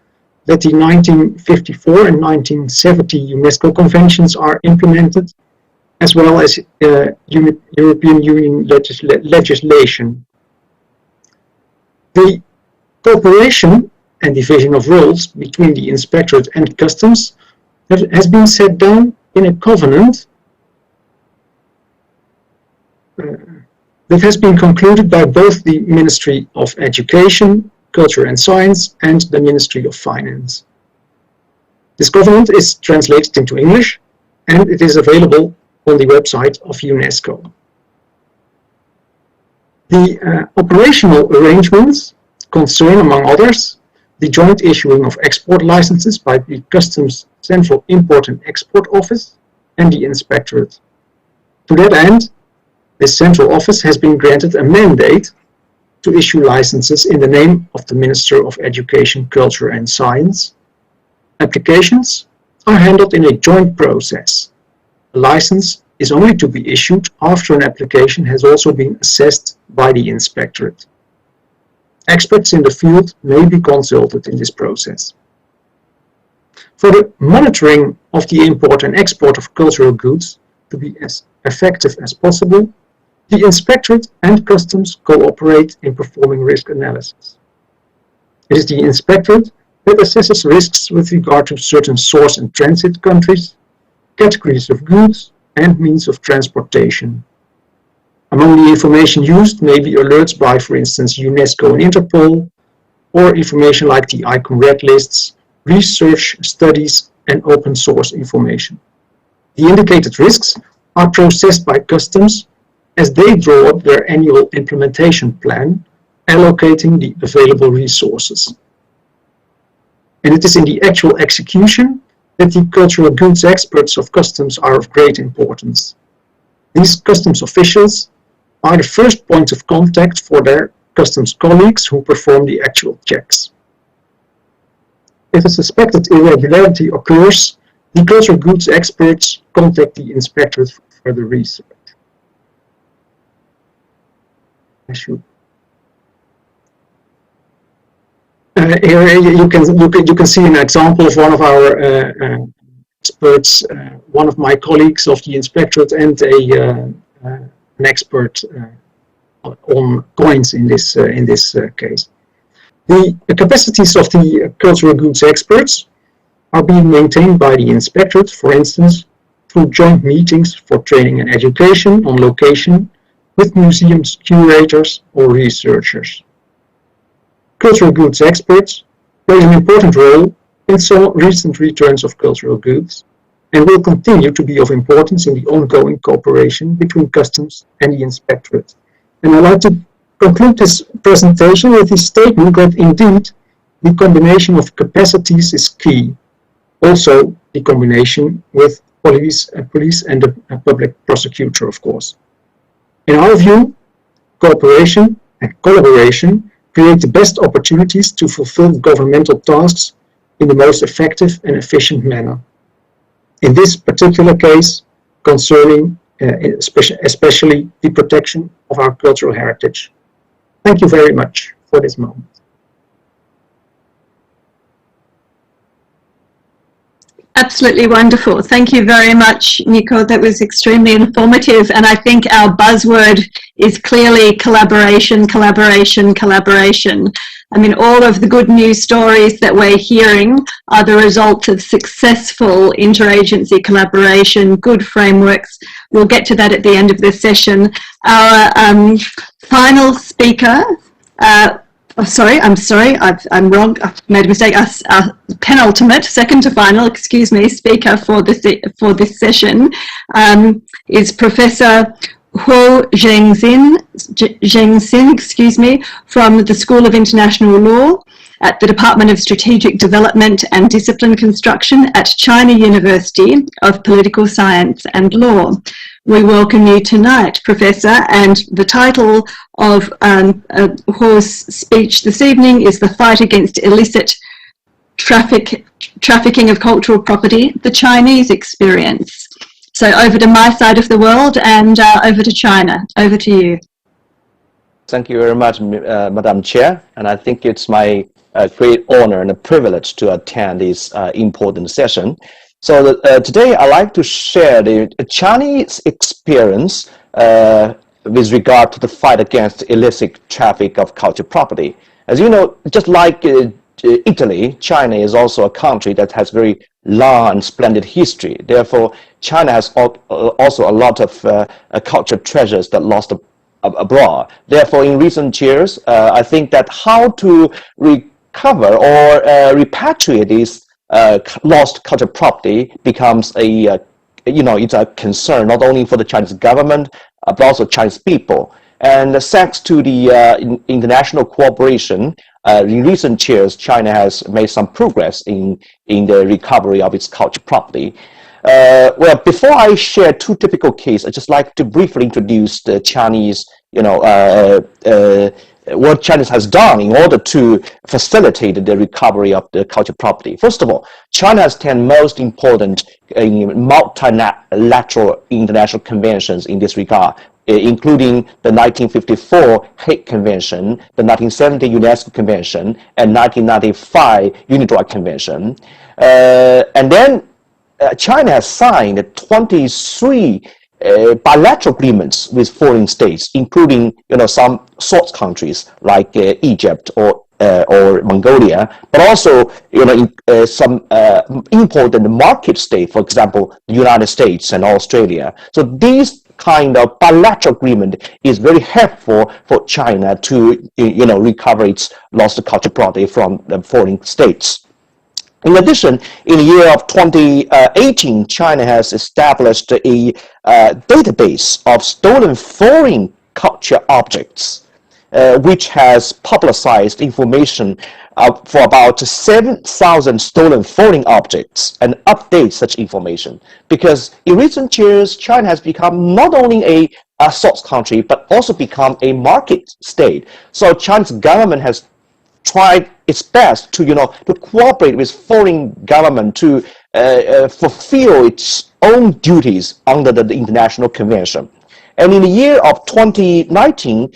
that the 1954 and 1970 UNESCO conventions are implemented, as well as European Union legislation. The cooperation and division of roles between the Inspectorate and Customs has been set down in a covenant that has been concluded by both the Ministry of Education, Culture and Science and the Ministry of Finance. This covenant is translated into English and it is available on the website of UNESCO. The operational arrangements concern, among others, the joint issuing of export licenses by the Customs Central Import and Export Office and the Inspectorate. To that end, this central office has been granted a mandate to issue licenses in the name of the Minister of Education, Culture and Science. Applications are handled in a joint process. A license is only to be issued after an application has also been assessed by the inspectorate. Experts in the field may be consulted in this process. For the monitoring of the import and export of cultural goods to be as effective as possible, the inspectorate and customs cooperate in performing risk analysis. It is the inspectorate that assesses risks with regard to certain source and transit countries, categories of goods, and means of transportation. Among the information used may be alerts by, for instance, UNESCO and Interpol, or information like the ICON red lists, research studies, and open source information. The indicated risks are processed by customs as they draw up their annual implementation plan, allocating the available resources. And it is in the actual execution that the cultural goods experts of customs are of great importance. These customs officials are the first point of contact for their customs colleagues who perform the actual checks. If a suspected irregularity occurs, the cultural goods experts contact the inspectorate for further research. Here you can see an example of one of our experts, one of my colleagues of the inspectorate, and an expert on coins in this case. The capacities of the cultural goods experts are being maintained by the inspectorate, for instance, through joint meetings for training and education on location with museums, curators, or researchers. Cultural goods experts play an important role in some recent returns of cultural goods and will continue to be of importance in the ongoing cooperation between customs and the inspectorate. And I'd like to conclude this presentation with this statement that indeed the combination of capacities is key. Also the combination with police and the public prosecutor, of course. In our view, cooperation and collaboration create the best opportunities to fulfill governmental tasks in the most effective and efficient manner. In this particular case, concerning especially the protection of our cultural heritage. Thank you very much for this moment. Absolutely wonderful. Thank you very much, Nico. That was extremely informative. And I think our buzzword is clearly collaboration, collaboration, collaboration. I mean, all of the good news stories that we're hearing are the result of successful interagency collaboration, good frameworks. We'll get to that at the end of this session. Our final speaker, I'm wrong. I've made a mistake. Our penultimate, second to final, speaker for this session is Professor Huo Zhengxin, from the School of International Law at the Department of Strategic Development and Discipline Construction at China University of Political Science and Law. We welcome you tonight, Professor, and the title of Huo's speech this evening is The Fight Against Illicit Trafficking of Cultural Property, the Chinese Experience. So over to my side of the world and over to China. Over to you. Thank you very much, Madam Chair, and I think it's my great honor and a privilege to attend this important session. So today I'd like to share the Chinese experience with regard to the fight against illicit traffic of cultural property. As you know, just like Italy, China is also a country that has very long and splendid history. Therefore, China has also a lot of cultural treasures that lost abroad. Therefore, in recent years, I think that how to recover or repatriate these lost cultural property becomes a, it's a concern not only for the Chinese government, but also Chinese people. And thanks to the international cooperation, in recent years, China has made some progress in the recovery of its cultural property. Well, before I share two typical cases, I'd just like to briefly introduce the Chinese, what China has done in order to facilitate the recovery of the cultural property. First of all, China has 10 most important multilateral international conventions in this regard, including the 1954 Hague Convention, the 1970 UNESCO Convention, and 1995 UNIDROIT Convention. And then China has signed 23 bilateral agreements with foreign states, including some source countries like Egypt or Mongolia, but also some important market states, for example, the United States and Australia. So these kind of bilateral agreement is very helpful for China to recover its lost cultural property from the foreign states. In addition, in the year of 2018, China has established a database of stolen foreign culture objects, which has publicized information for about 7,000 stolen foreign objects and updates such information. Because in recent years, China has become not only a source country, but also become a market state. So China's government has tried its best to to cooperate with foreign government to fulfill its own duties under the international convention. And in the year of 2019,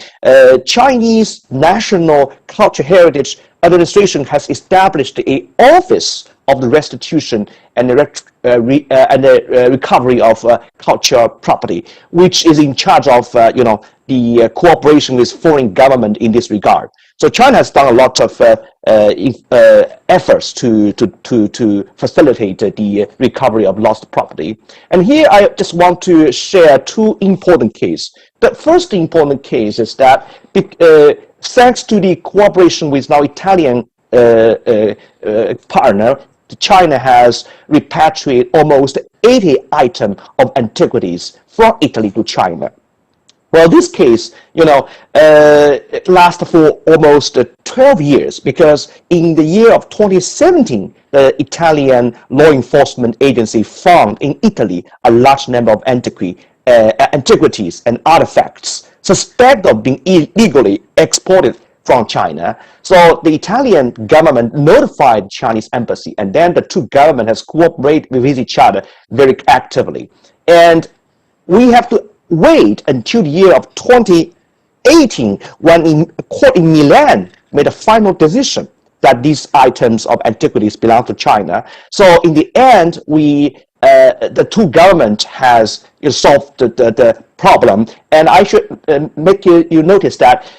Chinese National Cultural Heritage Administration has established an Office of the Restitution and the Recovery of Cultural Property, which is in charge of the cooperation with foreign government in this regard. So China has done a lot of efforts to facilitate the recovery of lost property. And here I just want to share two important cases. The first important case is that thanks to the cooperation with our Italian partner, China has repatriated almost 80 items of antiquities from Italy to China. Well, this case, lasted for almost 12 years because in the year of 2017, the Italian law enforcement agency found in Italy a large number of antiquities and artifacts suspected of being illegally exported from China. So the Italian government notified Chinese embassy, and then the two governments has cooperated with each other very actively. And we have to wait until the year of 2018 when a court in Milan made a final decision that these items of antiquities belong to China. So in the end, the two governments has solved the problem. And I should make you notice that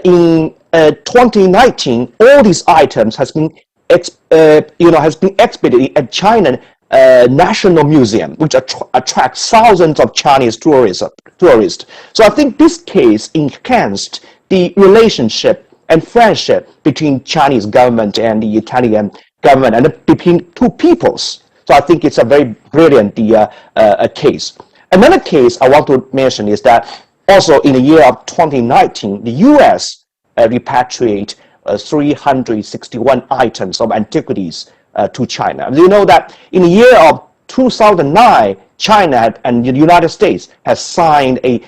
in 2019, all these items has been expedited at China National Museum, which attracts thousands of Chinese tourists. So I think this case enhanced the relationship and friendship between Chinese government and the Italian government and between two peoples. So I think it's a very brilliant case. Another case I want to mention is that also in the year of 2019, the U.S. repatriated 361 items of antiquities to China. You know that in the year of 2009, China and the United States has signed a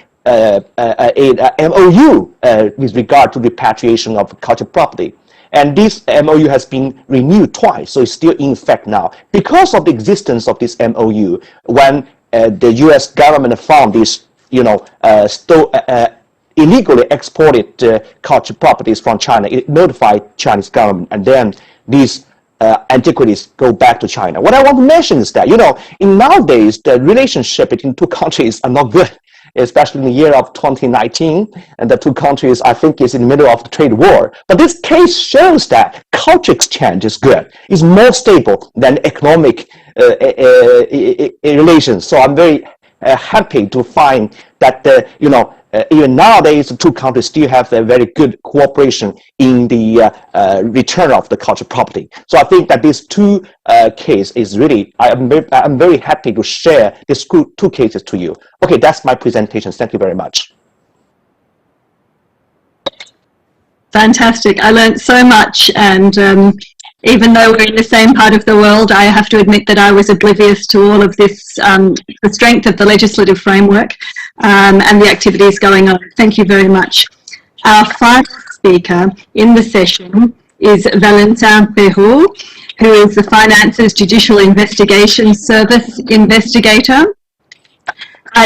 MOU with regard to repatriation of cultural property. And this MOU has been renewed twice, so it's still in effect now. Because of the existence of this MOU, when the U.S. government found these, illegally exported cultural properties from China, it notified Chinese government, and then these antiquities go back to China. What I want to mention is that, in nowadays, the relationship between two countries are not good, especially in the year of 2019, and the two countries, I think, is in the middle of the trade war. But this case shows that culture exchange is good. It's more stable than economic relations. So I'm very happy to find that, even nowadays, the two countries still have a very good cooperation in the return of the cultural property. So I think that these two cases is really, I'm very happy to share these two cases to you. Okay, that's my presentation. Thank you very much. Fantastic. I learned so much, and even though we're in the same part of the world, I have to admit that I was oblivious to all of this, the strength of the legislative framework and the activities going on. Thank you very much. Our final speaker in the session is Valentin Perrault, who is the Finance's Judicial Investigations Service investigator.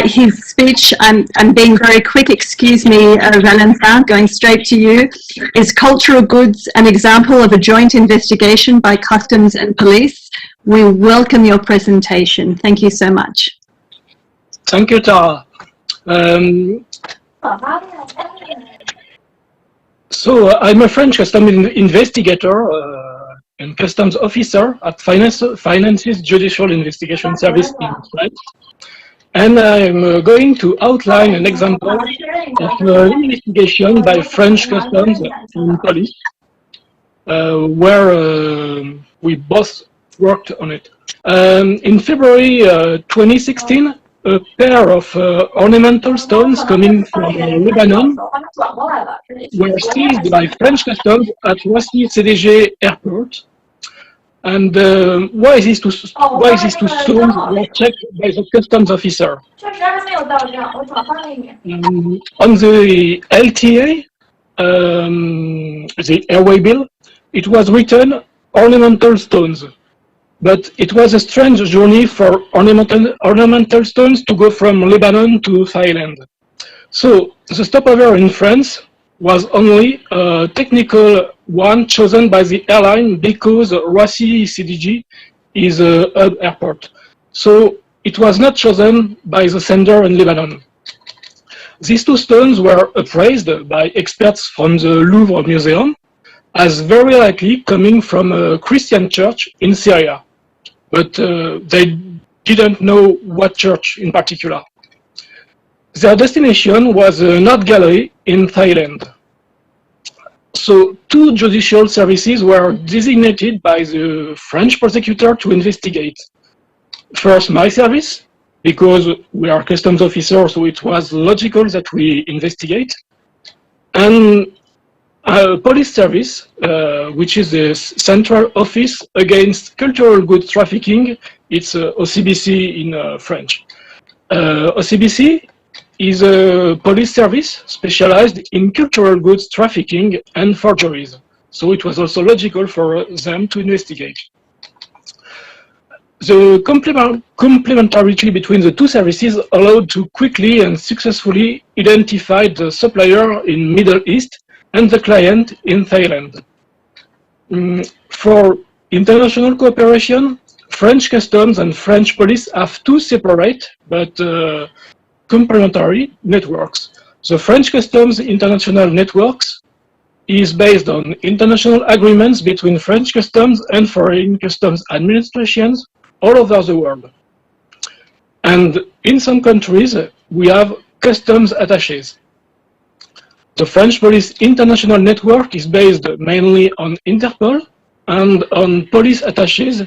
His speech, I'm being very quick, excuse me, Valentin, going straight to you, is Cultural Goods, an example of a joint investigation by Customs and Police. We welcome your presentation. Thank you so much. Thank you, Tara. So I'm a French customs investigator and customs officer at Finance's Judicial Investigation Service in France. And I'm going to outline an example of an investigation by French customs and police, where we both worked on it. In February 2016, a pair of ornamental stones coming from Lebanon were seized by French customs at Roissy-CDG airport. And why these two stones were checked by the customs officer? On the LTA, the airway bill, it was written ornamental stones. But it was a strange journey for ornamental stones to go from Lebanon to Thailand. So the stopover in France was only a technical one chosen by the airline because Roissy-CDG is a hub airport. So it was not chosen by the sender in Lebanon. These two stones were appraised by experts from the Louvre Museum as very likely coming from a Christian church in Syria. But they didn't know what church in particular. Their destination was an art gallery in Thailand. So two judicial services were designated by the French prosecutor to investigate. First, my service, because we are customs officers, so it was logical that we investigate. And a police service, which is the Central Office Against Cultural Goods Trafficking. It's OCBC in French. OCBC is a police service specialized in cultural goods trafficking and forgeries. So it was also logical for them to investigate. The complementarity between the two services allowed to quickly and successfully identify the supplier in Middle East and the client in Thailand. For international cooperation, French customs and French police have two separate but complementary networks. The French customs international networks is based on international agreements between French customs and foreign customs administrations all over the world. And in some countries, we have customs attaches. The French Police International Network is based mainly on Interpol and on police attaches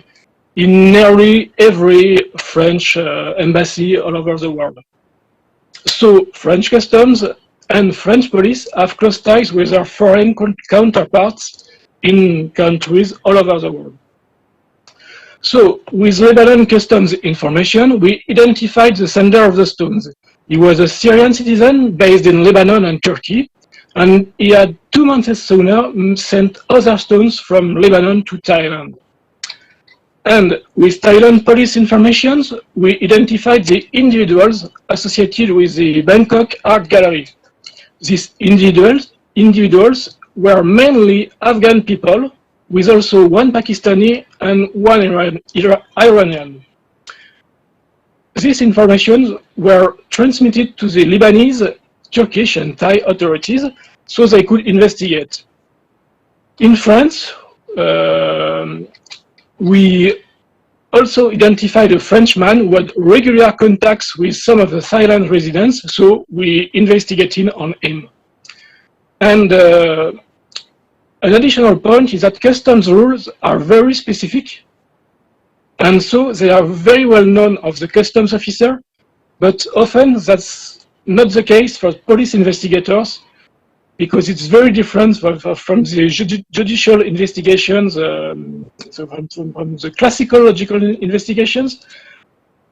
in nearly every French embassy all over the world. So French customs and French police have close ties with their foreign counterparts in countries all over the world. So with Lebanon customs information, we identified the sender of the stones. He was a Syrian citizen based in Lebanon and Turkey, and he had 2 months sooner sent other stones from Lebanon to Thailand. And with Thailand police information, we identified the individuals associated with the Bangkok Art Gallery. These individuals were mainly Afghan people, with also one Pakistani and one Iranian. These information were transmitted to the Lebanese, Turkish and Thai authorities so they could investigate. In France, we also identified a Frenchman who had regular contacts with some of the Thailand residents, so we investigated on him. And an additional point is that customs rules are very specific, and so they are very well known of the customs officer, but often that's not the case for police investigators, because it's very different from the judicial investigations, so from the classical logical investigations.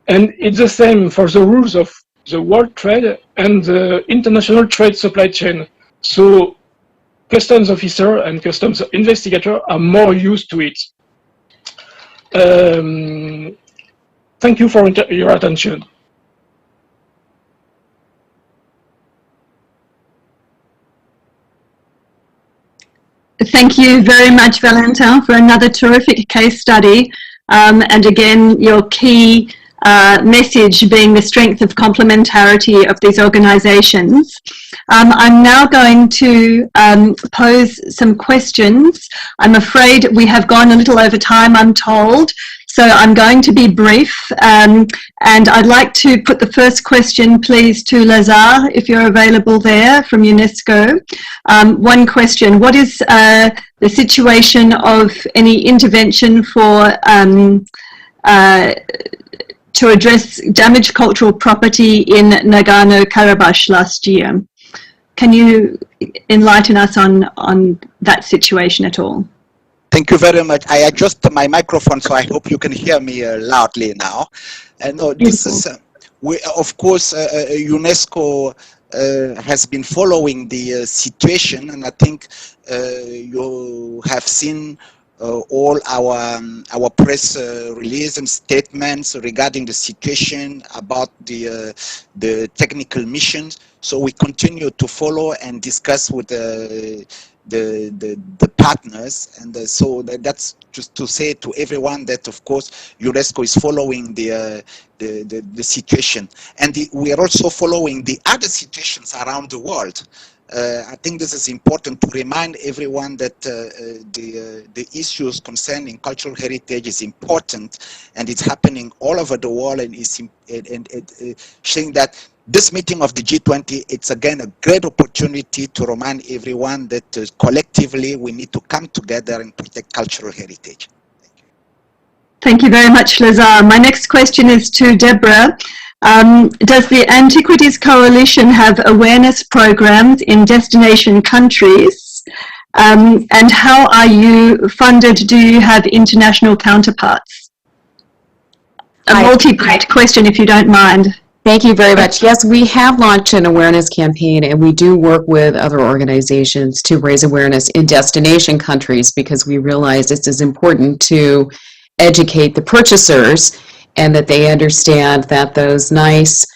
And it's the same for the rules of the world trade and the international trade supply chain. So customs officer and customs investigator are more used to it. Thank you for your attention. Thank you very much, Valentin, for another terrific case study. And again, your key message being the strength of complementarity of these organisations. I'm now going to pose some questions. I'm afraid we have gone a little over time, I'm told, so I'm going to be brief. And I'd like to put the first question, please, to Lazare, if you're available there, from UNESCO. One question: what is the situation of any intervention for to address damaged cultural property in Nagorno-Karabakh last year? Can you enlighten us on that situation at all? Thank you very much. I adjusted my microphone, so I hope you can hear me loudly now. No, this is, of course, UNESCO has been following the situation, and I think you have seen all our press release and statements regarding the situation about the technical missions. So we continue to follow and discuss with the partners, and so that's just to say to everyone that of course UNESCO is following the situation, and we are also following the other situations around the world. I think this is important to remind everyone that the issues concerning cultural heritage is important, and it's happening all over the world, and is saying that this meeting of the G20, it's again a great opportunity to remind everyone that collectively we need to come together and protect cultural heritage. Thank you very much, Lazare. My next question is to Deborah. Does the Antiquities Coalition have awareness programs in destination countries? And how are you funded? Do you have international counterparts? A multi-part question, if you don't mind. Thank you very much. Yes, we have launched an awareness campaign, and we do work with other organizations to raise awareness in destination countries, because we realize it's as important to educate the purchasers and that they understand that those nice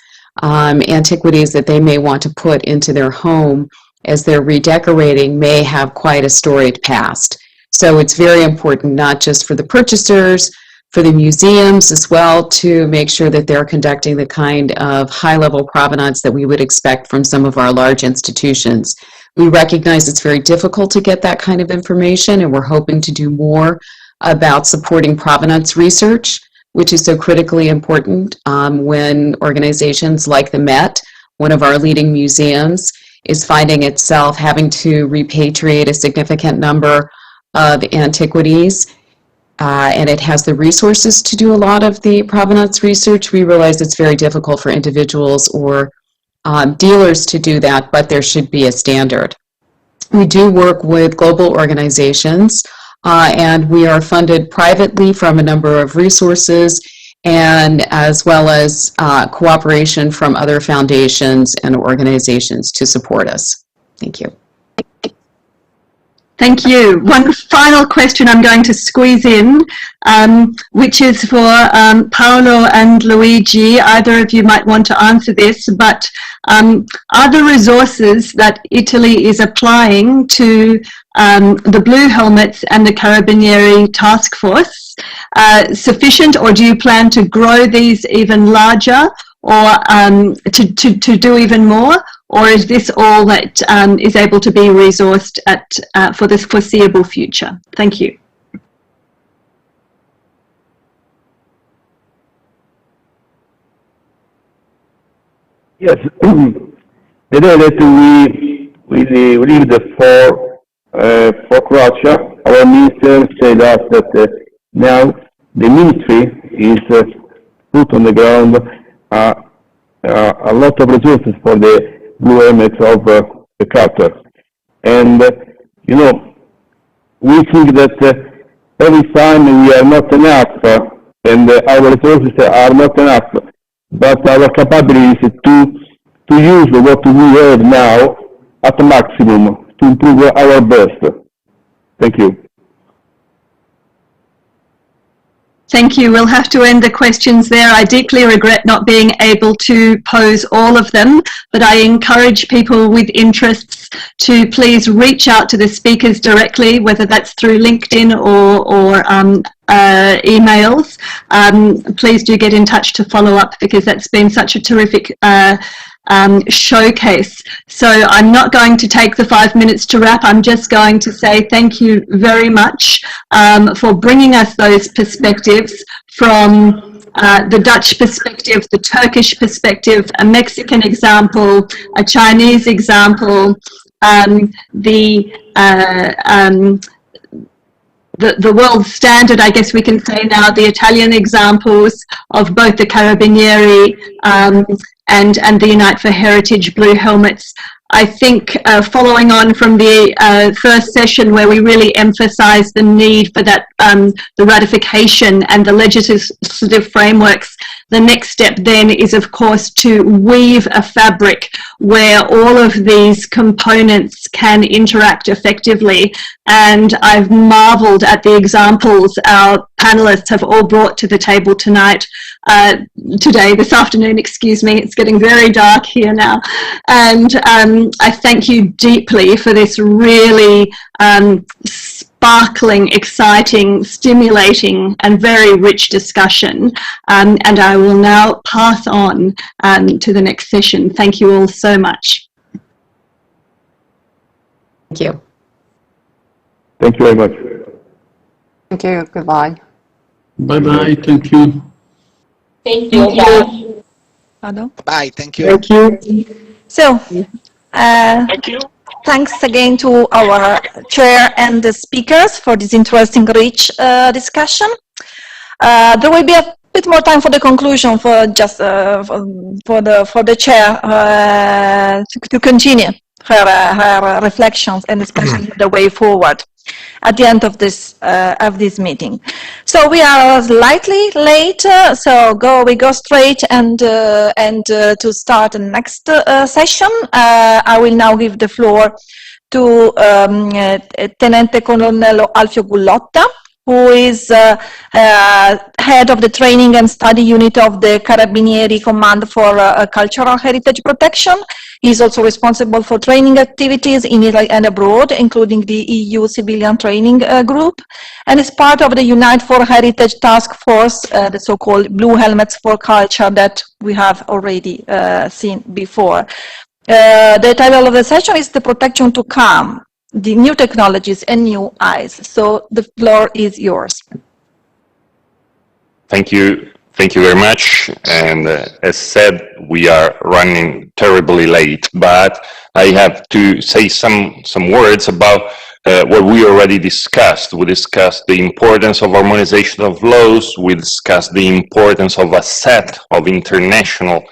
antiquities that they may want to put into their home as they're redecorating may have quite a storied past. So it's very important, not just for the purchasers, for the museums as well, to make sure that they're conducting the kind of high-level provenance that we would expect from some of our large institutions. We recognize it's very difficult to get that kind of information, and we're hoping to do more about supporting provenance research, which is so critically important when organizations like the Met, one of our leading museums, is finding itself having to repatriate a significant number of antiquities, and it has the resources to do a lot of the provenance research. We realize it's very difficult for individuals or dealers to do that, but there should be a standard. We do work with global organizations, and we are funded privately from a number of resources, and as well as cooperation from other foundations and organizations to support us. Thank you. Thank you. One final question I'm going to squeeze in, which is for Paolo and Luigi. Either of you might want to answer this, but are the resources that Italy is applying to the Blue Helmets and the Carabinieri Task Force sufficient, or do you plan to grow these even larger, or to do even more? Or is this all that is able to be resourced for this foreseeable future? Thank you. Yes, the day that we leave for Croatia, our minister said us that now the ministry is put on the ground a lot of resources for the Blue Helmets of the culture. And, you know, we think that every time we are not enough, and our resources are not enough, but our capability is to use what we have now at the maximum, to improve our best. Thank you. Thank you. We'll have to end the questions there. I deeply regret not being able to pose all of them, but I encourage people with interests to please reach out to the speakers directly, whether that's through LinkedIn or emails. Please do get in touch to follow up, because that's been such a terrific showcase. So I'm not going to take the 5 minutes to wrap. I'm just going to say thank you very much for bringing us those perspectives from the Dutch perspective, the Turkish perspective, a Mexican example, a Chinese example, the world standard, I guess we can say now, the Italian examples of both the Carabinieri and the Unite for Heritage Blue Helmets. I think following on from the first session, where we really emphasized the need for that, the ratification and the legislative frameworks, the next step then is, of course, to weave a fabric where all of these components can interact effectively. And I've marveled at the examples our panelists have all brought to the table tonight, this afternoon, excuse me. It's getting very dark here now. And I thank you deeply for this really sparkling, exciting, stimulating, and very rich discussion. And I will now pass on to the next session. Thank you all so much. Thank you. Thank you very much. Thank you. Goodbye. Bye-bye. Thank you. Thank you. Bye. Pardon? Bye. Thank you. Thank you. So, Thank you. thanks again to our chair and the speakers for this interesting, rich discussion. There will be a bit more time for the conclusion, for just for the chair to continue her reflections, and especially the way forward at the end of this meeting. So we are slightly late, so we go straight and to start the next session. I will now give the floor to Tenente Colonnello Alfio Gullotta, who is head of the training and study unit of the Carabinieri Command for Cultural Heritage Protection. He is also responsible for training activities in Italy and abroad, including the EU Civilian Training Group, and is part of the Unite for Heritage Task Force, the so-called Blue Helmets for Culture that we have already seen before. The title of the session is The Protection to Come, the New Technologies and New Eyes. So the floor is yours. Thank you. Thank you very much. And as said, we are running terribly late, but I have to say some words about what we already discussed. We discussed the importance of harmonization of laws. We discussed the importance of a set of international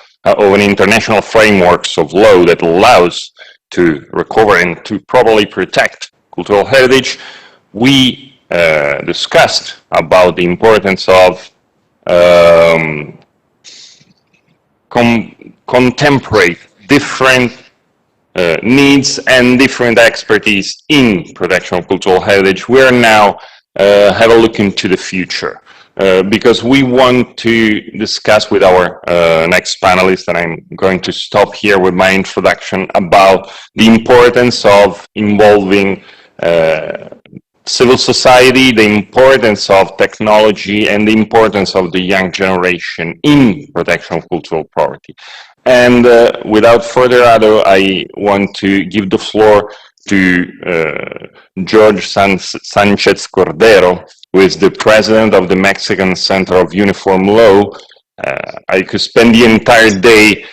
frameworks of law that allows to recover and to properly protect cultural heritage. We discussed about the importance of contemporary different needs and different expertise in protection of cultural heritage. We are now have a look into the future because we want to discuss with our next panelist, and I'm going to stop here with my introduction, about the importance of involving civil society, the importance of technology, and the importance of the young generation in protection of cultural property. And without further ado, I want to give the floor to George Sanchez Cordero, who is the president of the Mexican Center of Uniform Law. I could spend the entire day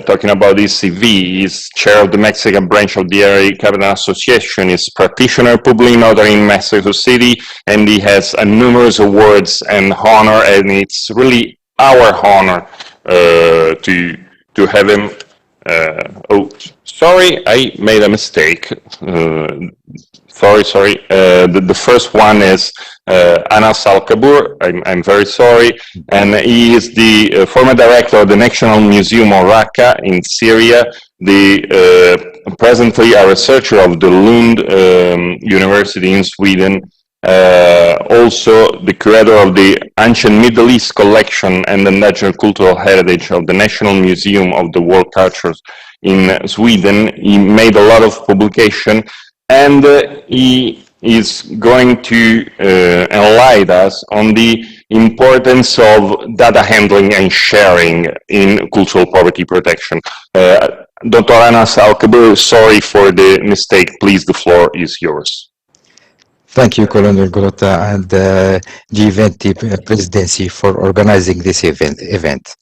talking about his CV. He's chair of the Mexican branch of the Area Capital Association. He's practitioner public notary in Mexico City, and he has numerous awards and honor, and it's really our honor to have him. Oh, sorry, I made a mistake. Sorry. The first one is Anas Al-Kabur. I'm very sorry. And he is the former director of the National Museum of Raqqa in Syria, presently a researcher of the Lund University in Sweden, also the curator of the Ancient Middle East Collection and the Natural Cultural Heritage of the National Museum of the World Cultures in Sweden. He made a lot of publication, and he is going to enlighten us on the importance of data handling and sharing in cultural poverty protection. Dr. Anas Al-Kabir, sorry for the mistake. Please, the floor is yours. Thank you, Colonel Grotta and the G20 presidency for organizing this event.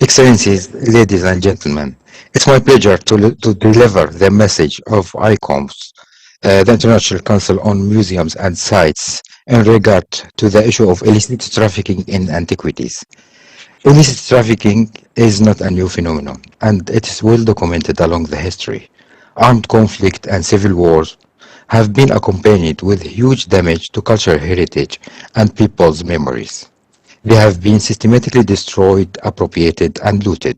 Excellencies, ladies and gentlemen, it's my pleasure to deliver the message of ICOMS, the International Council on Museums and Sites, in regard to the issue of illicit trafficking in antiquities. Illicit trafficking is not a new phenomenon, and it is well documented along the history. Armed conflict and civil wars have been accompanied with huge damage to cultural heritage and people's memories. They have been systematically destroyed, appropriated, and looted.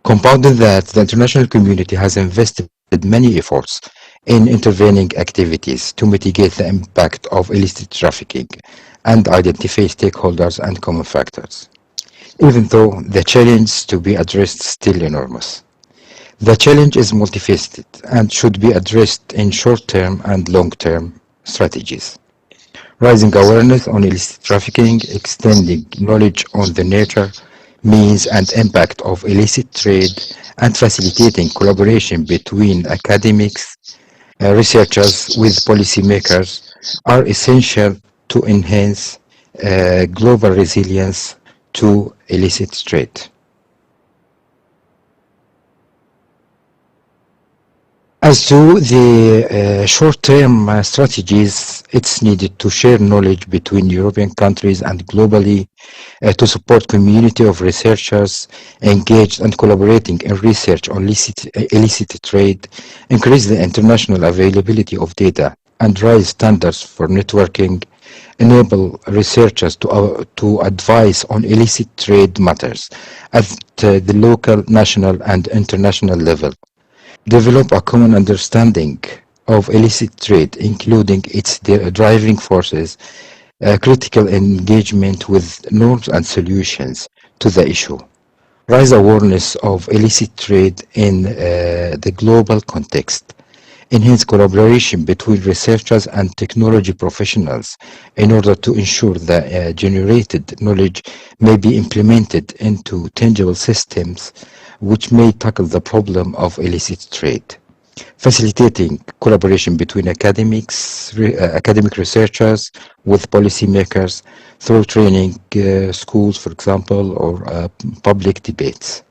Compounding that, the international community has invested many efforts in intervening activities to mitigate the impact of illicit trafficking and identify stakeholders and common factors, even though the challenge to be addressed is still enormous. The challenge is multifaceted and should be addressed in short-term and long-term strategies. Raising awareness on illicit trafficking, extending knowledge on the nature, means and impact of illicit trade, and facilitating collaboration between academics, researchers with policymakers are essential to enhance global resilience to illicit trade. As to the short-term strategies, it's needed to share knowledge between European countries and globally to support community of researchers engaged and collaborating in research on illicit trade, increase the international availability of data, and raise standards for networking, enable researchers to advise on illicit trade matters at the local, national, and international level. Develop a common understanding of illicit trade, including its driving forces, critical engagement with norms and solutions to the issue. Raise awareness of illicit trade in the global context. Enhance collaboration between researchers and technology professionals in order to ensure that generated knowledge may be implemented into tangible systems which may tackle the problem of illicit trade. Facilitating collaboration between academic researchers with policymakers through training schools, for example, or public debates.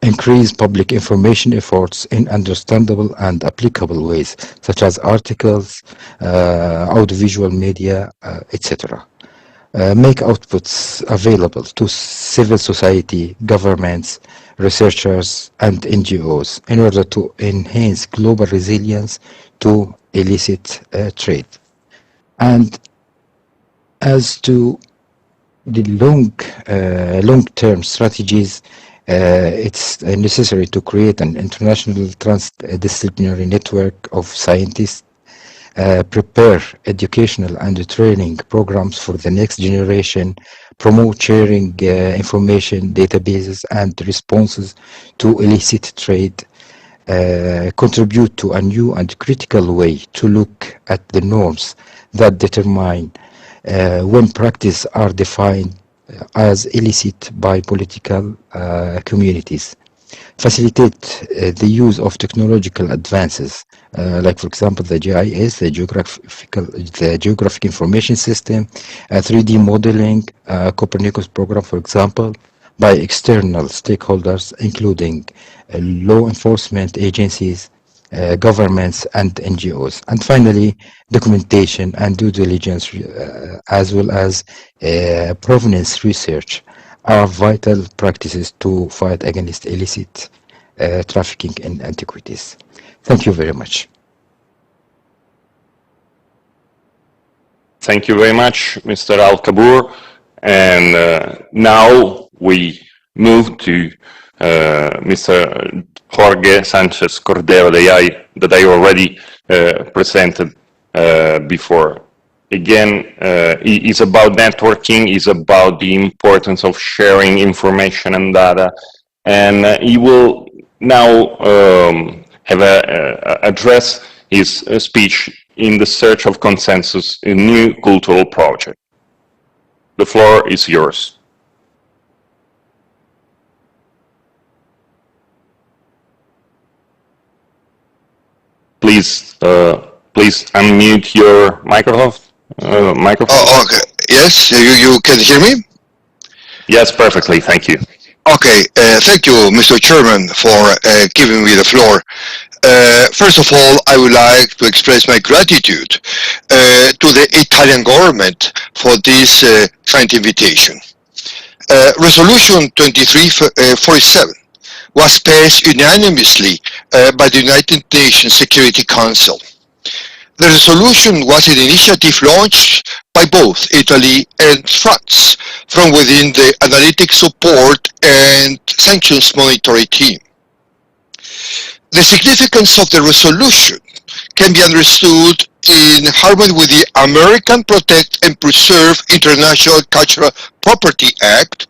Increase public information efforts in understandable and applicable ways, such as articles, audiovisual media, etc. Make outputs available to civil society, governments, researchers, and NGOs in order to enhance global resilience to illicit trade. And as to the long-term strategies, it's necessary to create an international transdisciplinary network of scientists, prepare educational and training programs for the next generation, promote sharing information, databases, and responses to illicit trade, contribute to a new and critical way to look at the norms that determine when practices are defined as illicit by political communities. Facilitate the use of technological advances, like, for example, the GIS, the Geographic Information System, 3D modeling, Copernicus program, for example, by external stakeholders, including law enforcement agencies, governments, and NGOs. And finally, documentation and due diligence, as well as provenance research, are vital practices to fight against illicit trafficking in antiquities. Thank you very much. Thank you very much, Mr. Al-Kabir. And now we move to Mr. Jorge Sanchez Cordero that I already presented before. Again, it's about networking, it's about the importance of sharing information and data, and he will now have address his speech in the search of consensus in new cultural project. The floor is yours. Please, please unmute your microphone. Oh, okay. Yes, you can hear me? Yes, perfectly. Thank you. Okay. Thank you, Mr. Chairman, for giving me the floor. First of all, I would like to express my gratitude to the Italian government for this kind invitation. Resolution 2347 was passed unanimously by the United Nations Security Council. The resolution was an initiative launched by both Italy and France from within the Analytic Support and Sanctions Monitoring Team. The significance of the resolution can be understood in harmony with the American Protect and Preserve International Cultural Property Act,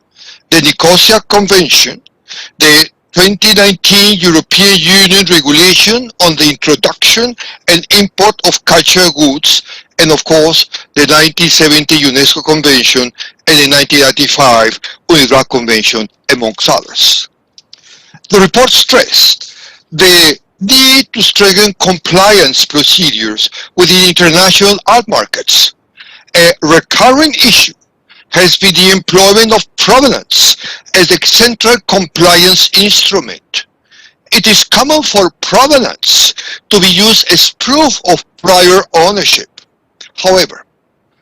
the Nicosia Convention, the 2019 European Union Regulation on the Introduction and Import of Cultural Goods, and of course the 1970 UNESCO Convention and the 1995 UNIDROIT Convention, amongst others. The report stressed the need to strengthen compliance procedures with the international art markets. A recurring issue has been the employment of provenance as a central compliance instrument. It is common for provenance to be used as proof of prior ownership. However,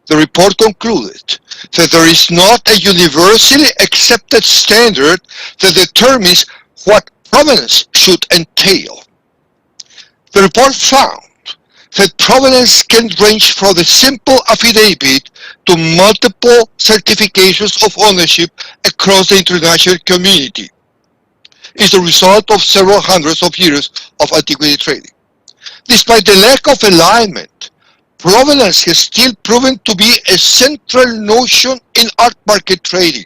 the report concluded that there is not a universally accepted standard that determines what provenance should entail. The report found that provenance can range from the simple affidavit to multiple certifications of ownership across the international community. It's the result of several hundreds of years of antiquity trading. Despite the lack of alignment, provenance has still proven to be a central notion in art market trading.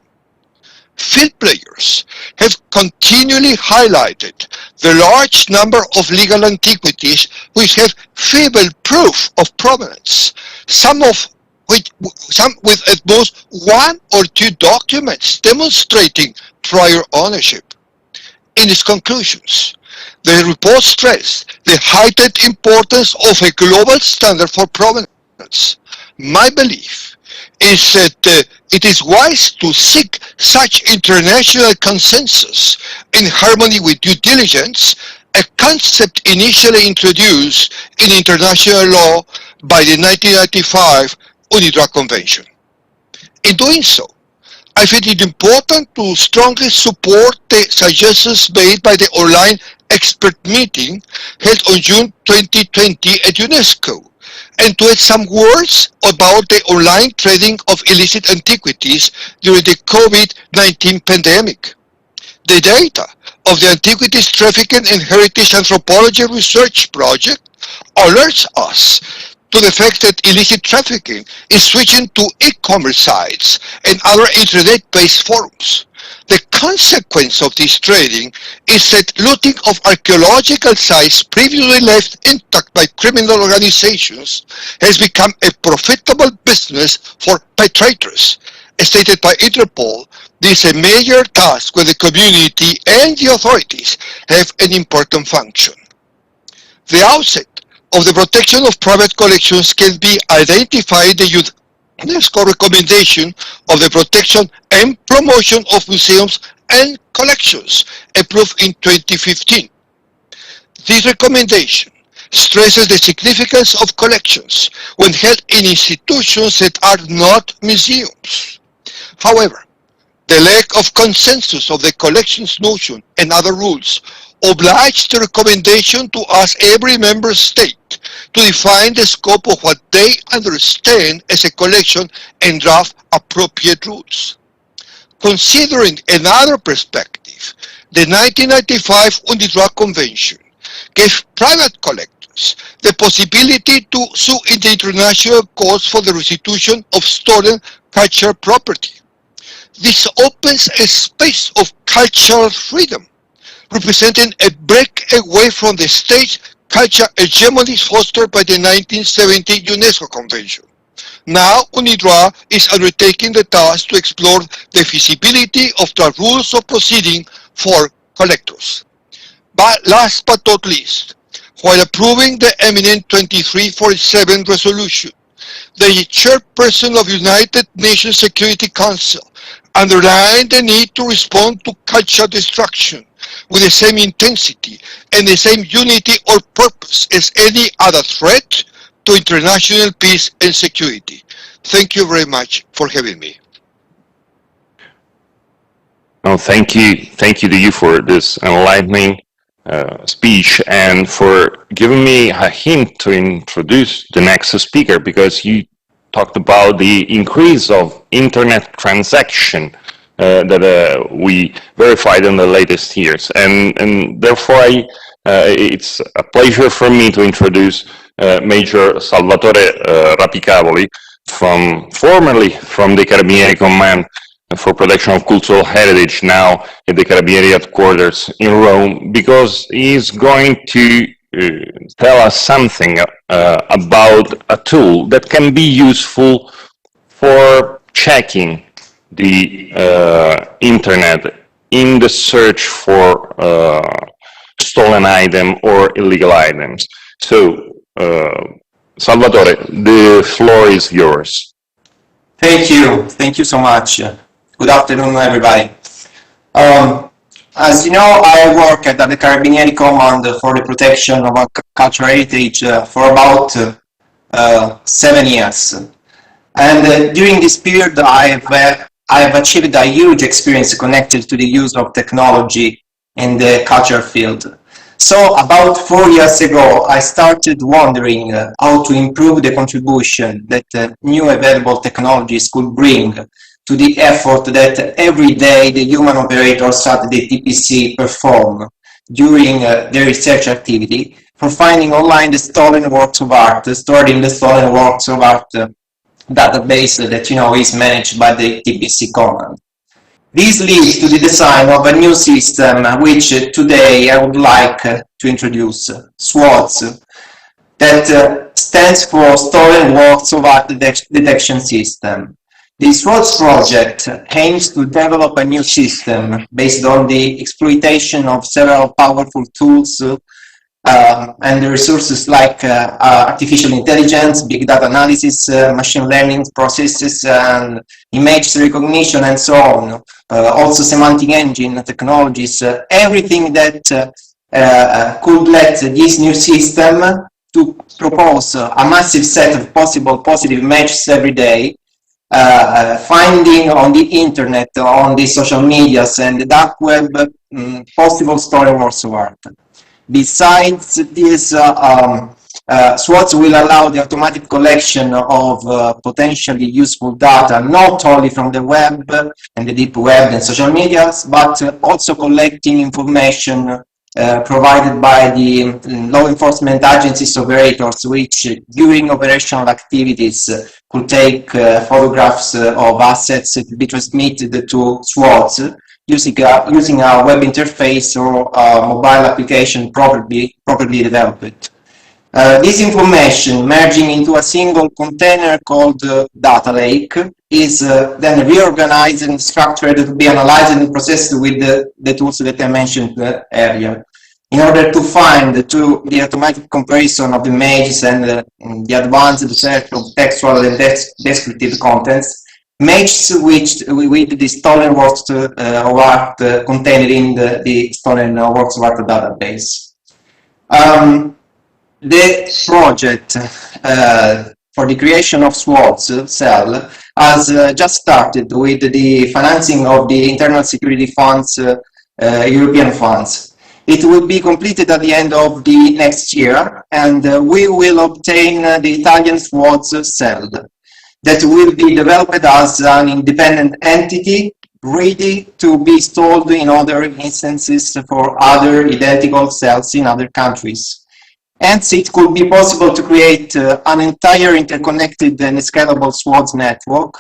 Field players have continually highlighted the large number of legal antiquities which have feeble proof of provenance, some with at most one or two documents demonstrating prior ownership. In its conclusions, the report stressed the heightened importance of a global standard for provenance. My belief is that it is wise to seek such international consensus in harmony with due diligence, a concept initially introduced in international law by the 1995 UNIDROIT Convention. In doing so, I find it important to strongly support the suggestions made by the online expert meeting held on June 2020 at UNESCO, and to add some words about the online trading of illicit antiquities during the COVID-19 pandemic. The data of the Antiquities Trafficking and Heritage Anthropology Research Project alerts us to the fact that illicit trafficking is switching to e-commerce sites and other internet-based forums. The consequence of this trading is that looting of archaeological sites previously left intact by criminal organizations has become a profitable business for perpetrators. As stated by Interpol, this is a major task where the community and the authorities have an important function. The outset of the protection of private collections can be identified in the UNESCO recommendation of the protection and promotion of museums and collections, approved in 2015. This recommendation stresses the significance of collections when held in institutions that are not museums. However, the lack of consensus of the collections notion and other rules obliged the recommendation to ask every member state to define the scope of what they understand as a collection and draft appropriate rules. Considering another perspective, The 1995 UNIDROIT Convention gave private collectors the possibility to sue in the international courts for the restitution of stolen cultural property. This opens a space of cultural freedom, representing a break away from the state culture hegemony fostered by the 1970 UNESCO Convention. Now, UNIDROIT is undertaking the task to explore the feasibility of the rules of proceeding for collectors. But last but not least, while approving the eminent 2347 resolution, the chairperson of the United Nations Security Council underlined the need to respond to cultural destruction with the same intensity and the same unity or purpose as any other threat to international peace and security. Thank you very much for having me. Oh, thank you to you for this enlightening speech and for giving me a hint to introduce the next speaker, because you talked about the increase of internet transaction that we verified in the latest years, and therefore it's a pleasure for me to introduce Major Salvatore Rapicavoli, formerly from the Carabinieri Command for Protection of Cultural Heritage, now at the Carabinieri headquarters in Rome, because he's going to tell us something about a tool that can be useful for checking the internet in the search for stolen item or illegal items. So, Salvatore, the floor is yours. Thank you so much. Good afternoon, everybody. As you know, I work at the Carabinieri Command for the protection of cultural heritage for about 7 years. And during this period, I have achieved a huge experience connected to the use of technology in the culture field. So about 4 years ago, I started wondering how to improve the contribution that new available technologies could bring to the effort that every day the human operators at the TPC perform during their research activity for finding online the stolen works of art, stored in the stolen works of art database that is managed by the TPC Command. This leads to the design of a new system which today I would like to introduce, SWORDS, that stands for Stolen Works of Art Detection System. The SWORDS project aims to develop a new system based on the exploitation of several powerful tools and the resources like artificial intelligence, big data analysis, machine learning processes, and image recognition, and so on. Also semantic engine technologies, everything that could let this new system to propose a massive set of possible positive matches every day, finding on the internet, on the social medias and the dark web, possible stolen works of art. Besides this, SWORDS will allow the automatic collection of potentially useful data, not only from the web and the deep web and social medias, but also collecting information provided by the law enforcement agencies operators, which during operational activities could take photographs of assets to be transmitted to SWORDS using a web interface or a mobile application properly developed. This information merging into a single container called data lake is then reorganized and structured to be analyzed and processed with the tools that I mentioned earlier, in order to find the automatic comparison of images and the advanced search of textual and descriptive contents, matched with the stolen works of art contained in the stolen works of art database. The project for the creation of SWORDS cell has just started with the financing of the internal security funds, European funds. It will be completed at the end of the next year, and we will obtain the Italian SWORDS cell that will be developed as an independent entity ready to be installed in other instances for other identical cells in other countries. Hence, it could be possible to create an entire interconnected and scalable SWOT network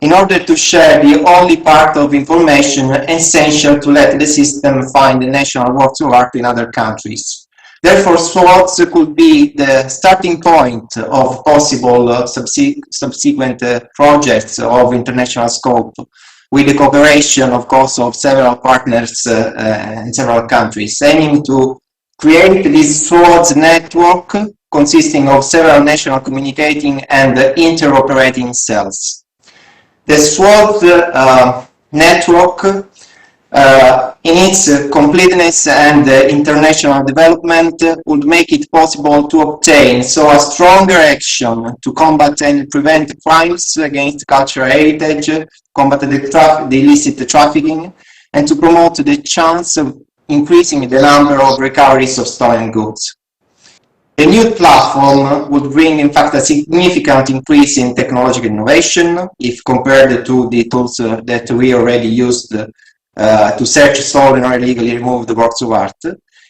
in order to share the only part of information essential to let the system find the national works of art in other countries. Therefore, SWOTs could be the starting point of possible subsequent projects of international scope, with the cooperation, of course, of several partners in several countries, aiming to create this SWOT network consisting of several national communicating and interoperating cells. The SWOT network, in its completeness and international development, would make it possible to obtain a stronger action to combat and prevent crimes against cultural heritage, combat the illicit trafficking, and to promote the chance of increasing the number of recoveries of stolen goods. The new platform would bring, in fact, a significant increase in technological innovation if compared to the tools that we already used to search stolen or illegally removed works of art.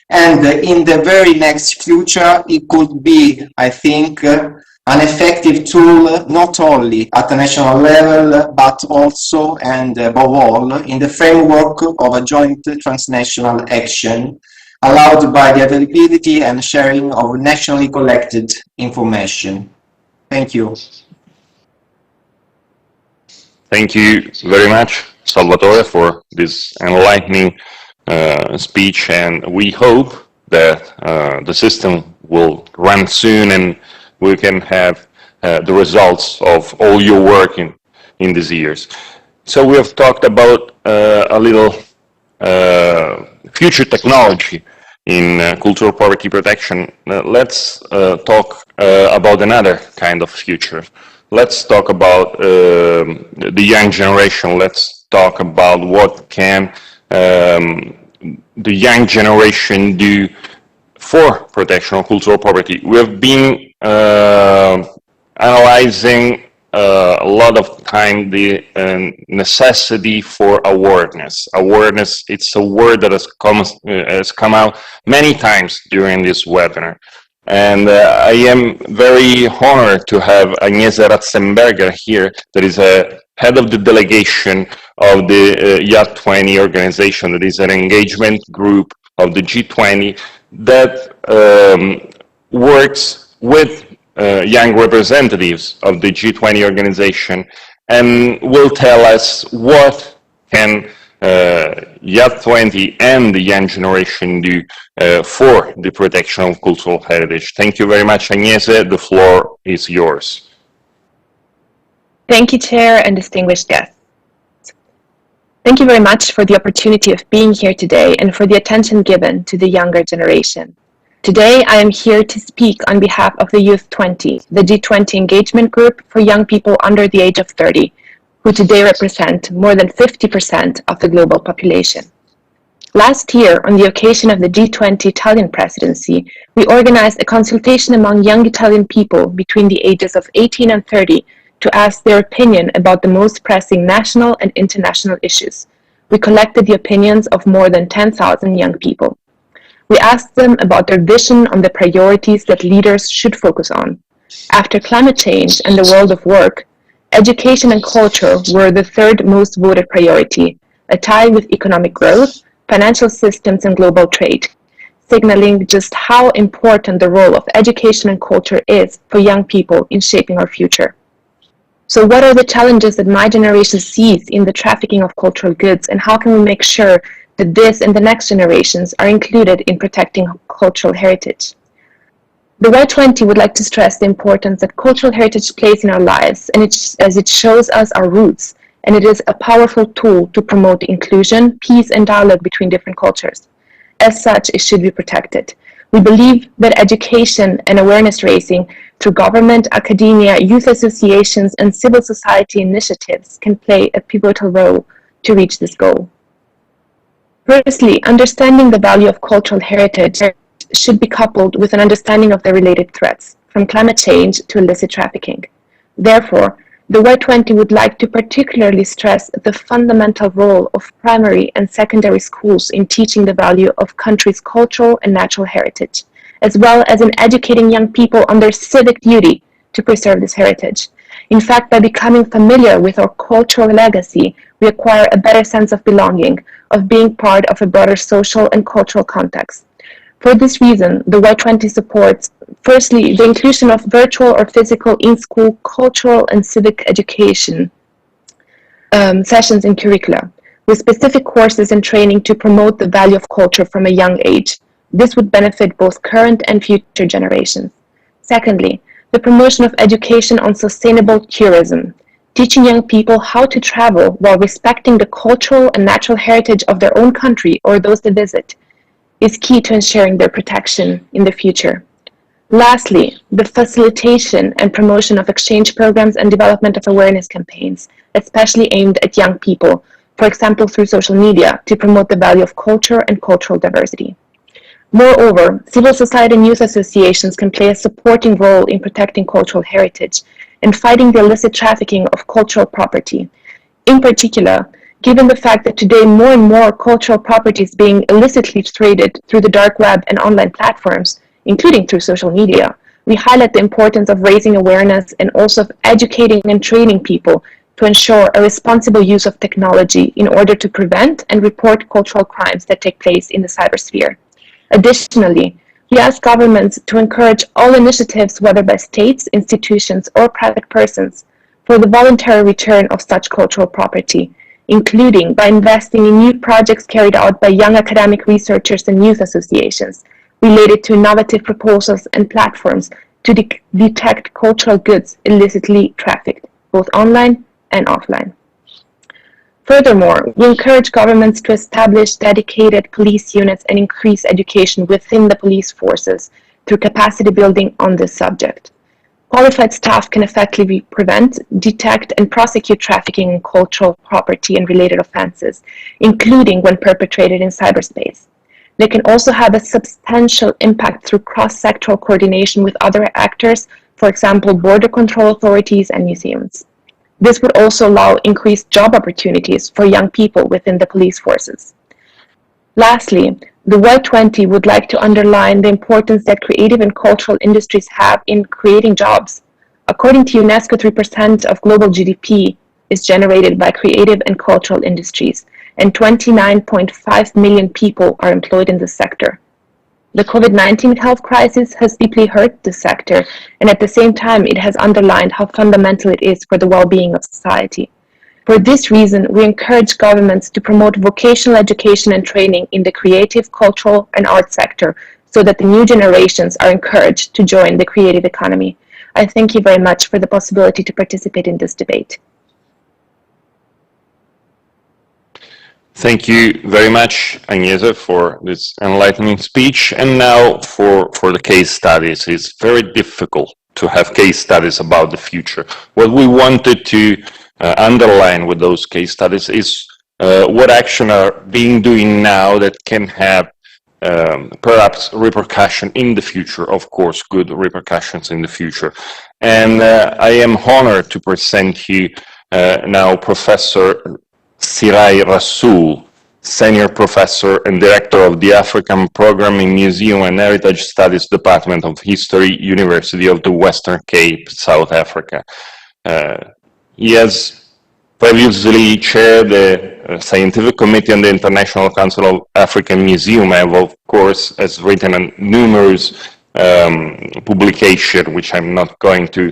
And in the very next future, it could be, I think, an effective tool not only at the national level, but also and above all in the framework of a joint transnational action allowed by the availability and sharing of nationally collected information. Thank you. Thank you very much, Salvatore, for this enlightening speech, and we hope that the system will run soon and we can have the results of all your work in these years. So we have talked about a little future technology in cultural property protection. Let's talk about another kind of future. Let's talk about the young generation. Let's talk about what can the young generation do for protection of cultural property. We have been analyzing a lot of time the necessity for awareness. Awareness, it's a word that has come out many times during this webinar. And I am very honored to have Agnese Ratzenberger here, that is a head of the delegation of the G20 organization, that is an engagement group of the G20 that works with young representatives of the G20 organization and will tell us what can G20 and the young generation do for the protection of cultural heritage. Thank you very much, Agnese. The floor is yours. Thank you, Chair and distinguished guests. Thank you very much for the opportunity of being here today and for the attention given to the younger generation. Today, I am here to speak on behalf of the Youth 20, the G20 engagement group for young people under the age of 30, who today represent more than 50% of the global population. Last year, on the occasion of the G20 Italian presidency, we organized a consultation among young Italian people between the ages of 18 and 30 to ask their opinion about the most pressing national and international issues. We collected the opinions of more than 10,000 young people. We asked them about their vision on the priorities that leaders should focus on. After climate change and the world of work, education and culture were the third most voted priority, a tie with economic growth, financial systems, and global trade, signaling just how important the role of education and culture is for young people in shaping our future. So what are the challenges that my generation sees in the trafficking of cultural goods, and how can we make sure that this and the next generations are included in protecting cultural heritage? The Y20 would like to stress the importance that cultural heritage plays in our lives, and as it shows us our roots, and it is a powerful tool to promote inclusion, peace, and dialogue between different cultures. As such, it should be protected. We believe that education and awareness raising through government, academia, youth associations, and civil society initiatives can play a pivotal role to reach this goal. Firstly, understanding the value of cultural heritage should be coupled with an understanding of the related threats, from climate change to illicit trafficking. Therefore, the Y20 would like to particularly stress the fundamental role of primary and secondary schools in teaching the value of country's cultural and natural heritage, as well as in educating young people on their civic duty to preserve this heritage. In fact, by becoming familiar with our cultural legacy, we acquire a better sense of belonging, of being part of a broader social and cultural context. For this reason, the Y20 supports, firstly, the inclusion of virtual or physical in-school cultural and civic education sessions in curricula, with specific courses and training to promote the value of culture from a young age. This would benefit both current and future generations. Secondly, the promotion of education on sustainable tourism, teaching young people how to travel while respecting the cultural and natural heritage of their own country or those they visit, is key to ensuring their protection in the future. Lastly, the facilitation and promotion of exchange programs and development of awareness campaigns, especially aimed at young people, for example through social media, to promote the value of culture and cultural diversity. Moreover, civil society and youth associations can play a supporting role in protecting cultural heritage and fighting the illicit trafficking of cultural property. In particular, given the fact that today more and more cultural property is being illicitly traded through the dark web and online platforms, including through social media, we highlight the importance of raising awareness and also of educating and training people to ensure a responsible use of technology in order to prevent and report cultural crimes that take place in the cybersphere. Additionally, we ask governments to encourage all initiatives, whether by states, institutions, or private persons, for the voluntary return of such cultural property, including by investing in new projects carried out by young academic researchers and youth associations related to innovative proposals and platforms to detect cultural goods illicitly trafficked, both online and offline. Furthermore, we encourage governments to establish dedicated police units and increase education within the police forces through capacity building on this subject. Qualified staff can effectively prevent, detect, and prosecute trafficking in cultural property and related offenses, including when perpetrated in cyberspace. They can also have a substantial impact through cross-sectoral coordination with other actors, for example, border control authorities and museums. This would also allow increased job opportunities for young people within the police forces. Lastly, the Y20 would like to underline the importance that creative and cultural industries have in creating jobs. According to UNESCO, 3% of global GDP is generated by creative and cultural industries, and 29.5 million people are employed in this sector. The COVID-19 health crisis has deeply hurt this sector, and at the same time, it has underlined how fundamental it is for the well-being of society. For this reason, we encourage governments to promote vocational education and training in the creative, cultural, and art sector so that the new generations are encouraged to join the creative economy. I thank you very much for the possibility to participate in this debate. Thank you very much, Agnese, for this enlightening speech. And now for the case studies. It's very difficult to have case studies about the future. What we wanted to underline with those case studies is what action are being doing now that can have perhaps repercussion in the future, of course, good repercussions in the future. And I am honored to present you now Professor Sirai Rasool, Senior Professor and Director of the African Programming Museum and Heritage Studies Department of History, University of the Western Cape, South Africa. He has previously chaired the Scientific Committee on the International Council of African Museum, and of course has written numerous publications, which I'm not going to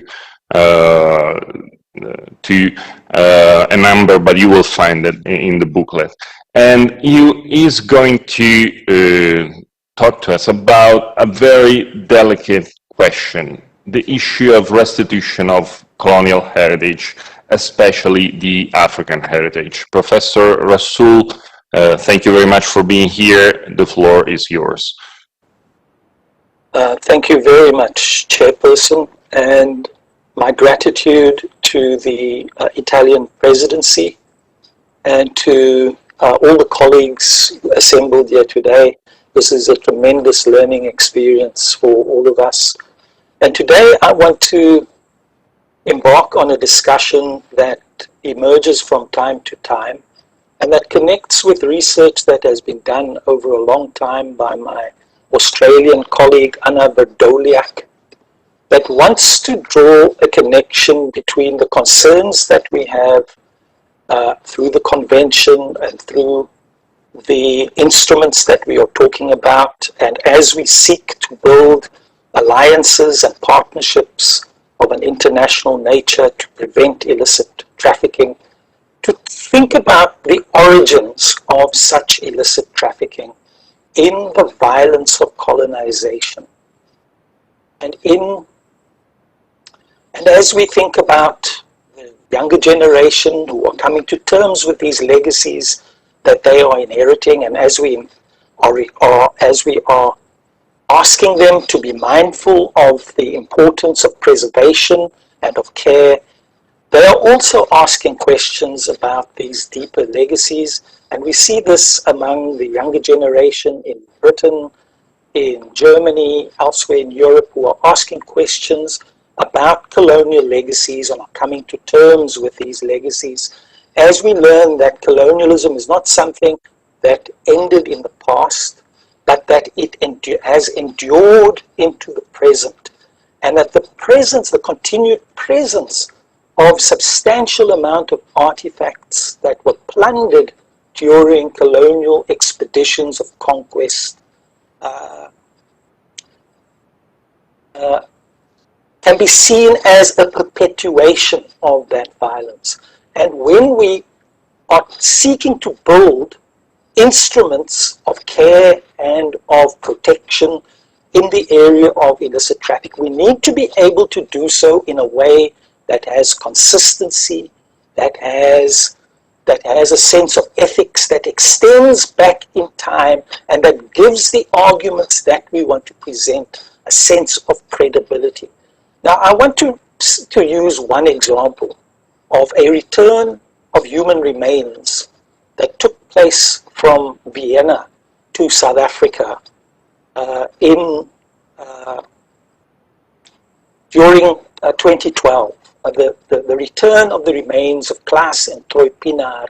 a number, but you will find it in the booklet. And he is going to talk to us about a very delicate question, the issue of restitution of colonial heritage, especially the African heritage. Professor Rasool, thank you very much for being here. The floor is yours. Thank you very much, Chairperson, and my gratitude to the Italian presidency and to all the colleagues assembled here today. This is a tremendous learning experience for all of us. And today I want to embark on a discussion that emerges from time to time and that connects with research that has been done over a long time by my Australian colleague Anna Berdoliak, that wants to draw a connection between the concerns that we have through the convention and through the instruments that we are talking about, and as we seek to build alliances and partnerships of an international nature to prevent illicit trafficking, to think about the origins of such illicit trafficking in the violence of colonization. And as we think about the younger generation who are coming to terms with these legacies that they are inheriting, and as we are asking them to be mindful of the importance of preservation and of care, they are also asking questions about these deeper legacies. And we see this among the younger generation in Britain, in Germany, elsewhere in Europe, who are asking questions about colonial legacies and are coming to terms with these legacies, as we learn that colonialism is not something that ended in the past, but that it has endured into the present, and that the presence, the continued presence of substantial amount of artifacts that were plundered during colonial expeditions of conquest can be seen as a perpetuation of that violence. And when we are seeking to build instruments of care and of protection in the area of illicit traffic, we need to be able to do so in a way that has consistency, that has a sense of ethics that extends back in time, and that gives the arguments that we want to present a sense of credibility. Now, I want to use one example of a return of human remains that took place from Vienna to South Africa during 2012. The return of the remains of Klaas and Troy Pienaar,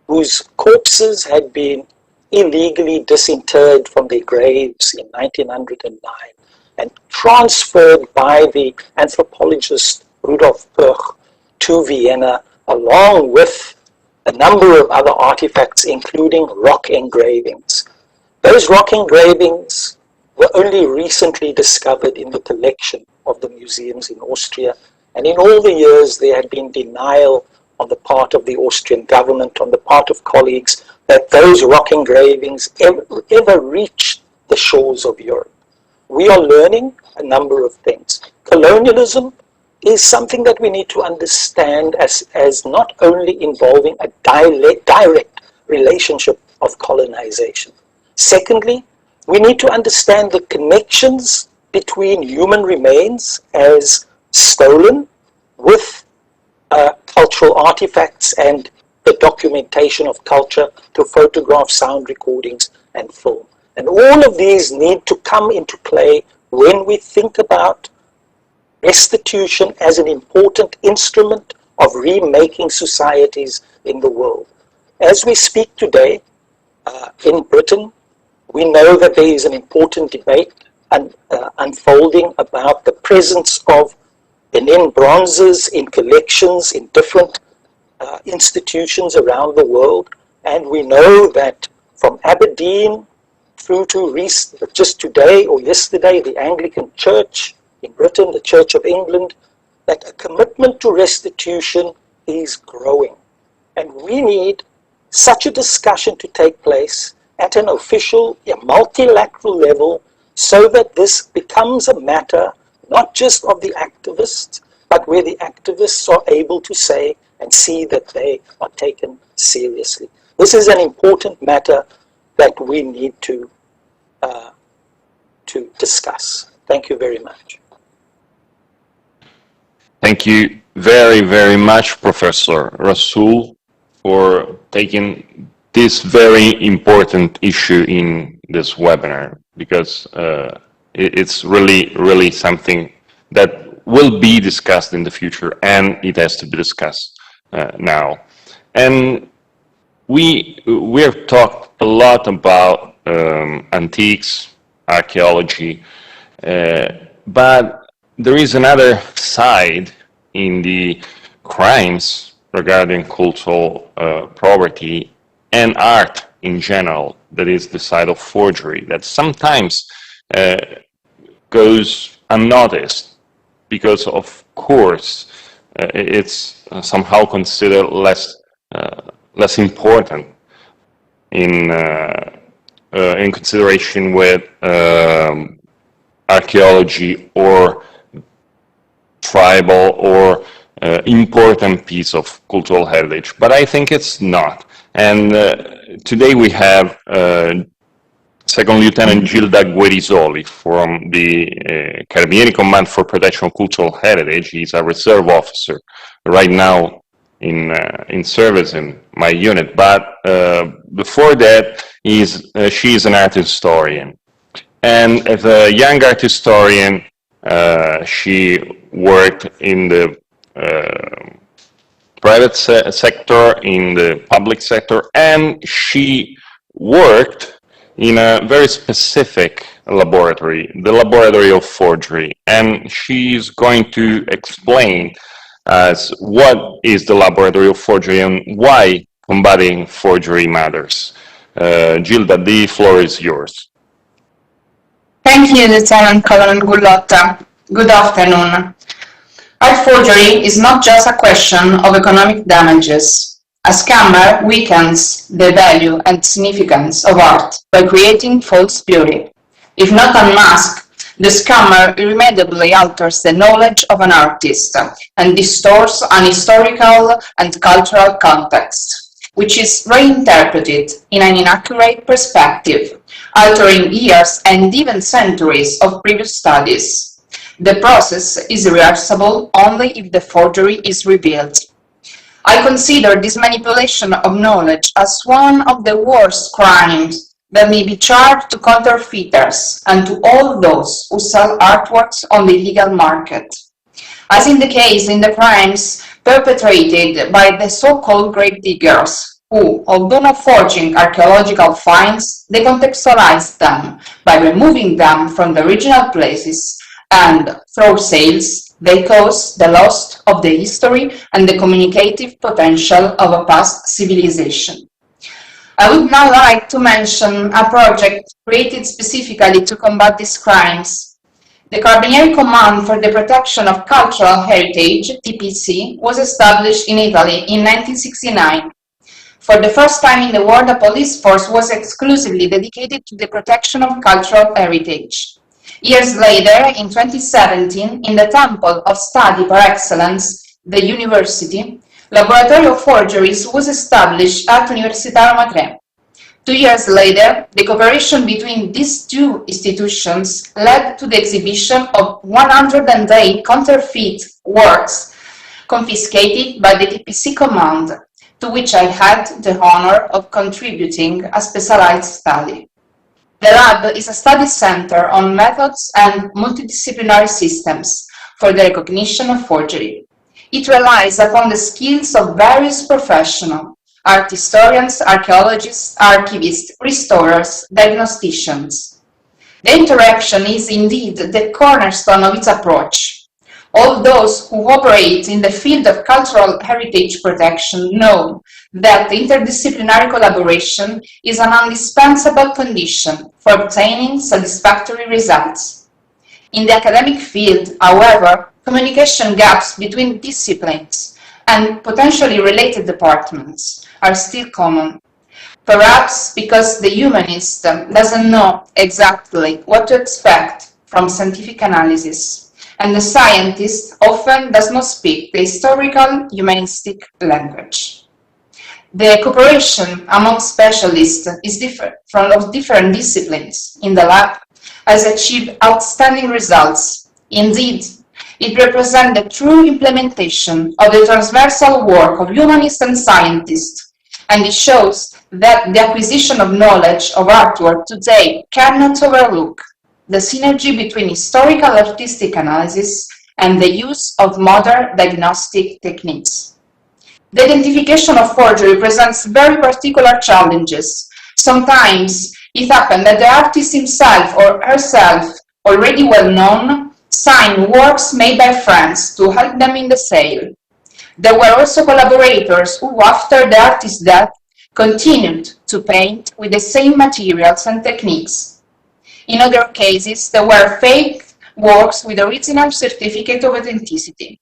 whose corpses had been illegally disinterred from their graves in 1909 and transferred by the anthropologist Rudolf Puch to Vienna, along with a number of other artifacts, including rock engravings. Those rock engravings were only recently discovered in the collection of the museums in Austria, and in all the years there had been denial on the part of the Austrian government, on the part of colleagues, that those rock engravings ever reached the shores of Europe. We are learning a number of things. Colonialism is something that we need to understand as not only involving a direct relationship of colonization. Secondly, we need to understand the connections between human remains as stolen with cultural artifacts and the documentation of culture through photographs, sound recordings, and film. And all of these need to come into play when we think about restitution as an important instrument of remaking societies in the world. As we speak today, in Britain, we know that there is an important debate unfolding about the presence of Benin bronzes in collections in different institutions around the world. And we know that from Aberdeen through to just today or yesterday, the Anglican Church in Britain, the Church of England, that a commitment to restitution is growing. And we need such a discussion to take place at an official, multilateral level, so that this becomes a matter not just of the activists, but where the activists are able to say and see that they are taken seriously. This is an important matter that we need to discuss. Thank you very much. Thank you very, very much, Professor Rasool, for taking this very important issue in this webinar, because it's really, really something that will be discussed in the future, and it has to be discussed now. And we have talked a lot about antiques, archaeology, but there is another side in the crimes regarding cultural property and art in general, that is the side of forgery, that sometimes goes unnoticed because, of course, it's somehow considered less important in consideration with archaeology or tribal or important piece of cultural heritage, but I think it's not. And today we have Second Lieutenant Gilda Guerisoli from the Carabinieri Command for Protection of Cultural Heritage. He's a reserve officer right now in service in my unit, but before that, she is an art historian. And as a young art historian, she worked in the private sector, in the public sector, and she worked in a very specific laboratory, the laboratory of forgery. And she's going to explain us what is the laboratory of forgery and why combating forgery matters. Gilda, the floor is yours. Thank you, Lieutenant Colonel Gullotta. Good afternoon. Art forgery is not just a question of economic damages. A scammer weakens the value and significance of art by creating false beauty. If not unmasked, the scammer irremediably alters the knowledge of an artist and distorts an historical and cultural context, which is reinterpreted in an inaccurate perspective, altering years and even centuries of previous studies. The process is irreversible only if the forgery is revealed. I consider this manipulation of knowledge as one of the worst crimes that may be charged to counterfeiters and to all those who sell artworks on the illegal market. As in the case in the crimes perpetrated by the so-called grave diggers, who, although not forging archaeological finds, they contextualized them by removing them from the original places, and through sales, they cause the loss of the history and the communicative potential of a past civilization. I would now like to mention a project created specifically to combat these crimes. The Carabinieri Command for the Protection of Cultural Heritage, TPC, was established in Italy in 1969. For the first time in the world, a police force was exclusively dedicated to the protection of cultural heritage. Years later, in 2017, in the temple of study par excellence, the university, Laboratory of Forgeries was established at Università Roma Tre. 2 years later, the cooperation between these two institutions led to the exhibition of 108 counterfeit works confiscated by the TPC command, to which I had the honor of contributing a specialized study. The lab is a study center on methods and multidisciplinary systems for the recognition of forgery. It relies upon the skills of various professionals: art historians, archaeologists, archivists, restorers, diagnosticians. The interaction is indeed the cornerstone of its approach. All those who operate in the field of cultural heritage protection know that interdisciplinary collaboration is an indispensable condition for obtaining satisfactory results. In the academic field, however, communication gaps between disciplines and potentially related departments are still common. Perhaps because the humanist doesn't know exactly what to expect from scientific analysis, and the scientist often does not speak the historical humanistic language. The cooperation among specialists is different from different disciplines in the lab has achieved outstanding results. Indeed, it represents the true implementation of the transversal work of humanists and scientists, and it shows that the acquisition of knowledge of artwork today cannot overlook the synergy between historical artistic analysis and the use of modern diagnostic techniques. The identification of forgery presents very particular challenges. Sometimes it happened that the artist himself or herself, already well known, signed works made by friends to help them in the sale. There were also collaborators who, after the artist's death, continued to paint with the same materials and techniques. In other cases, there were fake works with original certificate of authenticity.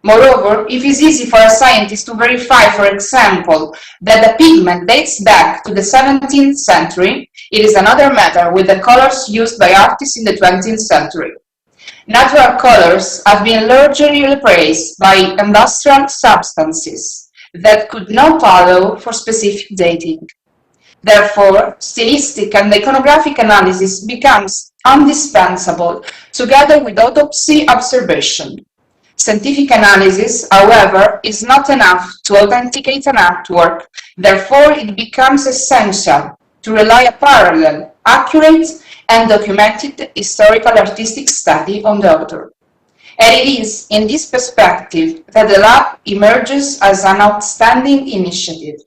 Moreover, if it's easy for a scientist to verify, for example, that the pigment dates back to the 17th century, it is another matter with the colors used by artists in the 20th century. Natural colors have been largely replaced by industrial substances that could not allow for specific dating. Therefore, stylistic and iconographic analysis becomes indispensable together with autopsy observation. Scientific analysis, however, is not enough to authenticate an artwork. Therefore, it becomes essential to rely on parallel, accurate, and documented historical artistic study on the author. And it is in this perspective that the lab emerges as an outstanding initiative.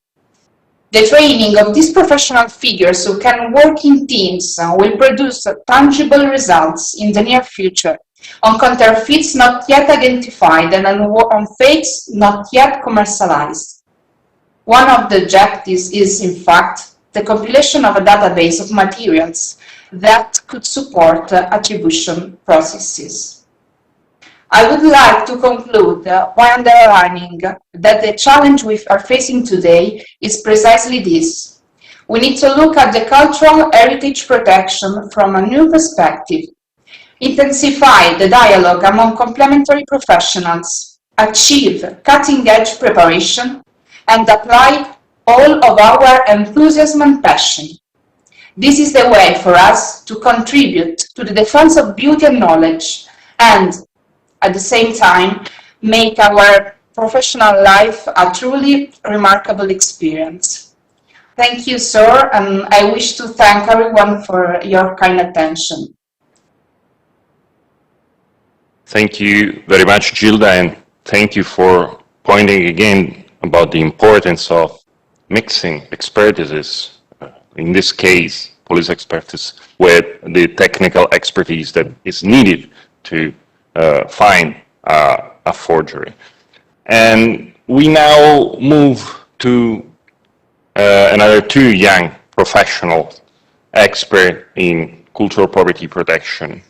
The training of these professional figures who can work in teams will produce tangible results in the near future on counterfeits not yet identified and on fakes not yet commercialized. One of the objectives is, in fact, the compilation of a database of materials that could support attribution processes. I would like to conclude by underlining that the challenge we are facing today is precisely this. We need to look at the cultural heritage protection from a new perspective, intensify the dialogue among complementary professionals, achieve cutting-edge preparation, and apply all of our enthusiasm and passion. This is the way for us to contribute to the defense of beauty and knowledge, and at the same time, make our professional life a truly remarkable experience. Thank you, sir, and I wish to thank everyone for your kind attention. Thank you very much, Gilda, and thank you for pointing again about the importance of mixing expertises, in this case, police expertise, with the technical expertise that is needed to find a forgery. And we now move to another two young professional experts in cultural property protection.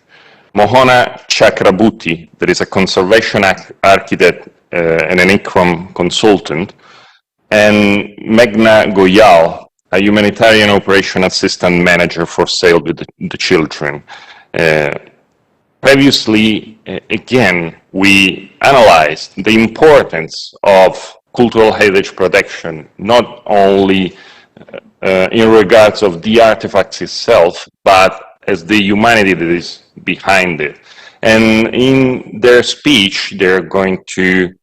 Mohana Chakrabuti, that is a conservation architect and an ICROM consultant, and Meghna Goyal, a humanitarian operation assistant manager for Save the Children. Previously, again, we analyzed the importance of cultural heritage protection, not only in regards of the artifacts itself, but as the humanity that is behind it. And in their speech, they're going to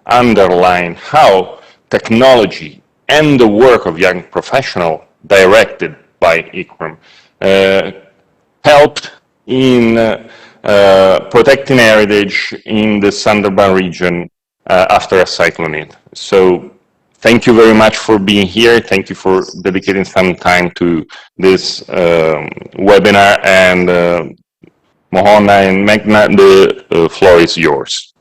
underline how technology and the work of young professionals directed by ICROM helped in protecting heritage in the Sundarban region after a cyclone hit. So thank you very much for being here. Thank you for dedicating some time to this webinar. And Mohana and Meghna, the floor is yours.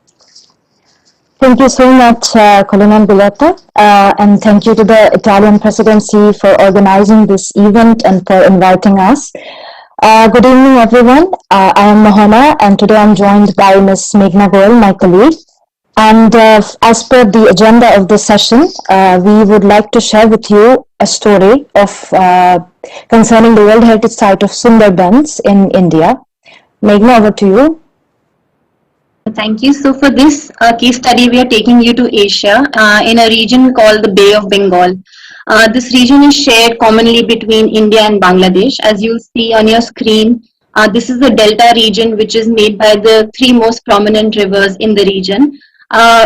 Thank you so much, Colonel Gulotta, and thank you to the Italian presidency for organizing this event and for inviting us. Good evening, everyone. I am Mohana, and today I'm joined by Ms. Meghna Goyal, my colleague. And as per the agenda of this session, we would like to share with you a story of concerning the World Heritage Site of Sundarbans in India. Meghna, over to you. Thank you. So for this case study, we are taking you to Asia in a region called the Bay of Bengal. This region is shared commonly between India and Bangladesh. As you see on your screen, this is the delta region, which is made by the three most prominent rivers in the region.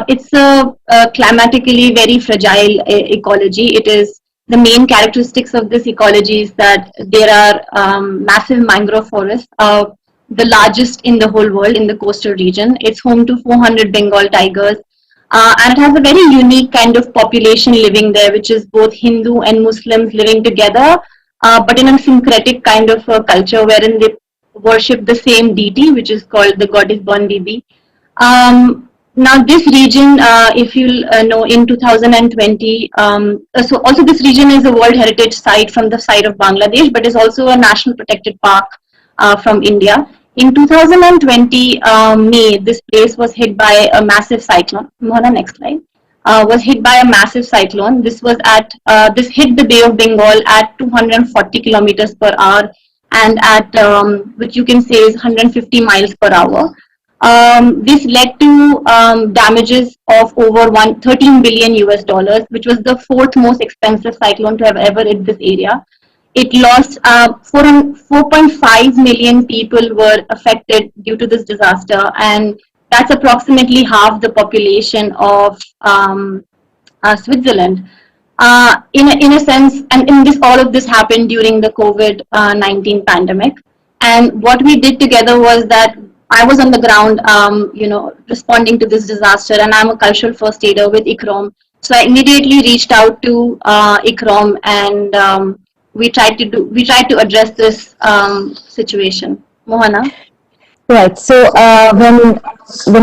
It's a climatically very fragile ecology. It is the main characteristics of this ecology is that there are massive mangrove forests, the largest in the whole world in the coastal region. It's home to 400 Bengal tigers. And it has a very unique kind of population living there, which is both Hindu and Muslims living together, but in a syncretic kind of a culture wherein they worship the same deity, which is called the goddess Bon Bibi. Now this region, if you know, in 2020, so also this region is a World Heritage Site from the side of Bangladesh, but is also a National Protected Park from India. In 2020 May, this place was hit by a massive cyclone. Mohana, next slide. Was hit by a massive cyclone. This was at this hit the Bay of Bengal at 240 kilometers per hour, and at which you can say is 150 miles per hour. This led to damages of over $13 billion US, which was the fourth most expensive cyclone to have ever hit this area. It lost 4.5 million people were affected due to this disaster, and that's approximately half the population of Switzerland. In a sense, and all of this happened during the COVID-19 pandemic. And what we did together was that I was on the ground, you know, responding to this disaster, and I'm a cultural first aider with ICROM. So I immediately reached out to ICROM, and we tried to address this situation. Mohana. Right. So when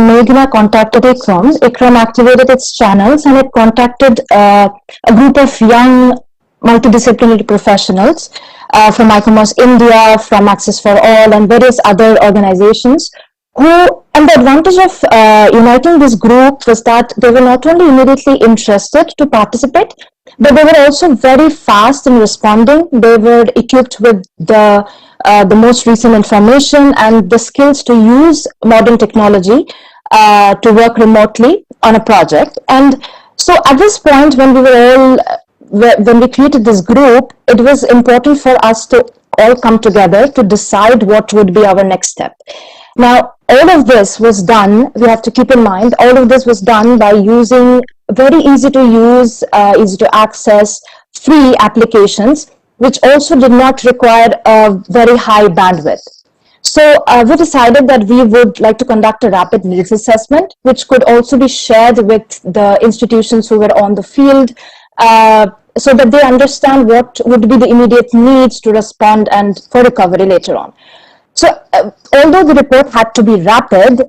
Meghna contacted ICROM activated its channels, and it contacted a group of young multidisciplinary professionals from ICOMOS India, from Access for All, and various other organizations who, and the advantage of uniting this group was that they were not only immediately interested to participate, but they were also very fast in responding. They were equipped with the most recent information and the skills to use modern technology to work remotely on a project. And so at this point, when we created this group, it was important for us to all come together to decide what would be our next step. Now, all of this was done, we have to keep in mind, all of this was done by using very easy to use, easy to access, free applications, which also did not require a very high bandwidth. So we decided that we would like to conduct a rapid needs assessment, which could also be shared with the institutions who were on the field, so that they understand what would be the immediate needs to respond and for recovery later on. So although the report had to be rapid,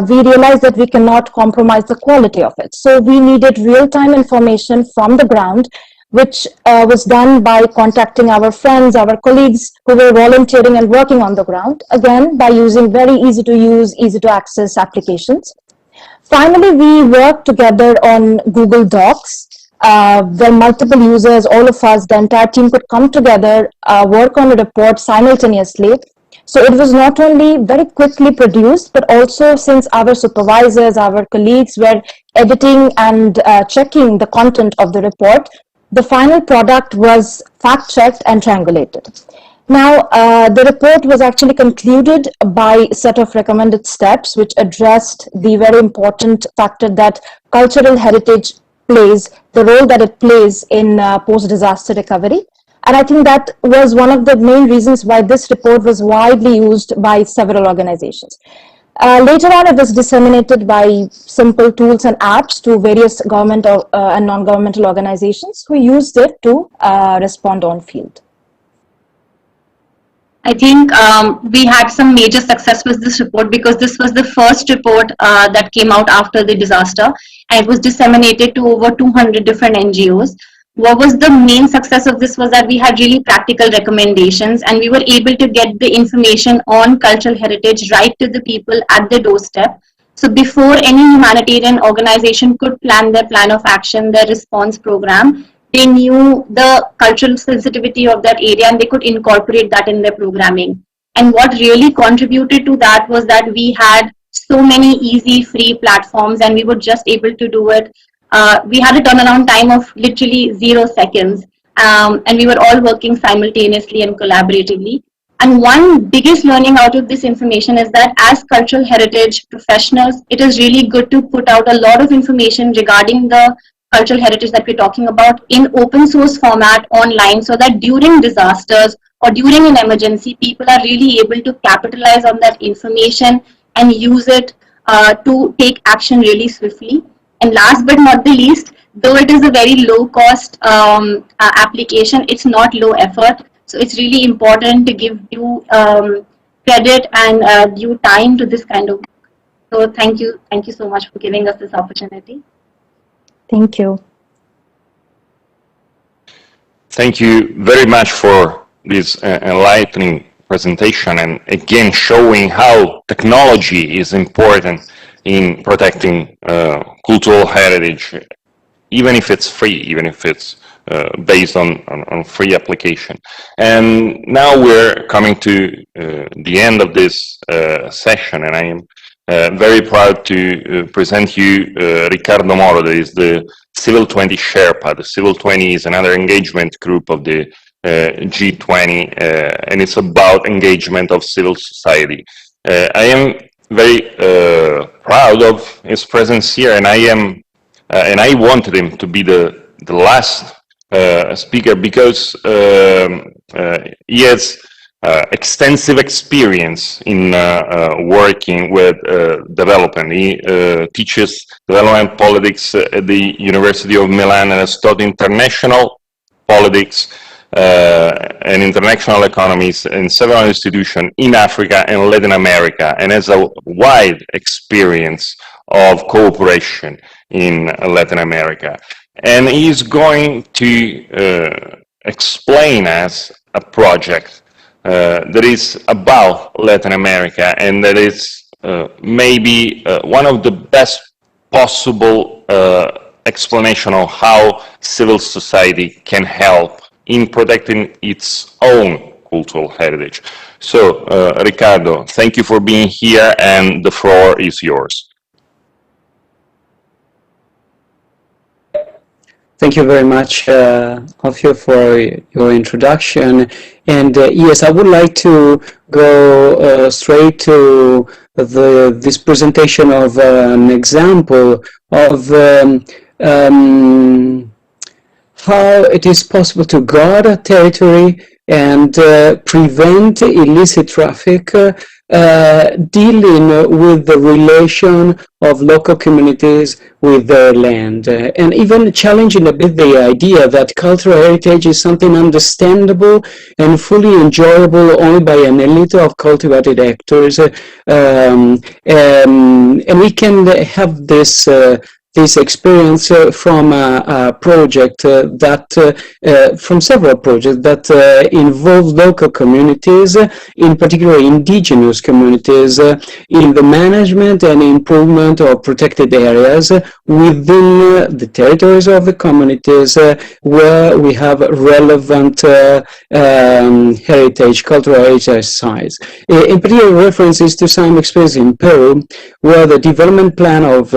we realized that we cannot compromise the quality of it. So we needed real-time information from the ground, which was done by contacting our friends, our colleagues who were volunteering and working on the ground, again, by using very easy to use, easy to access applications. Finally, we worked together on Google Docs, where multiple users, all of us, the entire team could come together, work on a report simultaneously. So it was not only very quickly produced, but also since our supervisors, our colleagues were editing and checking the content of the report, the final product was fact-checked and triangulated. Now, the report was actually concluded by a set of recommended steps which addressed the very important factor that cultural heritage plays, the role that it plays in post-disaster recovery. And I think that was one of the main reasons why this report was widely used by several organizations. Later on, it was disseminated by simple tools and apps to various government and non-governmental organizations who used it to respond on field. I think we had some major success with this report because this was the first report that came out after the disaster, and it was disseminated to over 200 different NGOs. What was the main success of this was that we had really practical recommendations, and we were able to get the information on cultural heritage right to the people at the doorstep. So before any humanitarian organization could plan their plan of action, their response program, they knew the cultural sensitivity of that area and they could incorporate that in their programming. And what really contributed to that was that we had so many easy free platforms, and we were just able to do it. We had a turnaround time of literally 0 seconds, and we were all working simultaneously and collaboratively. And one biggest learning out of this information is that as cultural heritage professionals, it is really good to put out a lot of information regarding the cultural heritage that we're talking about in open source format online, so that during disasters, or during an emergency, people are really able to capitalize on that information and use it to take action really swiftly. And last but not the least, though it is a very low cost application, it's not low effort. So it's really important to give due credit and due time to this kind of work. So thank you so much for giving us this opportunity. Thank you. Thank you very much for this enlightening presentation, and again showing how technology is important in protecting cultural heritage, even if it's free, even if it's based on free application. And now we're coming to the end of this session, and I am very proud to present you Riccardo Moro, that is the Civil 20 Sherpa. The Civil 20 is another engagement group of the G20, and it's about engagement of civil society. I am very proud of his presence here, and I wanted him to be the last speaker because he has extensive experience in working with development. He teaches development politics at the University of Milan and has taught international politics and international economies in several institutions in Africa and Latin America, and has a wide experience of cooperation in Latin America. And he's going to explain us a project that is about Latin America, and that is maybe one of the best possible explanation of how civil society can help in protecting its own cultural heritage. So, Riccardo, thank you for being here, and the floor is yours. Thank you very much, Alfio, for your introduction. And yes, I would like to go straight to this presentation of an example of how it is possible to guard a territory and prevent illicit traffic, dealing with the relation of local communities with their land, and even challenging a bit the idea that cultural heritage is something understandable and fully enjoyable only by an elite of cultivated actors, and we can have this experience from a project from several projects that involve local communities, in particular indigenous communities, in the management and improvement of protected areas within the territories of the communities where we have relevant heritage, cultural heritage sites. In particular, references to some experience in Peru, where the development plan of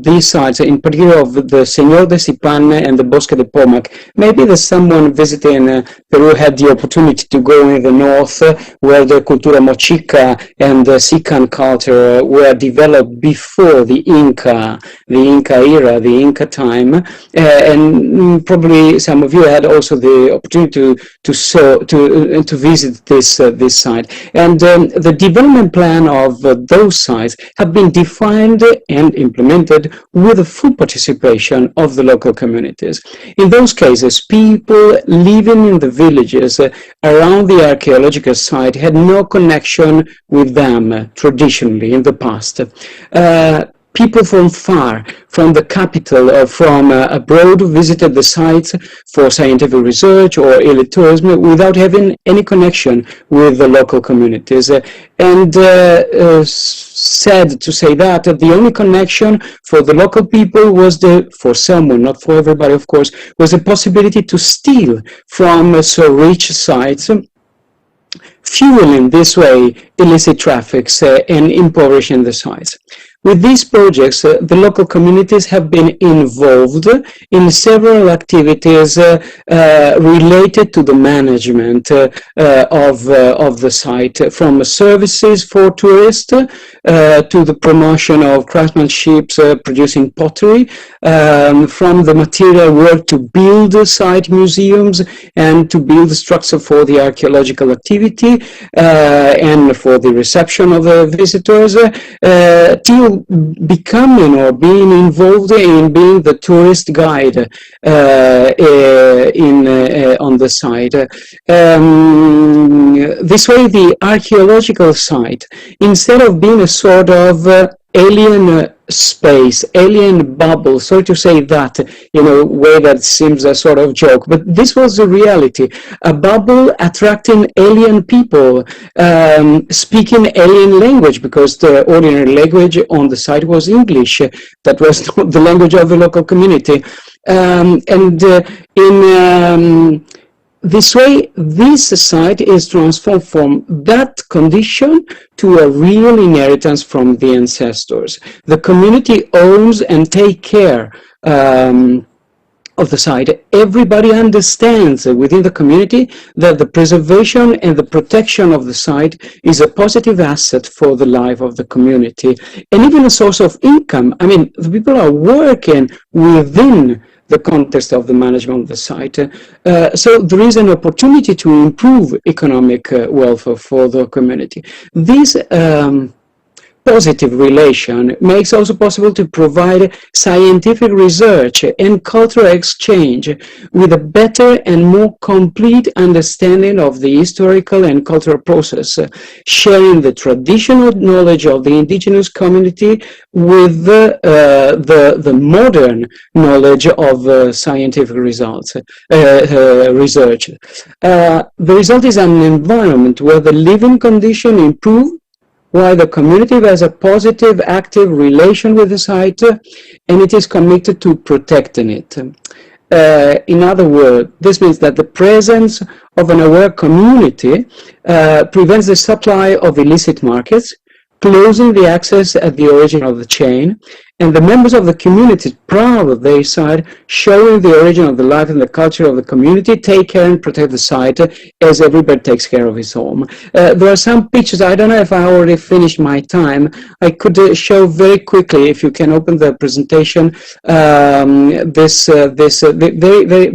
these sites, in particular of the Señor de Zipan and the Bosque de Pomac. Maybe there's someone visiting Peru had the opportunity to go in the north, where the Cultura Mochica and the Sican culture were developed before the Inca era, the Inca time, and probably some of you had also the opportunity to visit this site. And the development plan of those sites have been defined and implemented with the full participation of the local communities. In those cases, people living in the villages around the archaeological site had no connection with them traditionally in the past. People from far, from the capital or from abroad, visited the sites for scientific research or elite tourism without having any connection with the local communities. And sad to say that the only connection for the local people was for someone, not for everybody of course, was the possibility to steal from so rich sites, fueling this way illicit traffics and impoverishing the sites. With these projects, the local communities have been involved in several activities related to the management of the site, from services for tourists to the promotion of craftsmanship, producing pottery, from the material work to build site museums and to build structure for the archaeological activity and for the reception of the visitors, till becoming or being involved in being the tourist guide on the site. This way, the archaeological site, instead of being a sort of alien space, alien bubble, sorry to say that in a way that seems a sort of joke, but this was the reality. A bubble attracting alien people, speaking alien language, because the ordinary language on the site was English. That was not the language of the local community. This way, this site is transformed from that condition to a real inheritance from the ancestors. The community owns and takes care of the site. Everybody understands within the community that the preservation and the protection of the site is a positive asset for the life of the community, and even a source of income. I mean, the people are working within the context of the management of the site. So there is an opportunity to improve economic welfare for the community. This positive relation makes also possible to provide scientific research and cultural exchange with a better and more complete understanding of the historical and cultural process, sharing the traditional knowledge of the indigenous community with the modern knowledge of scientific results, research. The result is an environment where the living conditions improve, while the community has a positive, active relation with the site, and it is committed to protecting it. In other words, this means that the presence of an aware community prevents the supply of illicit markets, closing the access at the origin of the chain, and the members of the community, proud of their site, showing the origin of the life and the culture of the community, take care and protect the site as everybody takes care of his home. There are some pictures. I don't know if I already finished my time. I could show very quickly, if you can open the presentation,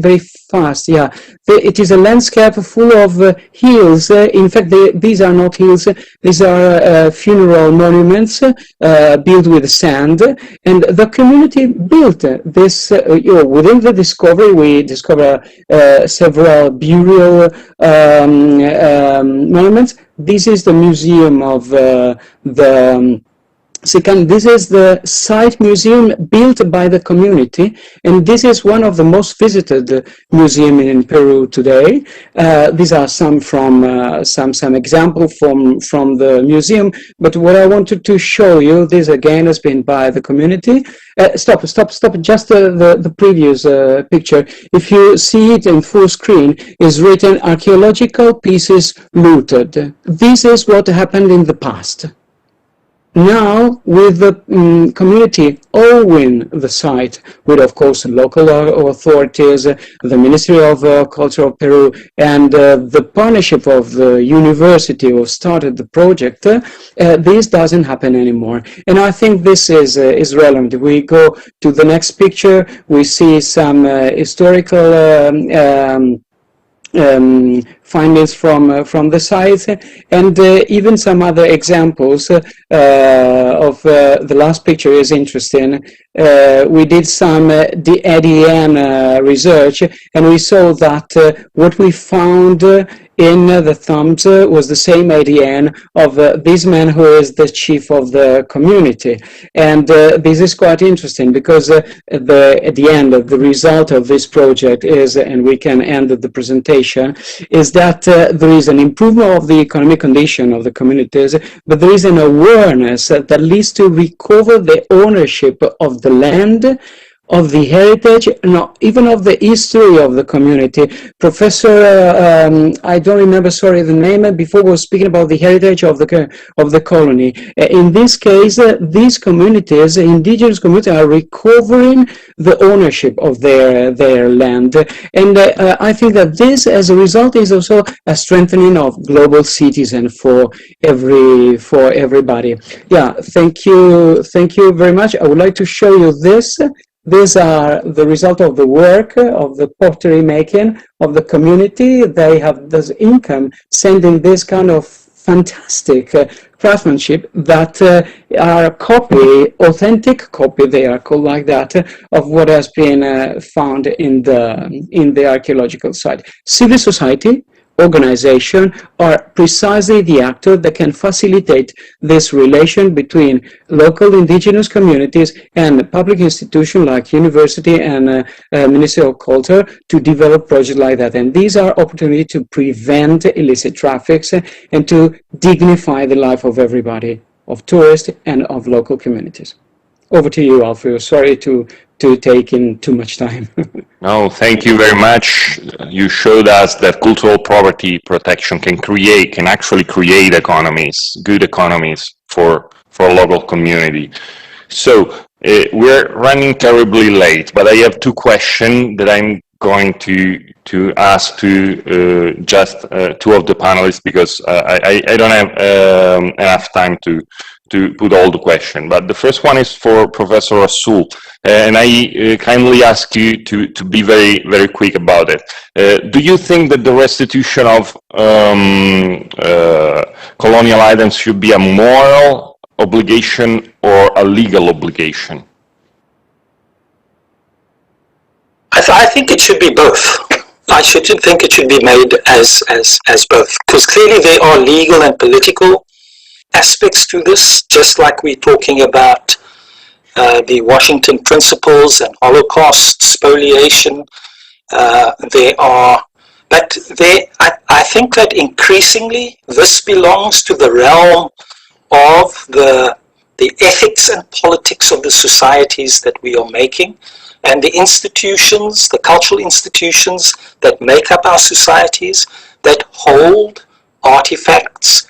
very fast. Yeah, it is a landscape full of hills. In fact, these are not hills. These are funeral monuments built with sand. And the community built this, within the discovery, we discover several burial monuments. This is the museum of this is the site museum built by the community, and this is one of the most visited museums in Peru today. These are some from some examples from the museum, but what I wanted to show you, this again has been by the community. Stop, just the previous picture. If you see it in full screen, is written archaeological pieces looted. This is what happened in the past. Now, with the community owning the site, with of course local authorities, the Ministry of Culture of Peru, and the partnership of the university who started the project, this doesn't happen anymore. And I think this is relevant. We go to the next picture, we see some historical findings from the site, and even some other examples of the last picture is interesting. We did some ADN research, and we saw that what we found in the thumbs was the same ADN of this man who is the chief of the community. And this is quite interesting because at the end, the result of this project is, and we can end the presentation, is that there is an improvement of the economic condition of the communities, but there is an awareness that leads to recover the ownership of the land of the heritage, no, even of the history of the community. Professor, I don't remember, sorry, the name, before was speaking about the heritage of the colony. In this case, these communities, indigenous communities, are recovering the ownership of their land. And I think that this, as a result, is also a strengthening of global citizen for everybody. Yeah, thank you very much. I would like to show you this. These are the result of the work of the pottery making of the community. They have this income sending this kind of fantastic craftsmanship that are authentic copy, they are called like that, of what has been found in the archaeological site. Civil society, organization are precisely the actor that can facilitate this relation between local indigenous communities and public institutions like university and Ministry of Culture to develop projects like that. And these are opportunities to prevent illicit traffics and to dignify the life of everybody, of tourists and of local communities. Over to you, Alfredo. Sorry to take in too much time. No, thank you very much. You showed us that cultural property protection can actually create economies, good economies for a local community. So we're running terribly late, but I have two questions that I'm going to ask to just two of the panelists, because I don't have enough time to put all the questions. But the first one is for Professor Rasool, and I kindly ask you to be very, very quick about it. Do you think that the restitution of colonial items should be a moral obligation or a legal obligation? I think it should be both. I shouldn't think it should be made as both, because clearly there are legal and political aspects to this, just like we're talking about the Washington Principles and Holocaust, spoliation. I think that increasingly this belongs to the realm of the ethics and politics of the societies that we are making, and the institutions, the cultural institutions that make up our societies, that hold artifacts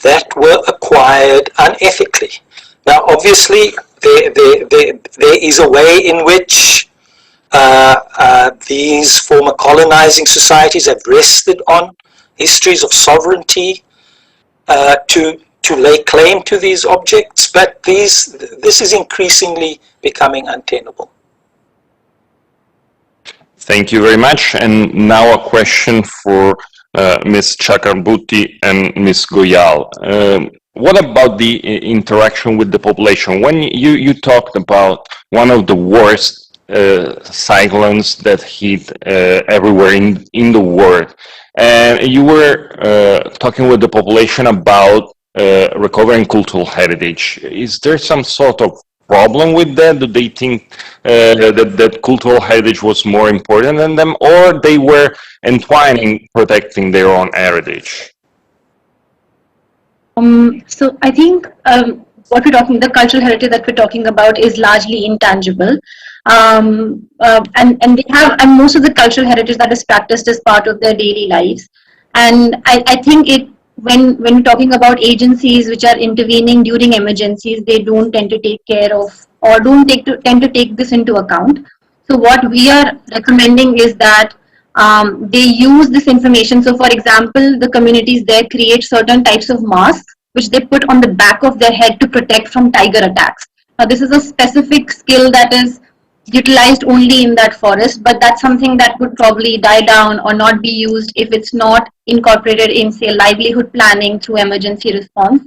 that were acquired unethically. Now, obviously, there is a way in which these former colonizing societies have rested on histories of sovereignty to lay claim to these objects, but this is increasingly becoming untenable. Thank you very much. And now a question for Ms. Chakraborty and Ms. Goyal. What about the interaction with the population? When you talked about one of the worst cyclones that hit everywhere in the world, and you were talking with the population about recovering cultural heritage. Is there some sort of problem with that? Do they think that cultural heritage was more important than them, or they were entwining protecting their own heritage? So I think what we're talking, the cultural heritage that we're talking about is largely intangible. And they have, and most of the cultural heritage that is practiced is part of their daily lives. And I think when we're talking about agencies which are intervening during emergencies, they don't tend to take care of, or tend to take this into account. So what we are recommending is that they use this information. So for example, the communities there create certain types of masks which they put on the back of their head to protect from tiger attacks. Now this is a specific skill that is utilized only in that forest, but that's something that would probably die down or not be used if it's not incorporated in, say, livelihood planning through emergency response.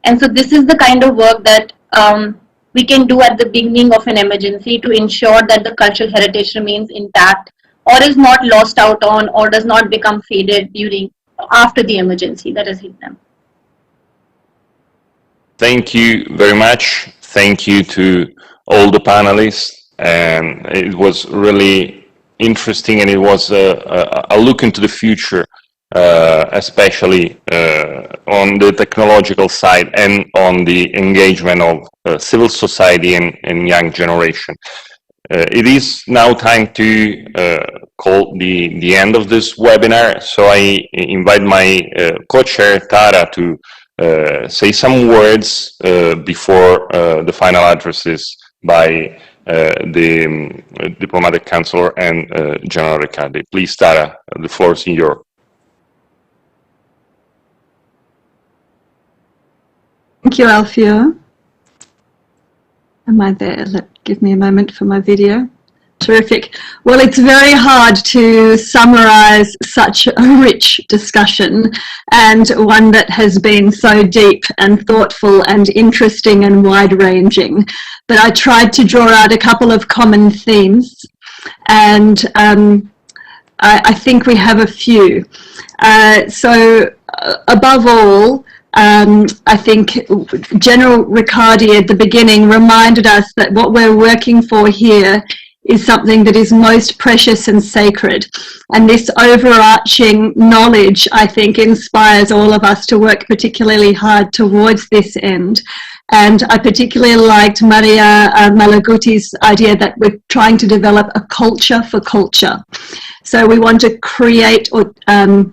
And so this is the kind of work that we can do at the beginning of an emergency to ensure that the cultural heritage remains intact or is not lost out on or does not become faded after the emergency that has hit them. Thank you very much. Thank you to all the panelists. And it was really interesting, and it was a look into the future, especially on the technological side and on the engagement of civil society and young generation. It is now time to call the end of this webinar, so I invite my co-chair Tara to say some words before the final addresses by the diplomatic counselor and General Riccardi. Please, Tara, the floor is yours. Thank you, Alfio. Am I there? Give me a moment for my video. Terrific. Well, it's very hard to summarize such a rich discussion, and one that has been so deep and thoughtful and interesting and wide-ranging. But I tried to draw out a couple of common themes, and I think we have a few. So above all, I think General Riccardi at the beginning reminded us that what we're working for here is something that is most precious and sacred. And this overarching knowledge, I think, inspires all of us to work particularly hard towards this end. And I particularly liked Maria Malaguti's idea that we're trying to develop a culture for culture. So we want to create an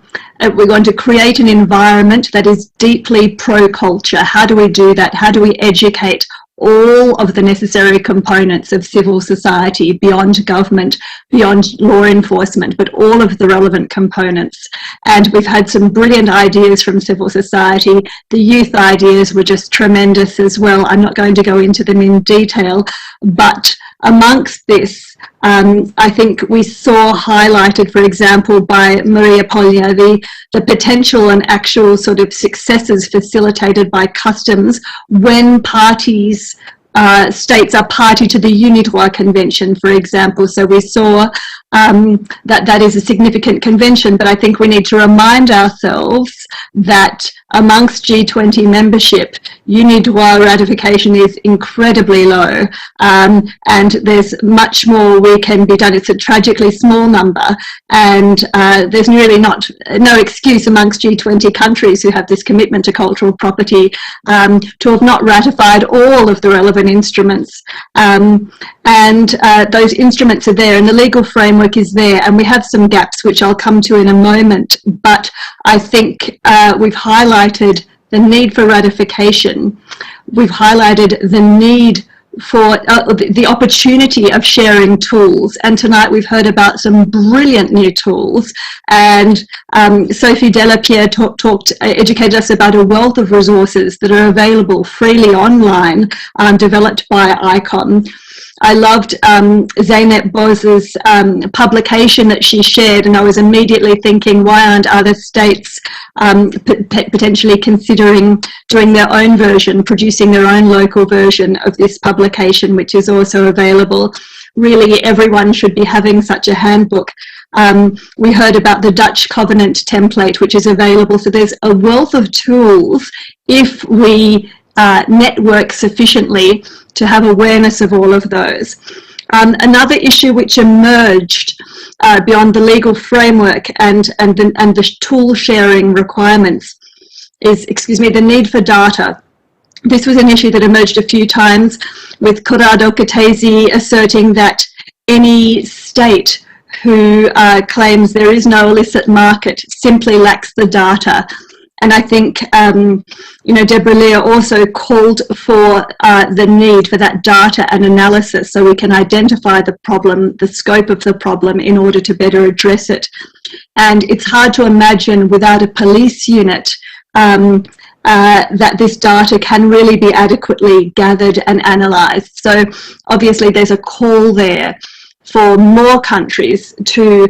environment that is deeply pro-culture. How do we do that? How do we educate all of the necessary components of civil society beyond government, beyond law enforcement, but all of the relevant components? And we've had some brilliant ideas from civil society. The youth ideas were just tremendous as well. I'm not going to go into them in detail, but amongst this, I think we saw highlighted, for example, by Maria Poglia, the potential and actual sort of successes facilitated by customs when parties, states are party to the UNIDROIT Convention, for example. So we saw that is a significant convention, but I think we need to remind ourselves that amongst G20 membership, UNIDROIT ratification is incredibly low, and there's much more we can be done. It's a tragically small number, and there's really no excuse amongst G20 countries who have this commitment to cultural property to have not ratified all of the relevant instruments. Those instruments are there, and the legal framework is there, and we have some gaps which I'll come to in a moment, but I think we've highlighted the need for ratification. We've highlighted the need for the opportunity of sharing tools, and tonight we've heard about some brilliant new tools, and Sophie Delapierre educated us about a wealth of resources that are available freely online, developed by ICOM. I loved Zeynep Boz's publication that she shared, and I was immediately thinking, why aren't other states potentially considering doing their own version, producing their own local version of this publication, which is also available. Really, everyone should be having such a handbook. We heard about the Dutch Covenant template, which is available. So there's a wealth of tools if we network sufficiently to have awareness of all of those. Another issue which emerged beyond the legal framework and the tool sharing requirements is, the need for data. This was an issue that emerged a few times, with Corrado Catesi asserting that any state who claims there is no illicit market simply lacks the data. And I think, Deborah Lear also called for the need for that data and analysis so we can identify the problem, the scope of the problem, in order to better address it. And it's hard to imagine without a police unit that this data can really be adequately gathered and analysed. So obviously there's a call there for more countries to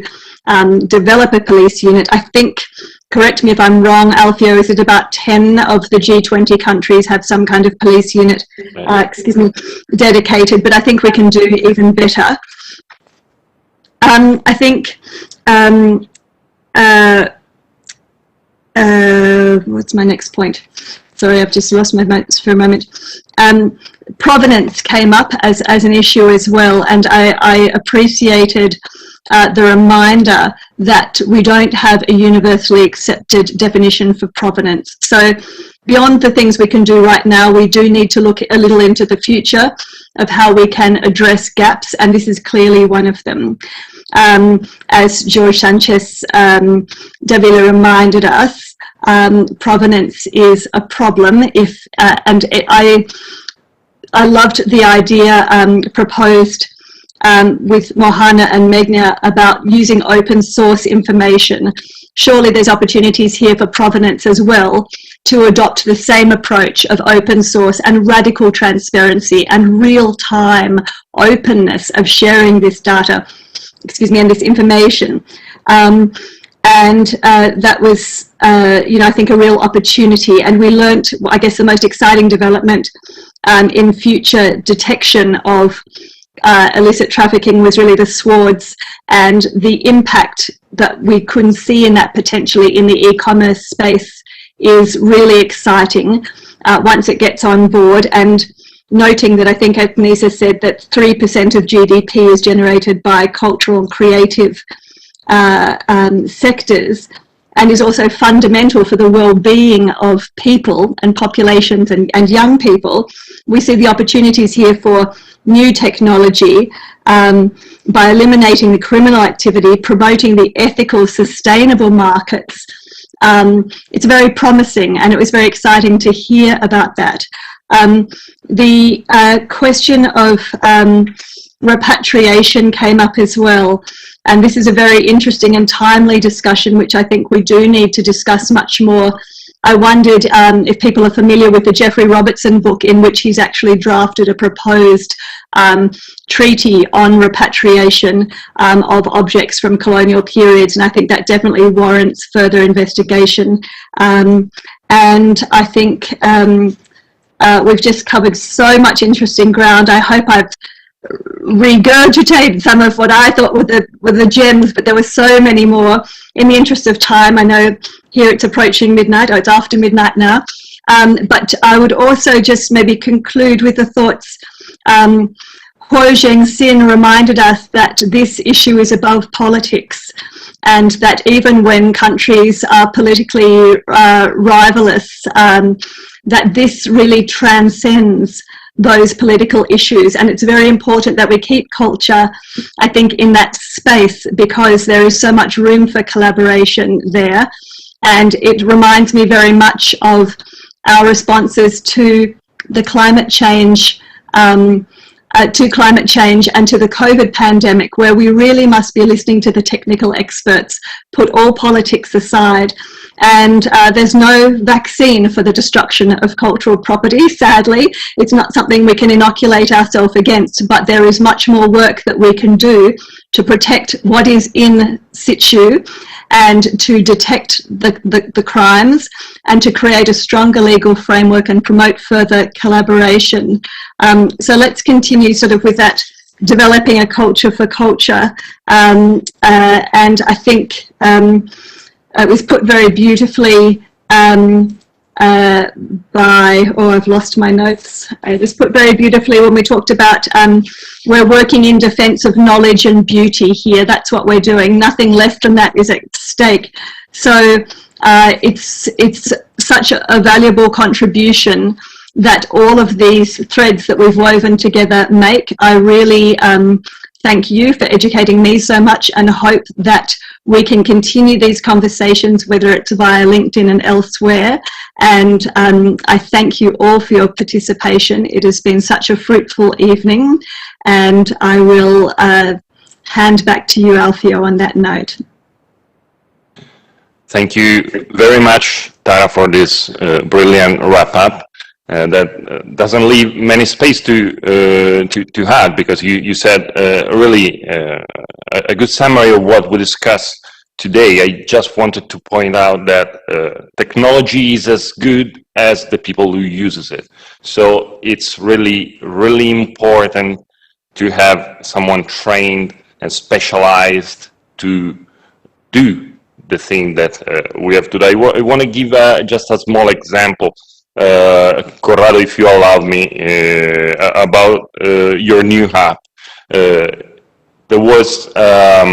develop a police unit. I think, correct me if I'm wrong, Alfio, is it about 10 of the G20 countries have some kind of police unit, dedicated, but I think we can do even better. I think, what's my next point? Sorry, I've just lost my notes for a moment. Provenance came up as an issue as well, and I appreciated the reminder that we don't have a universally accepted definition for provenance. So beyond the things we can do right now, we do need to look a little into the future of how we can address gaps, and this is clearly one of them. As George Sanchez Davila reminded us, provenance is a problem. I loved the idea proposed with Mohana and Meghna about using open source information. Surely there's opportunities here for provenance as well to adopt the same approach of open source and radical transparency and real-time openness of sharing this data, and this information. That was, I think, a real opportunity. And we learnt, I guess, the most exciting development in future detection of illicit trafficking was really the swords, and the impact that we couldn't see in that potentially in the e-commerce space is really exciting once it gets on board. And noting that I think Agnesa said that 3% of GDP is generated by cultural and creative sectors, and is also fundamental for the well-being of people and populations and young people. We see the opportunities here for new technology by eliminating the criminal activity, promoting the ethical, sustainable markets. It's very promising, and it was very exciting to hear about that. The question of repatriation came up as well, and this is a very interesting and timely discussion, which I think we do need to discuss much more. I wondered if people are familiar with the Jeffrey Robertson book, in which he's actually drafted a proposed treaty on repatriation of objects from colonial periods, and I think that definitely warrants further investigation. And I think we've just covered so much interesting ground. I hope I've regurgitated some of what I thought were the gems, but there were so many more. In the interest of time, I know here it's approaching midnight, or it's after midnight now, but I would also just maybe conclude with the thoughts. Huo Zhengxin reminded us that this issue is above politics, and that even when countries are politically rivalrous, that this really transcends those political issues. And it's very important that we keep culture, I think, in that space, because there is so much room for collaboration there. And it reminds me very much of our responses to the climate change, and to the COVID pandemic, where we really must be listening to the technical experts, put all politics aside. And there's no vaccine for the destruction of cultural property, sadly. It's not something we can inoculate ourselves against, but there is much more work that we can do to protect what is in situ, and to detect the crimes, and to create a stronger legal framework and promote further collaboration. So let's continue sort of with that, developing a culture for culture. And I think it was put very beautifully I've lost my notes. It was put very beautifully when we talked about we're working in defense of knowledge and beauty here. That's what we're doing. Nothing less than that is at stake. So it's such a valuable contribution that all of these threads that we've woven together make. I really thank you for educating me so much, and hope that we can continue these conversations, whether it's via LinkedIn and elsewhere. And I thank you all for your participation. It has been such a fruitful evening, and I will hand back to you, Alfio, on that note. Thank you very much, Tara, for this brilliant wrap-up. That doesn't leave many space to have, because you said really a good summary of what we discussed today. I just wanted to point out that technology is as good as the people who uses it. So it's really, really important to have someone trained and specialized to do the thing that we have today. I want to give just a small example. Corrado, if you allow me, about your new app. There was a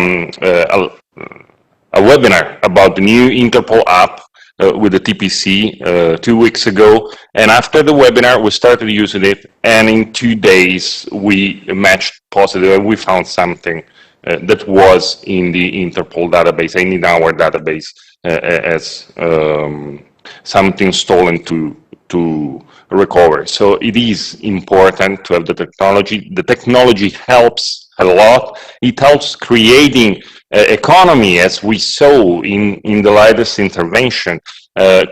webinar about the new Interpol app with the TPC 2 weeks ago, and after the webinar we started using it, and in 2 days we matched positive and we found something that was in the Interpol database and in our database as something stolen to recover. So it is important to have the technology. The technology helps a lot. It helps creating economy, as we saw in the latest intervention.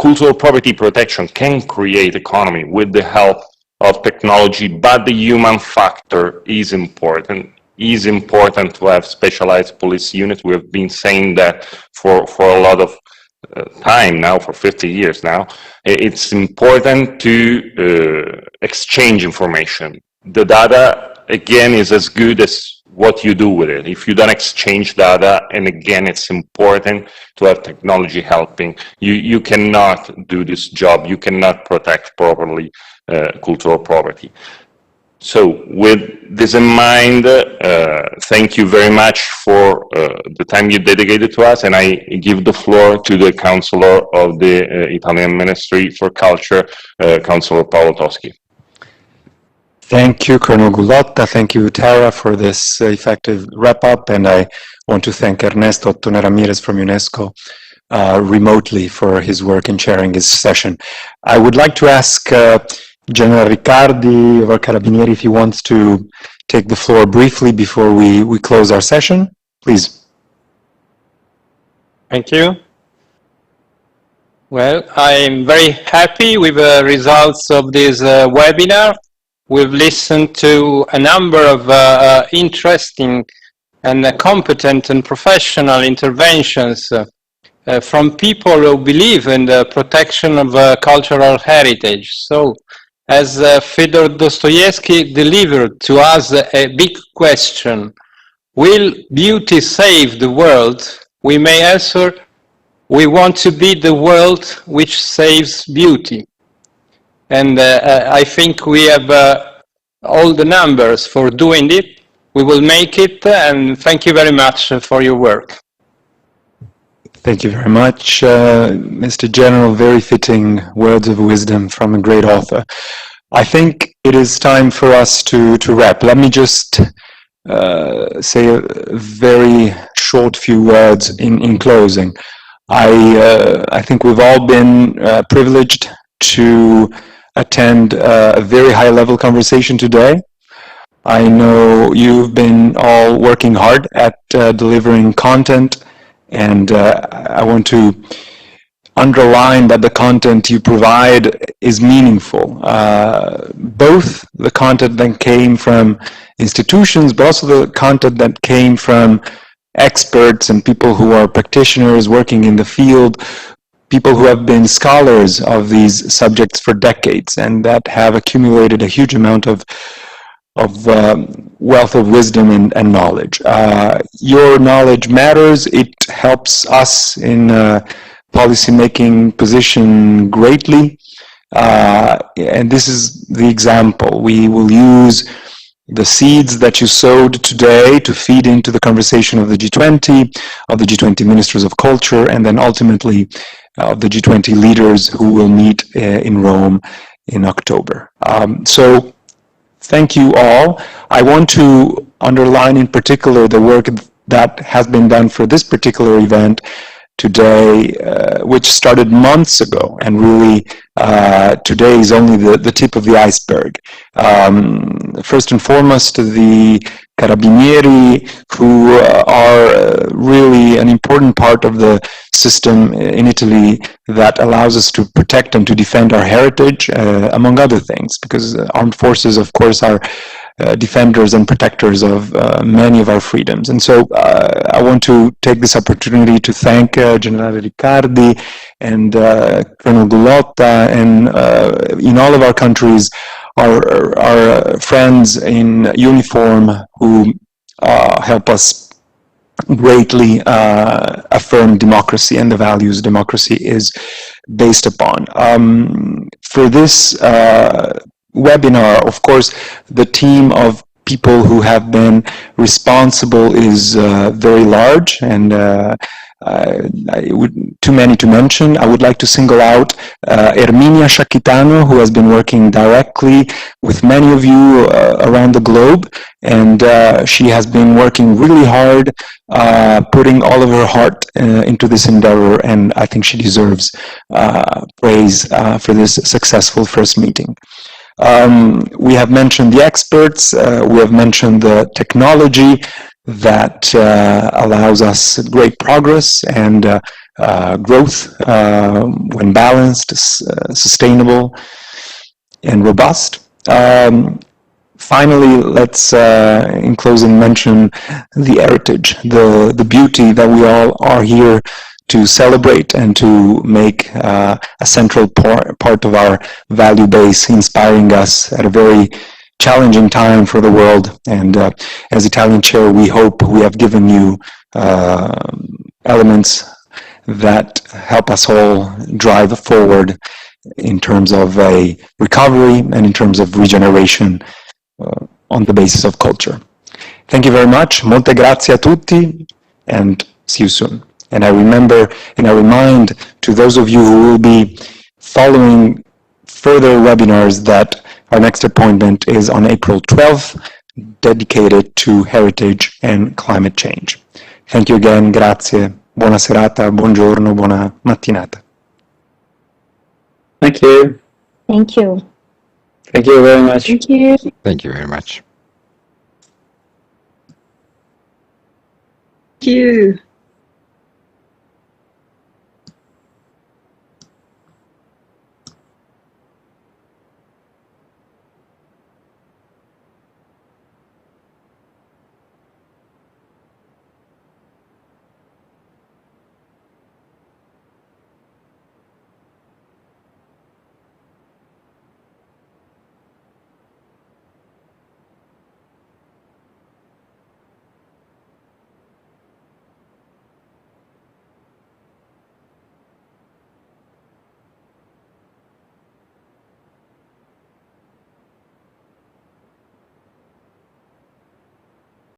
Cultural property protection can create economy with the help of technology, but the human factor is important. It is important to have specialized police units. We have been saying that for a lot of time now, for 50 years now. It's important to exchange information. The data, again, is as good as what you do with it. If you don't exchange data, and again, it's important to have technology helping. You cannot do this job. You cannot protect properly cultural property. So with this in mind, thank you very much for the time you dedicated to us, and I give the floor to the Counselor of the Italian Ministry for Culture, Councillor Paolo Toschi. Thank you, Colonel Gullotta. Thank you, Tara, for this effective wrap-up, and I want to thank Ernesto Ottone Ramirez from UNESCO remotely for his work in chairing his session. I would like to ask General Riccardi of our Carabinieri if he wants to take the floor briefly before we close our session. Please. Thank you. Well, I'm very happy with the results of this webinar. We've listened to a number of interesting and competent and professional interventions from people who believe in the protection of cultural heritage. So, as Fyodor Dostoevsky delivered to us a big question, will beauty save the world? We may answer, we want to be the world which saves beauty. And I think we have all the numbers for doing it. We will make it, and thank you very much for your work. Thank you very much, Mr. General. Very fitting words of wisdom from a great author. I think it is time for us to wrap. Let me just say a very short few words in closing. I think we've all been privileged to attend a very high-level conversation today. I know you've been all working hard at delivering content, and I want to underline that the content you provide is meaningful. Both the content that came from institutions, but also the content that came from experts and people who are practitioners working in the field, people who have been scholars of these subjects for decades and that have accumulated a huge amount of wealth of wisdom and knowledge. Your knowledge matters. It helps us in policy-making position greatly. And this is the example. We will use the seeds that you sowed today to feed into the conversation of the G20, of the G20 Ministers of Culture, and then ultimately of the G20 leaders who will meet in Rome in October. So thank you all. I want to underline in particular the work that has been done for this particular event today, which started months ago, and really today is only the tip of the iceberg. First and foremost, the Carabinieri, who are really an important part of the system in Italy that allows us to protect and to defend our heritage, among other things, because armed forces, of course, are defenders and protectors of many of our freedoms. And so I want to take this opportunity to thank General Riccardi and Colonel Gullotta, and in all of our countries, our friends in uniform who help us greatly affirm democracy and the values democracy is based upon. For this webinar, of course, the team of people who have been responsible is very large, and too many to mention. I would like to single out Erminia Shakitano, who has been working directly with many of you around the globe, and she has been working really hard, putting all of her heart into this endeavor, and I think she deserves praise for this successful first meeting. We have mentioned the experts, we have mentioned the technology that allows us great progress and growth when balanced, sustainable, and robust. Finally, let's, in closing, mention the heritage, the beauty that we all are here to celebrate and to make a central part of our value base, inspiring us at a very challenging time for the world. And as Italian chair, we hope we have given you elements that help us all drive forward in terms of a recovery and in terms of regeneration on the basis of culture. Thank you very much. Molte grazie a tutti, and see you soon. And I remember and I remind to those of you who will be following further webinars that our next appointment is on April 12th, dedicated to heritage and climate change. Thank you again. Grazie. Buona serata, buongiorno, buona mattinata. Thank you. Thank you. Thank you very much. Thank you. Thank you very much. Thank you.